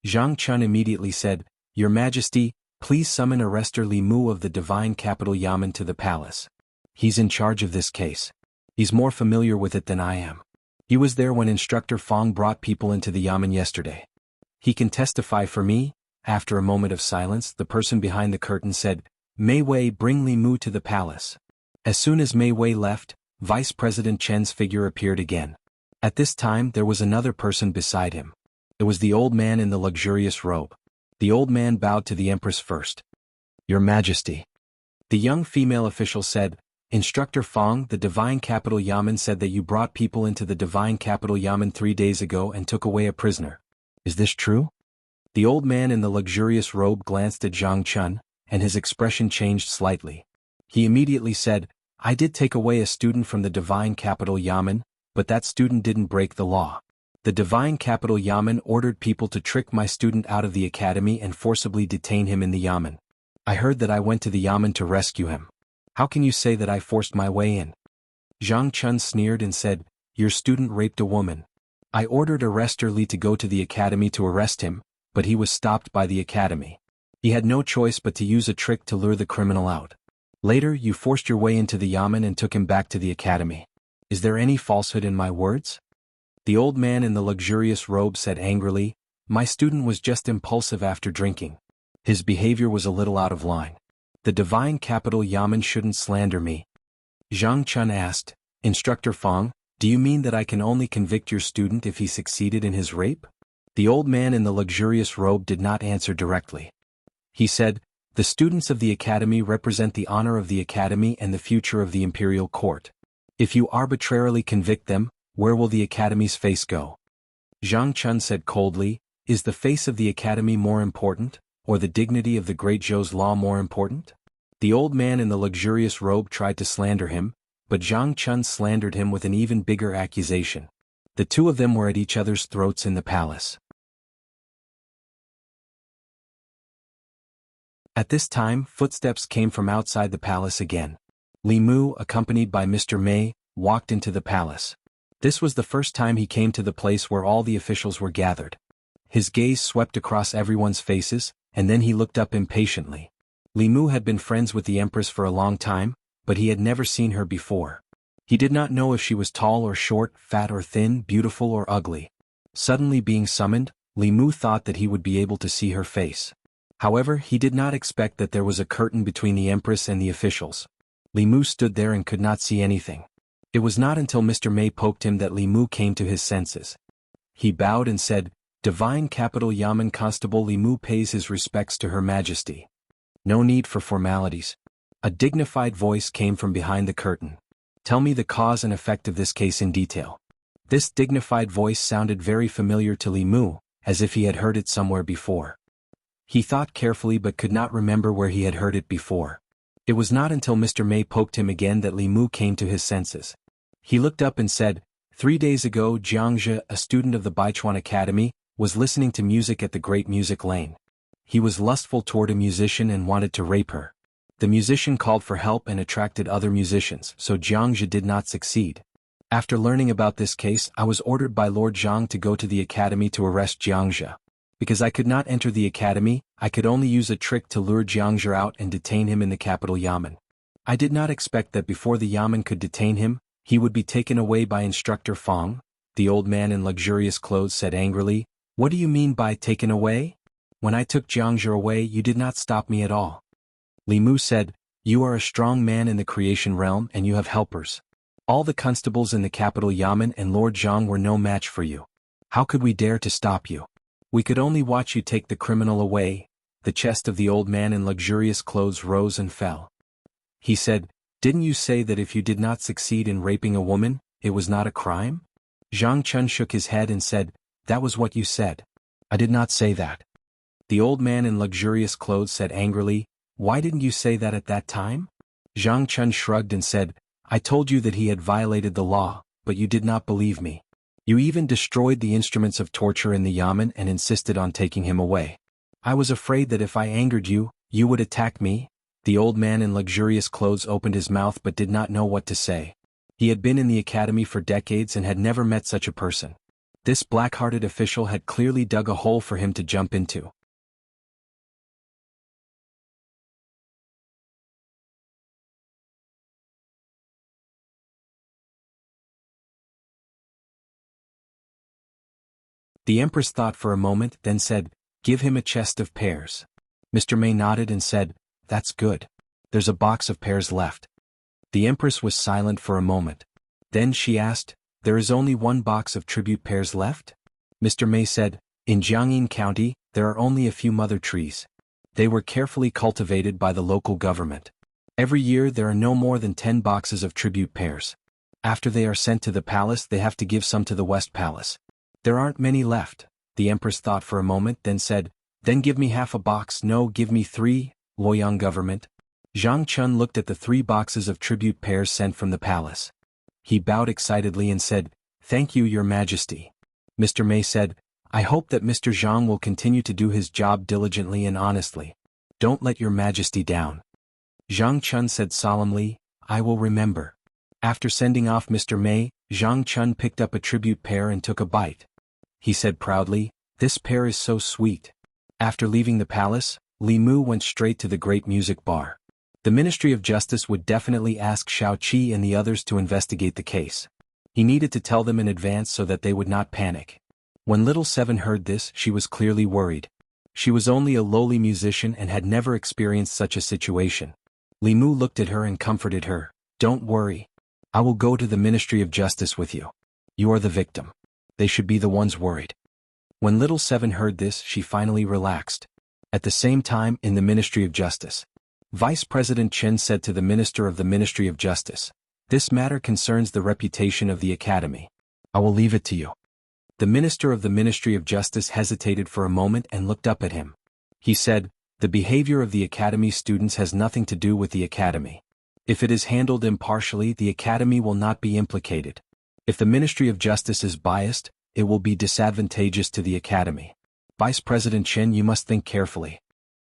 Zhang Chun immediately said, "Your Majesty, please summon Arrestor Li Mu of the Divine Capital yamen to the palace. He's in charge of this case. He's more familiar with it than I am. He was there when Instructor Fang brought people into the yamen yesterday. He can testify for me." After a moment of silence, the person behind the curtain said, "Mei Wei, bring Li Mu to the palace." As soon as Mei Wei left, Vice President Chen's figure appeared again. At this time there was another person beside him. It was the old man in the luxurious robe. The old man bowed to the Empress first. "Your Majesty." The young female official said, "Instructor Fang, the Divine Capital yamen said that you brought people into the Divine Capital yamen 3 days ago and took away a prisoner. Is this true?" The old man in the luxurious robe glanced at Zhang Chun, and his expression changed slightly. He immediately said, I did take away a student from the divine capital Yamen, but that student didn't break the law. The divine capital Yamen ordered people to trick my student out of the academy and forcibly detain him in the Yamen. I heard that I went to the Yamen to rescue him. How can you say that I forced my way in? Zhang Chun sneered and said, Your student raped a woman. I ordered Arrestor Li to go to the academy to arrest him, but he was stopped by the academy. He had no choice but to use a trick to lure the criminal out. Later you forced your way into the Yamen and took him back to the academy. Is there any falsehood in my words? The old man in the luxurious robe said angrily, My student was just impulsive after drinking. His behavior was a little out of line. The divine capital Yamen shouldn't slander me. Zhang Chun asked, Instructor Fang, do you mean that I can only convict your student if he succeeded in his rape? The old man in the luxurious robe did not answer directly. He said, The students of the academy represent the honor of the academy and the future of the imperial court. If you arbitrarily convict them, where will the academy's face go? Zhang Chun said coldly, Is the face of the academy more important, or the dignity of the great Zhou's law more important? The old man in the luxurious robe tried to slander him, but Zhang Chun slandered him with an even bigger accusation. The two of them were at each other's throats in the palace. At this time, footsteps came from outside the palace again. Li Mu, accompanied by Mr. Mei, walked into the palace. This was the first time he came to the place where all the officials were gathered. His gaze swept across everyone's faces, and then he looked up impatiently. Li Mu had been friends with the Empress for a long time, but he had never seen her before. He did not know if she was tall or short, fat or thin, beautiful or ugly. Suddenly being summoned, Li Mu thought that he would be able to see her face. However, he did not expect that there was a curtain between the Empress and the officials. Li Mu stood there and could not see anything. It was not until Mr. Mei poked him that Li Mu came to his senses. He bowed and said, Divine Capital Yamen Constable Li Mu pays his respects to Her Majesty. No need for formalities. A dignified voice came from behind the curtain. Tell me the cause and effect of this case in detail. This dignified voice sounded very familiar to Li Mu, as if he had heard it somewhere before. He thought carefully but could not remember where he had heard it before. It was not until Mr. Mei poked him again that Li Mu came to his senses. He looked up and said, 3 days ago Jiangzhe, a student of the Baichuan Academy, was listening to music at the Great Music Lane. He was lustful toward a musician and wanted to rape her. The musician called for help and attracted other musicians, so Jiangzhe did not succeed. After learning about this case, I was ordered by Lord Zhang to go to the academy to arrest Jiangzhe. Because I could not enter the academy, I could only use a trick to lure Jiangzhe out and detain him in the capital Yamen. I did not expect that before the Yamen could detain him, he would be taken away by Instructor Fang. The old man in luxurious clothes said angrily, What do you mean by taken away? When I took Jiangzhe away, you did not stop me at all. Li Mu said, You are a strong man in the creation realm and you have helpers. All the constables in the capital Yamen and Lord Zhang were no match for you. How could we dare to stop you? We could only watch you take the criminal away. The chest of the old man in luxurious clothes rose and fell. He said, Didn't you say that if you did not succeed in raping a woman, it was not a crime? Zhang Chun shook his head and said, That was what you said. I did not say that. The old man in luxurious clothes said angrily, Why didn't you say that at that time? Zhang Chun shrugged and said, I told you that he had violated the law, but you did not believe me. You even destroyed the instruments of torture in the Yamen and insisted on taking him away. I was afraid that if I angered you, you would attack me. The old man in luxurious clothes opened his mouth but did not know what to say. He had been in the academy for decades and had never met such a person. This black-hearted official had clearly dug a hole for him to jump into. The Empress thought for a moment, then said, Give him a chest of pears. Mr. Mei nodded and said, That's good. There's a box of pears left. The Empress was silent for a moment. Then she asked, There is only one box of tribute pears left? Mr. Mei said, In Jiangyin County, there are only a few mother trees. They were carefully cultivated by the local government. Every year there are no more than 10 boxes of tribute pears. After they are sent to the palace, they have to give some to the West Palace. There aren't many left. The Empress thought for a moment, then said, Then give me half a box. No, give me 3, Luoyang government. Zhang Chun looked at the 3 boxes of tribute pears sent from the palace. He bowed excitedly and said, "Thank you, Your Majesty." Mr. Mei said, "I hope that Mr. Zhang will continue to do his job diligently and honestly. Don't let Your Majesty down." Zhang Chun said solemnly, "I will remember." After sending off Mr. Mei, Zhang Chun picked up a tribute pear and took a bite. He said proudly, "This pear is so sweet." After leaving the palace, Li Mu went straight to the great music bar. The Ministry of Justice would definitely ask Xiao Qi and the others to investigate the case. He needed to tell them in advance so that they would not panic. When Little Seven heard this, she was clearly worried. She was only a lowly musician and had never experienced such a situation. Li Mu looked at her and comforted her. "Don't worry. I will go to the Ministry of Justice with you. You are the victim. They should be the ones worried." When Little Seven heard this, she finally relaxed. At the same time, in the Ministry of Justice, Vice President Chen said to the Minister of the Ministry of Justice, "This matter concerns the reputation of the Academy. I will leave it to you." The Minister of the Ministry of Justice hesitated for a moment and looked up at him. He said, "The behavior of the Academy students has nothing to do with the Academy. If it is handled impartially, the Academy will not be implicated. If the Ministry of Justice is biased, it will be disadvantageous to the Academy. Vice President Chen, you must think carefully."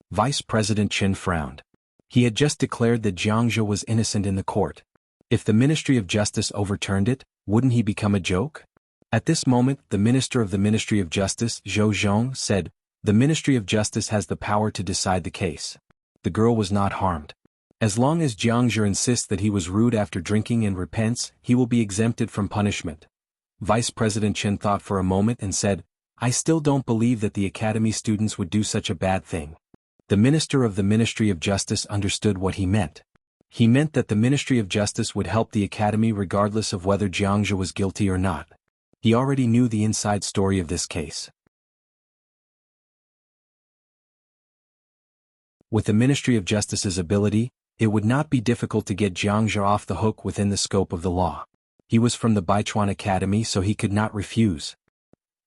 Vice President Chen frowned. He had just declared that Jiang Zhou was innocent in the court. If the Ministry of Justice overturned it, wouldn't he become a joke? At this moment, the Minister of the Ministry of Justice, Zhou Zhong, said, "The Ministry of Justice has the power to decide the case." The girl was not harmed. As long as Jiang Zhou insists that he was rude after drinking and repents, he will be exempted from punishment. Vice President Chen thought for a moment and said, "I still don't believe that the Academy students would do such a bad thing." The Minister of the Ministry of Justice understood what he meant. He meant that the Ministry of Justice would help the Academy regardless of whether Jiang Zhou was guilty or not. He already knew the inside story of this case. With the Ministry of Justice's ability, it would not be difficult to get Jiang Zhou off the hook within the scope of the law. He was from the Baichuan Academy, so he could not refuse.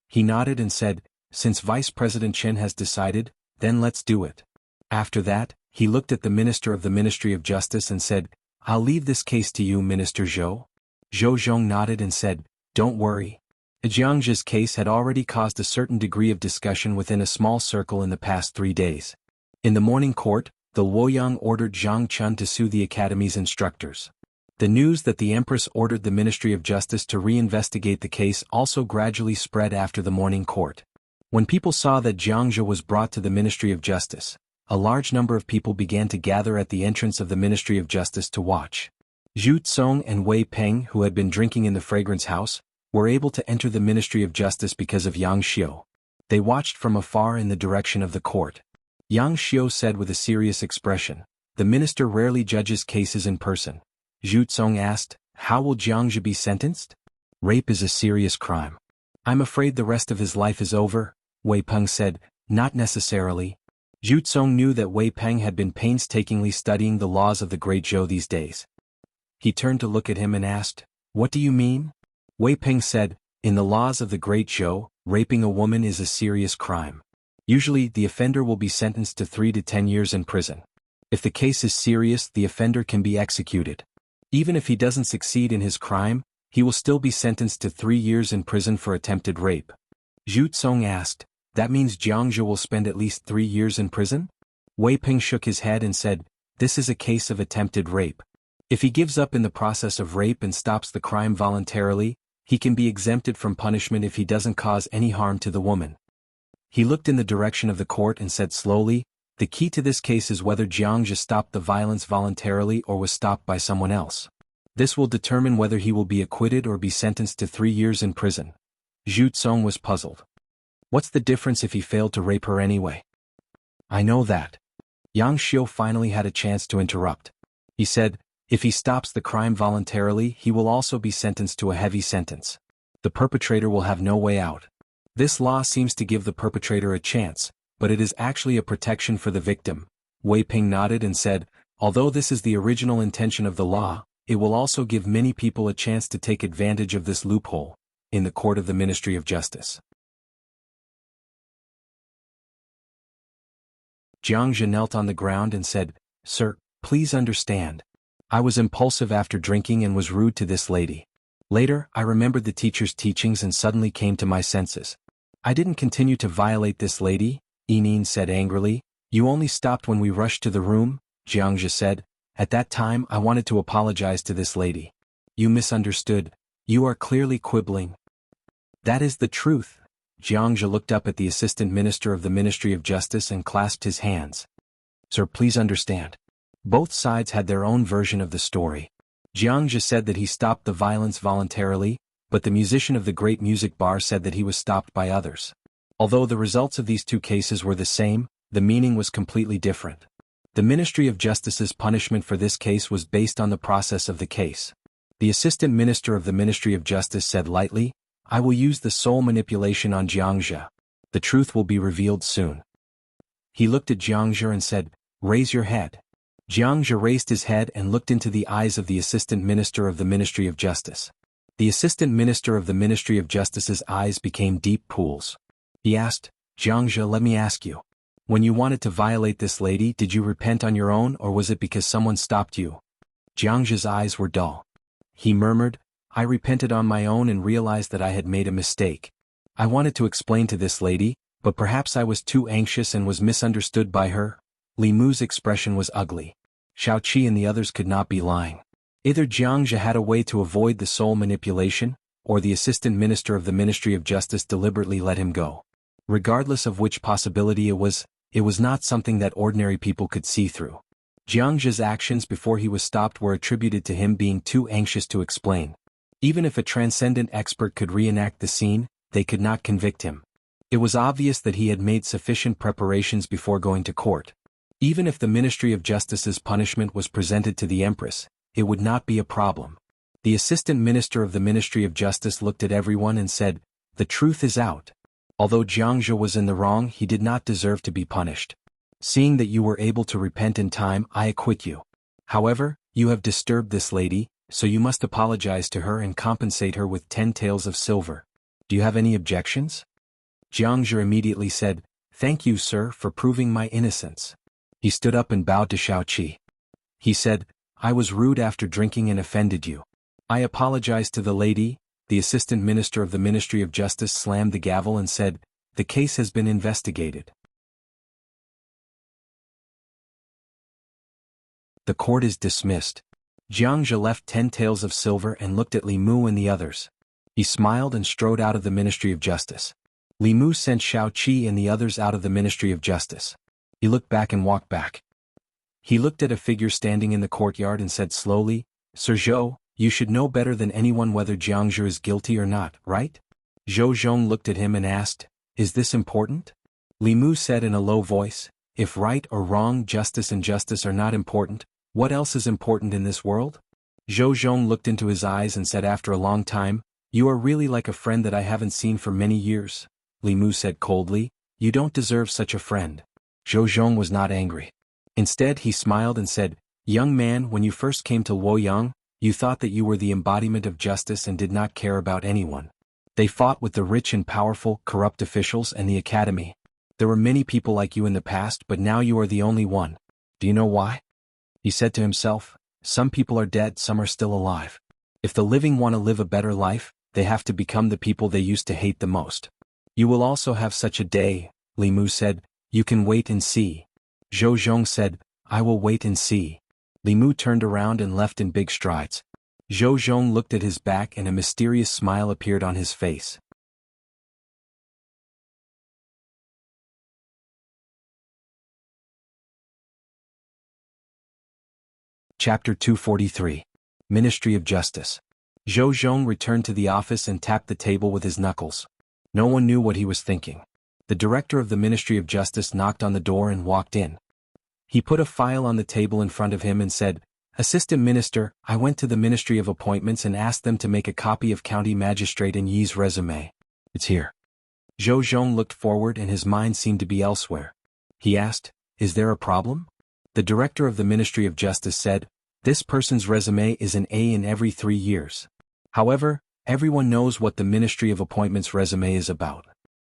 He nodded and said, "Since Vice President Chen has decided, then let's do it." After that, he looked at the Minister of the Ministry of Justice and said, "I'll leave this case to you, Minister Zhou." Zhou Zhong nodded and said, "Don't worry." Jiang Zhou's case had already caused a certain degree of discussion within a small circle in the past 3 days. In the morning court, the Luoyang ordered Zhang Chun to sue the Academy's instructors. The news that the Empress ordered the Ministry of Justice to reinvestigate the case also gradually spread after the morning court. When people saw that Jiang Zhou was brought to the Ministry of Justice, a large number of people began to gather at the entrance of the Ministry of Justice to watch. Zhu Tsong and Wei Peng, who had been drinking in the fragrance house, were able to enter the Ministry of Justice because of Yang Xiu. They watched from afar in the direction of the court. Yang Xiu said with a serious expression, "The minister rarely judges cases in person." Zhu Tsong asked, "How will Jiang Zhou be sentenced?" "Rape is a serious crime. I'm afraid the rest of his life is over," Wei Peng said. "Not necessarily." Zhu Tsong knew that Wei Peng had been painstakingly studying the laws of the Great Zhou these days. He turned to look at him and asked, "What do you mean?" Wei Peng said, "In the laws of the Great Zhou, raping a woman is a serious crime. Usually, the offender will be sentenced to 3 to 10 years in prison. If the case is serious, the offender can be executed. Even if he doesn't succeed in his crime, he will still be sentenced to 3 years in prison for attempted rape." Zhu Tsong asked, "That means Jiang Zhou will spend at least 3 years in prison?" Wei Peng shook his head and said, "This is a case of attempted rape. If he gives up in the process of rape and stops the crime voluntarily, he can be exempted from punishment if he doesn't cause any harm to the woman." He looked in the direction of the court and said slowly, "The key to this case is whether Jiang Zhou stopped the violence voluntarily or was stopped by someone else. This will determine whether he will be acquitted or be sentenced to 3 years in prison." Zhu Tsong was puzzled. "What's the difference if he failed to rape her anyway?" "I know that." Yang Xiu finally had a chance to interrupt. He said, "If he stops the crime voluntarily, he will also be sentenced to a heavy sentence. The perpetrator will have no way out. This law seems to give the perpetrator a chance, but it is actually a protection for the victim." Wei Peng nodded and said, "Although this is the original intention of the law, it will also give many people a chance to take advantage of this loophole." In the court of the Ministry of Justice, Jiangzhe knelt on the ground and said, "Sir, please understand. I was impulsive after drinking and was rude to this lady. Later, I remembered the teacher's teachings and suddenly came to my senses. I didn't continue to violate this lady," Yining said angrily. "You only stopped when we rushed to the room," Jiangzhe said. "At that time I wanted to apologize to this lady. You misunderstood. You are clearly quibbling." "That is the truth." Jiangzhe looked up at the assistant minister of the Ministry of Justice and clasped his hands. "Sir, please understand. Both sides had their own version of the story. Jiangzhe said that he stopped the violence voluntarily, but the musician of the great music bar said that he was stopped by others. Although the results of these two cases were the same, the meaning was completely different. The Ministry of Justice's punishment for this case was based on the process of the case. The assistant minister of the Ministry of Justice said lightly, "I will use the soul manipulation on Jiangzhe. The truth will be revealed soon." He looked at Jiangzhe and said, "Raise your head." Jiangzhe raised his head and looked into the eyes of the assistant minister of the Ministry of Justice. The assistant minister of the Ministry of Justice's eyes became deep pools. He asked, "Jiangzhe, let me ask you. When you wanted to violate this lady, did you repent on your own or was it because someone stopped you?" Jiangzhe's eyes were dull. He murmured, "I repented on my own and realized that I had made a mistake. I wanted to explain to this lady, but perhaps I was too anxious and was misunderstood by her." Li Mu's expression was ugly. Xiaoqi and the others could not be lying. Either Jiangzhe had a way to avoid the soul manipulation, or the assistant minister of the Ministry of Justice deliberately let him go. Regardless of which possibility it was not something that ordinary people could see through. Jiangzhe's actions before he was stopped were attributed to him being too anxious to explain. Even if a transcendent expert could reenact the scene, they could not convict him. It was obvious that he had made sufficient preparations before going to court. Even if the Ministry of Justice's punishment was presented to the Empress, it would not be a problem. The assistant minister of the Ministry of Justice looked at everyone and said, "The truth is out. Although Jiangzhe was in the wrong, he did not deserve to be punished. Seeing that you were able to repent in time, I acquit you. However, you have disturbed this lady, so you must apologize to her and compensate her with 10 taels of silver. Do you have any objections?" Jiangzhe immediately said, "Thank you, sir, for proving my innocence." He stood up and bowed to Xiaoqi. He said, "I was rude after drinking and offended you. I apologize to the lady." The assistant minister of the Ministry of Justice slammed the gavel and said, "The case has been investigated. The court is dismissed." Jiangzhe left 10 taels of silver and looked at Li Mu and the others. He smiled and strode out of the Ministry of Justice. Li Mu sent Xiaoqi and the others out of the Ministry of Justice. He looked back and walked back. He looked at a figure standing in the courtyard and said slowly, "Sir Zhou, you should know better than anyone whether Jiangzhe is guilty or not, right?" Zhou Zhong looked at him and asked, "Is this important?" Li Mu said in a low voice, "If right or wrong, justice and justice are not important, what else is important in this world?" Zhou Zhong looked into his eyes and said after a long time, "You are really like a friend that I haven't seen for many years." Li Mu said coldly, "You don't deserve such a friend." Zhou Zhong was not angry. Instead he smiled and said, "Young man, when you first came to Luoyang, you thought that you were the embodiment of justice and did not care about anyone. They fought with the rich and powerful, corrupt officials and the academy. There were many people like you in the past, but now you are the only one. Do you know why?" He said to himself, "Some people are dead, some are still alive. If the living want to live a better life, they have to become the people they used to hate the most. You will also have such a day," Li Mu said. "You can wait and see." Zhou Zhong said, "I will wait and see." Li Mu turned around and left in big strides. Zhou Zhong looked at his back and a mysterious smile appeared on his face. Chapter 243. Ministry of Justice. Zhou Zhong returned to the office and tapped the table with his knuckles. No one knew what he was thinking. The director of the Ministry of Justice knocked on the door and walked in. He put a file on the table in front of him and said, "Assistant Minister, I went to the Ministry of Appointments and asked them to make a copy of County Magistrate and Yi's resume. It's here." Zhou Zhong looked forward and his mind seemed to be elsewhere. He asked, "Is there a problem?" The director of the Ministry of Justice said, "This person's resume is an A in every 3 years. However, everyone knows what the Ministry of Appointments resume is about.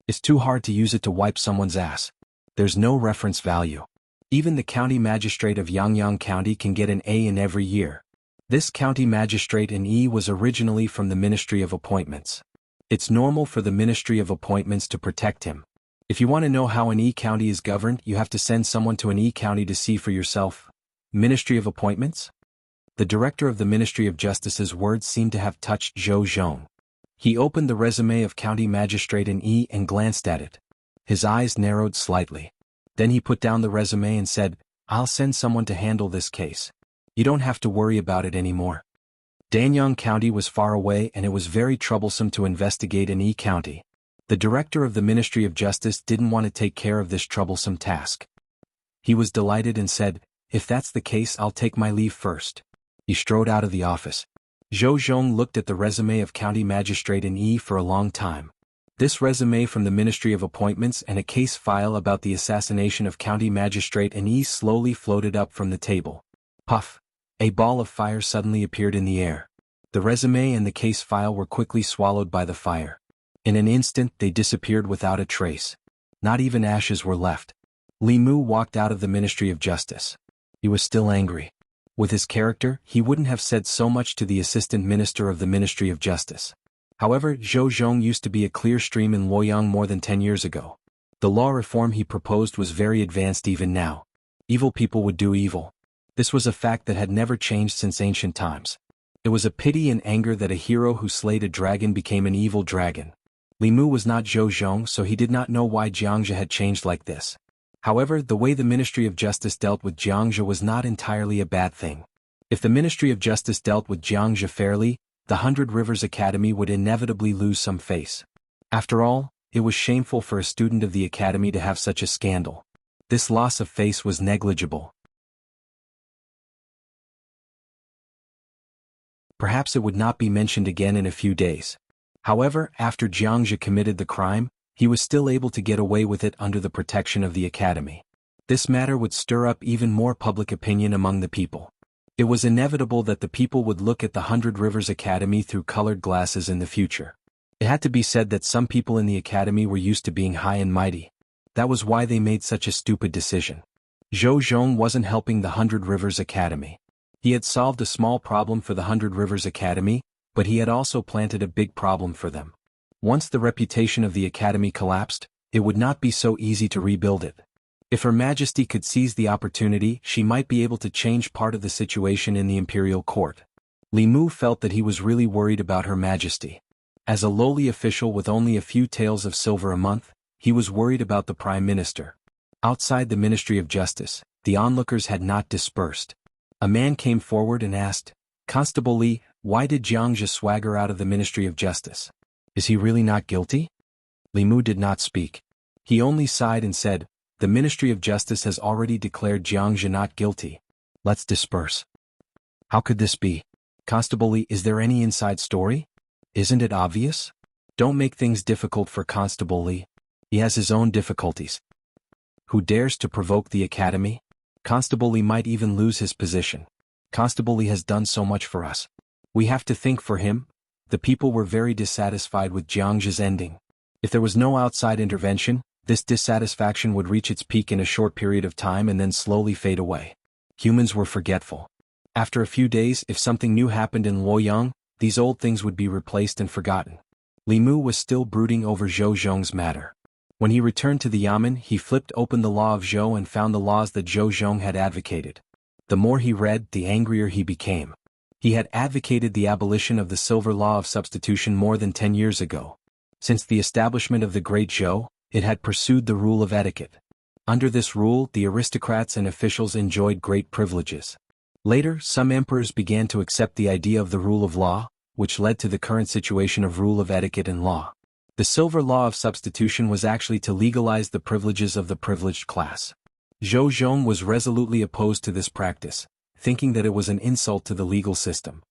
It's too hard to use it to wipe someone's ass. There's no reference value. Even the county magistrate of Yangyang County can get an A in every year. This county magistrate in E was originally from the Ministry of Appointments. It's normal for the Ministry of Appointments to protect him. If you want to know how an E county is governed, you have to send someone to an E county to see for yourself. Ministry of Appointments? The director of the Ministry of Justice's words seemed to have touched Zhou Zhong. He opened the resume of county magistrate in E and glanced at it. His eyes narrowed slightly. Then he put down the resume and said, "I'll send someone to handle this case. You don't have to worry about it anymore." Danyang County was far away and it was very troublesome to investigate an E county. The director of the Ministry of Justice didn't want to take care of this troublesome task. He was delighted and said, "If that's the case, I'll take my leave first." He strode out of the office. Zhou Zhong looked at the resume of county magistrate in E for a long time. This resume from the Ministry of Appointments and a case file about the assassination of county magistrate in E slowly floated up from the table. Puff! A ball of fire suddenly appeared in the air. The resume and the case file were quickly swallowed by the fire. In an instant they disappeared without a trace. Not even ashes were left. Li Mu walked out of the Ministry of Justice. He was still angry. With his character, he wouldn't have said so much to the assistant minister of the Ministry of Justice. However, Zhou Zhong used to be a clear stream in Luoyang more than 10 years ago. The law reform he proposed was very advanced even now. Evil people would do evil. This was a fact that had never changed since ancient times. It was a pity and anger that a hero who slayed a dragon became an evil dragon. Li Mu was not Zhou Zhong, so he did not know why Jiangzhe had changed like this. However, the way the Ministry of Justice dealt with Jiangzhe was not entirely a bad thing. If the Ministry of Justice dealt with Jiangzhe fairly, the 100 Rivers Academy would inevitably lose some face. After all, it was shameful for a student of the academy to have such a scandal. This loss of face was negligible. Perhaps it would not be mentioned again in a few days. However, after Jiangzhe committed the crime, he was still able to get away with it under the protection of the academy. This matter would stir up even more public opinion among the people. It was inevitable that the people would look at the 100 Rivers Academy through colored glasses in the future. It had to be said that some people in the academy were used to being high and mighty. That was why they made such a stupid decision. Zhou Zhong wasn't helping the 100 Rivers Academy. He had solved a small problem for the 100 Rivers Academy, but he had also planted a big problem for them. Once the reputation of the academy collapsed, it would not be so easy to rebuild it. If Her Majesty could seize the opportunity, she might be able to change part of the situation in the imperial court. Li Mu felt that he was really worried about Her Majesty. As a lowly official with only a few taels of silver a month, he was worried about the Prime Minister. Outside the Ministry of Justice, the onlookers had not dispersed. A man came forward and asked, "Constable Li, why did Jiangzhe swagger out of the Ministry of Justice? Is he really not guilty?" Li Mu did not speak. He only sighed and said, "The Ministry of Justice has already declared Jiangzhe not guilty. Let's disperse." How could this be? Constable Li, is there any inside story? Isn't it obvious? Don't make things difficult for Constable Li. He has his own difficulties. Who dares to provoke the academy? Constable Li might even lose his position. Constable Li has done so much for us. We have to think for him. The people were very dissatisfied with Jiangzhe's ending. If there was no outside intervention, this dissatisfaction would reach its peak in a short period of time and then slowly fade away. Humans were forgetful. After a few days, if something new happened in Luoyang, these old things would be replaced and forgotten. Li Mu was still brooding over Zhou Zhong's matter. When he returned to the Yamen, he flipped open the law of Zhou and found the laws that Zhou Zhong had advocated. The more he read, the angrier he became. He had advocated the abolition of the silver law of substitution more than 10 years ago. Since the establishment of the Great Zhou, it had pursued the rule of etiquette. Under this rule, the aristocrats and officials enjoyed great privileges. Later, some emperors began to accept the idea of the rule of law, which led to the current situation of rule of etiquette and law. The silver law of substitution was actually to legalize the privileges of the privileged class. Zhou Zhong was resolutely opposed to this practice, thinking that it was an insult to the legal system.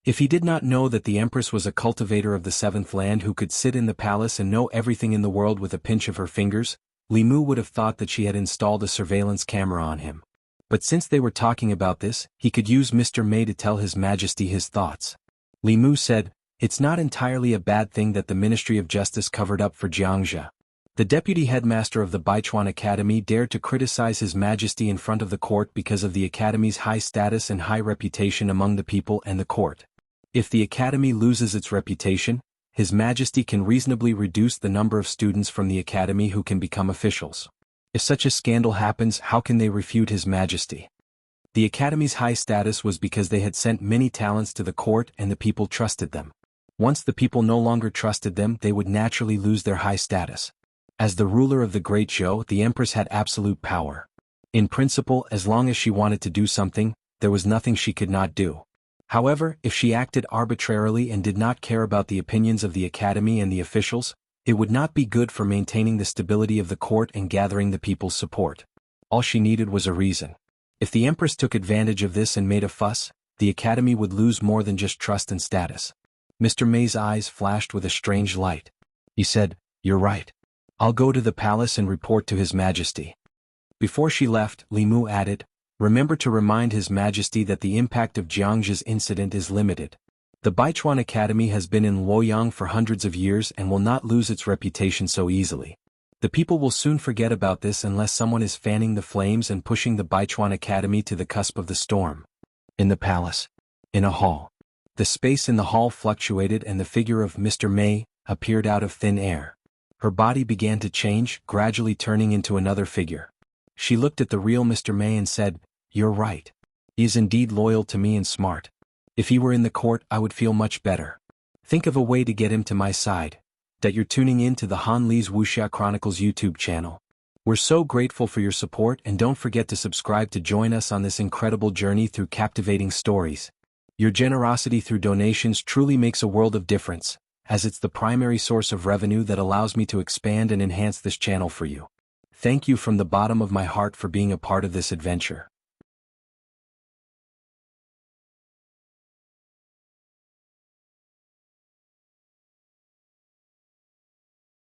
If he did not know that the Empress was a cultivator of the seventh land who could sit in the palace and know everything in the world with a pinch of her fingers, Li Mu would have thought that she had installed a surveillance camera on him. But since they were talking about this, he could use Mr. Mei to tell His Majesty his thoughts. Li Mu said, "It's not entirely a bad thing that the Ministry of Justice covered up for Jiangxia." The deputy headmaster of the Baichuan Academy dared to criticize His Majesty in front of the court because of the academy's high status and high reputation among the people and the court. If the academy loses its reputation, His Majesty can reasonably reduce the number of students from the academy who can become officials. If such a scandal happens, how can they refute His Majesty? The academy's high status was because they had sent many talents to the court and the people trusted them. Once the people no longer trusted them, they would naturally lose their high status. As the ruler of the Great Zhou, the Empress had absolute power. In principle, as long as she wanted to do something, there was nothing she could not do. However, if she acted arbitrarily and did not care about the opinions of the academy and the officials, it would not be good for maintaining the stability of the court and gathering the people's support. All she needed was a reason. If the Empress took advantage of this and made a fuss, the academy would lose more than just trust and status. Mr. May's eyes flashed with a strange light. He said, "You're right. I'll go to the palace and report to His Majesty." Before she left, Li Mu added, "Remember to remind His Majesty that the impact of Jiangxia's incident is limited. The Baichuan Academy has been in Luoyang for hundreds of years and will not lose its reputation so easily. The people will soon forget about this unless someone is fanning the flames and pushing the Baichuan Academy to the cusp of the storm." In the palace. In a hall. The space in the hall fluctuated and the figure of Mr. May appeared out of thin air. Her body began to change, gradually turning into another figure. She looked at the real Mr. May and said, "You're right. He is indeed loyal to me and smart. If he were in the court, I would feel much better. Think of a way to get him to my side." That you're tuning in to the Han Li's Wuxia Chronicles YouTube channel. We're so grateful for your support, and don't forget to subscribe to join us on this incredible journey through captivating stories. Your generosity through donations truly makes a world of difference, as it's the primary source of revenue that allows me to expand and enhance this channel for you. Thank you from the bottom of my heart for being a part of this adventure.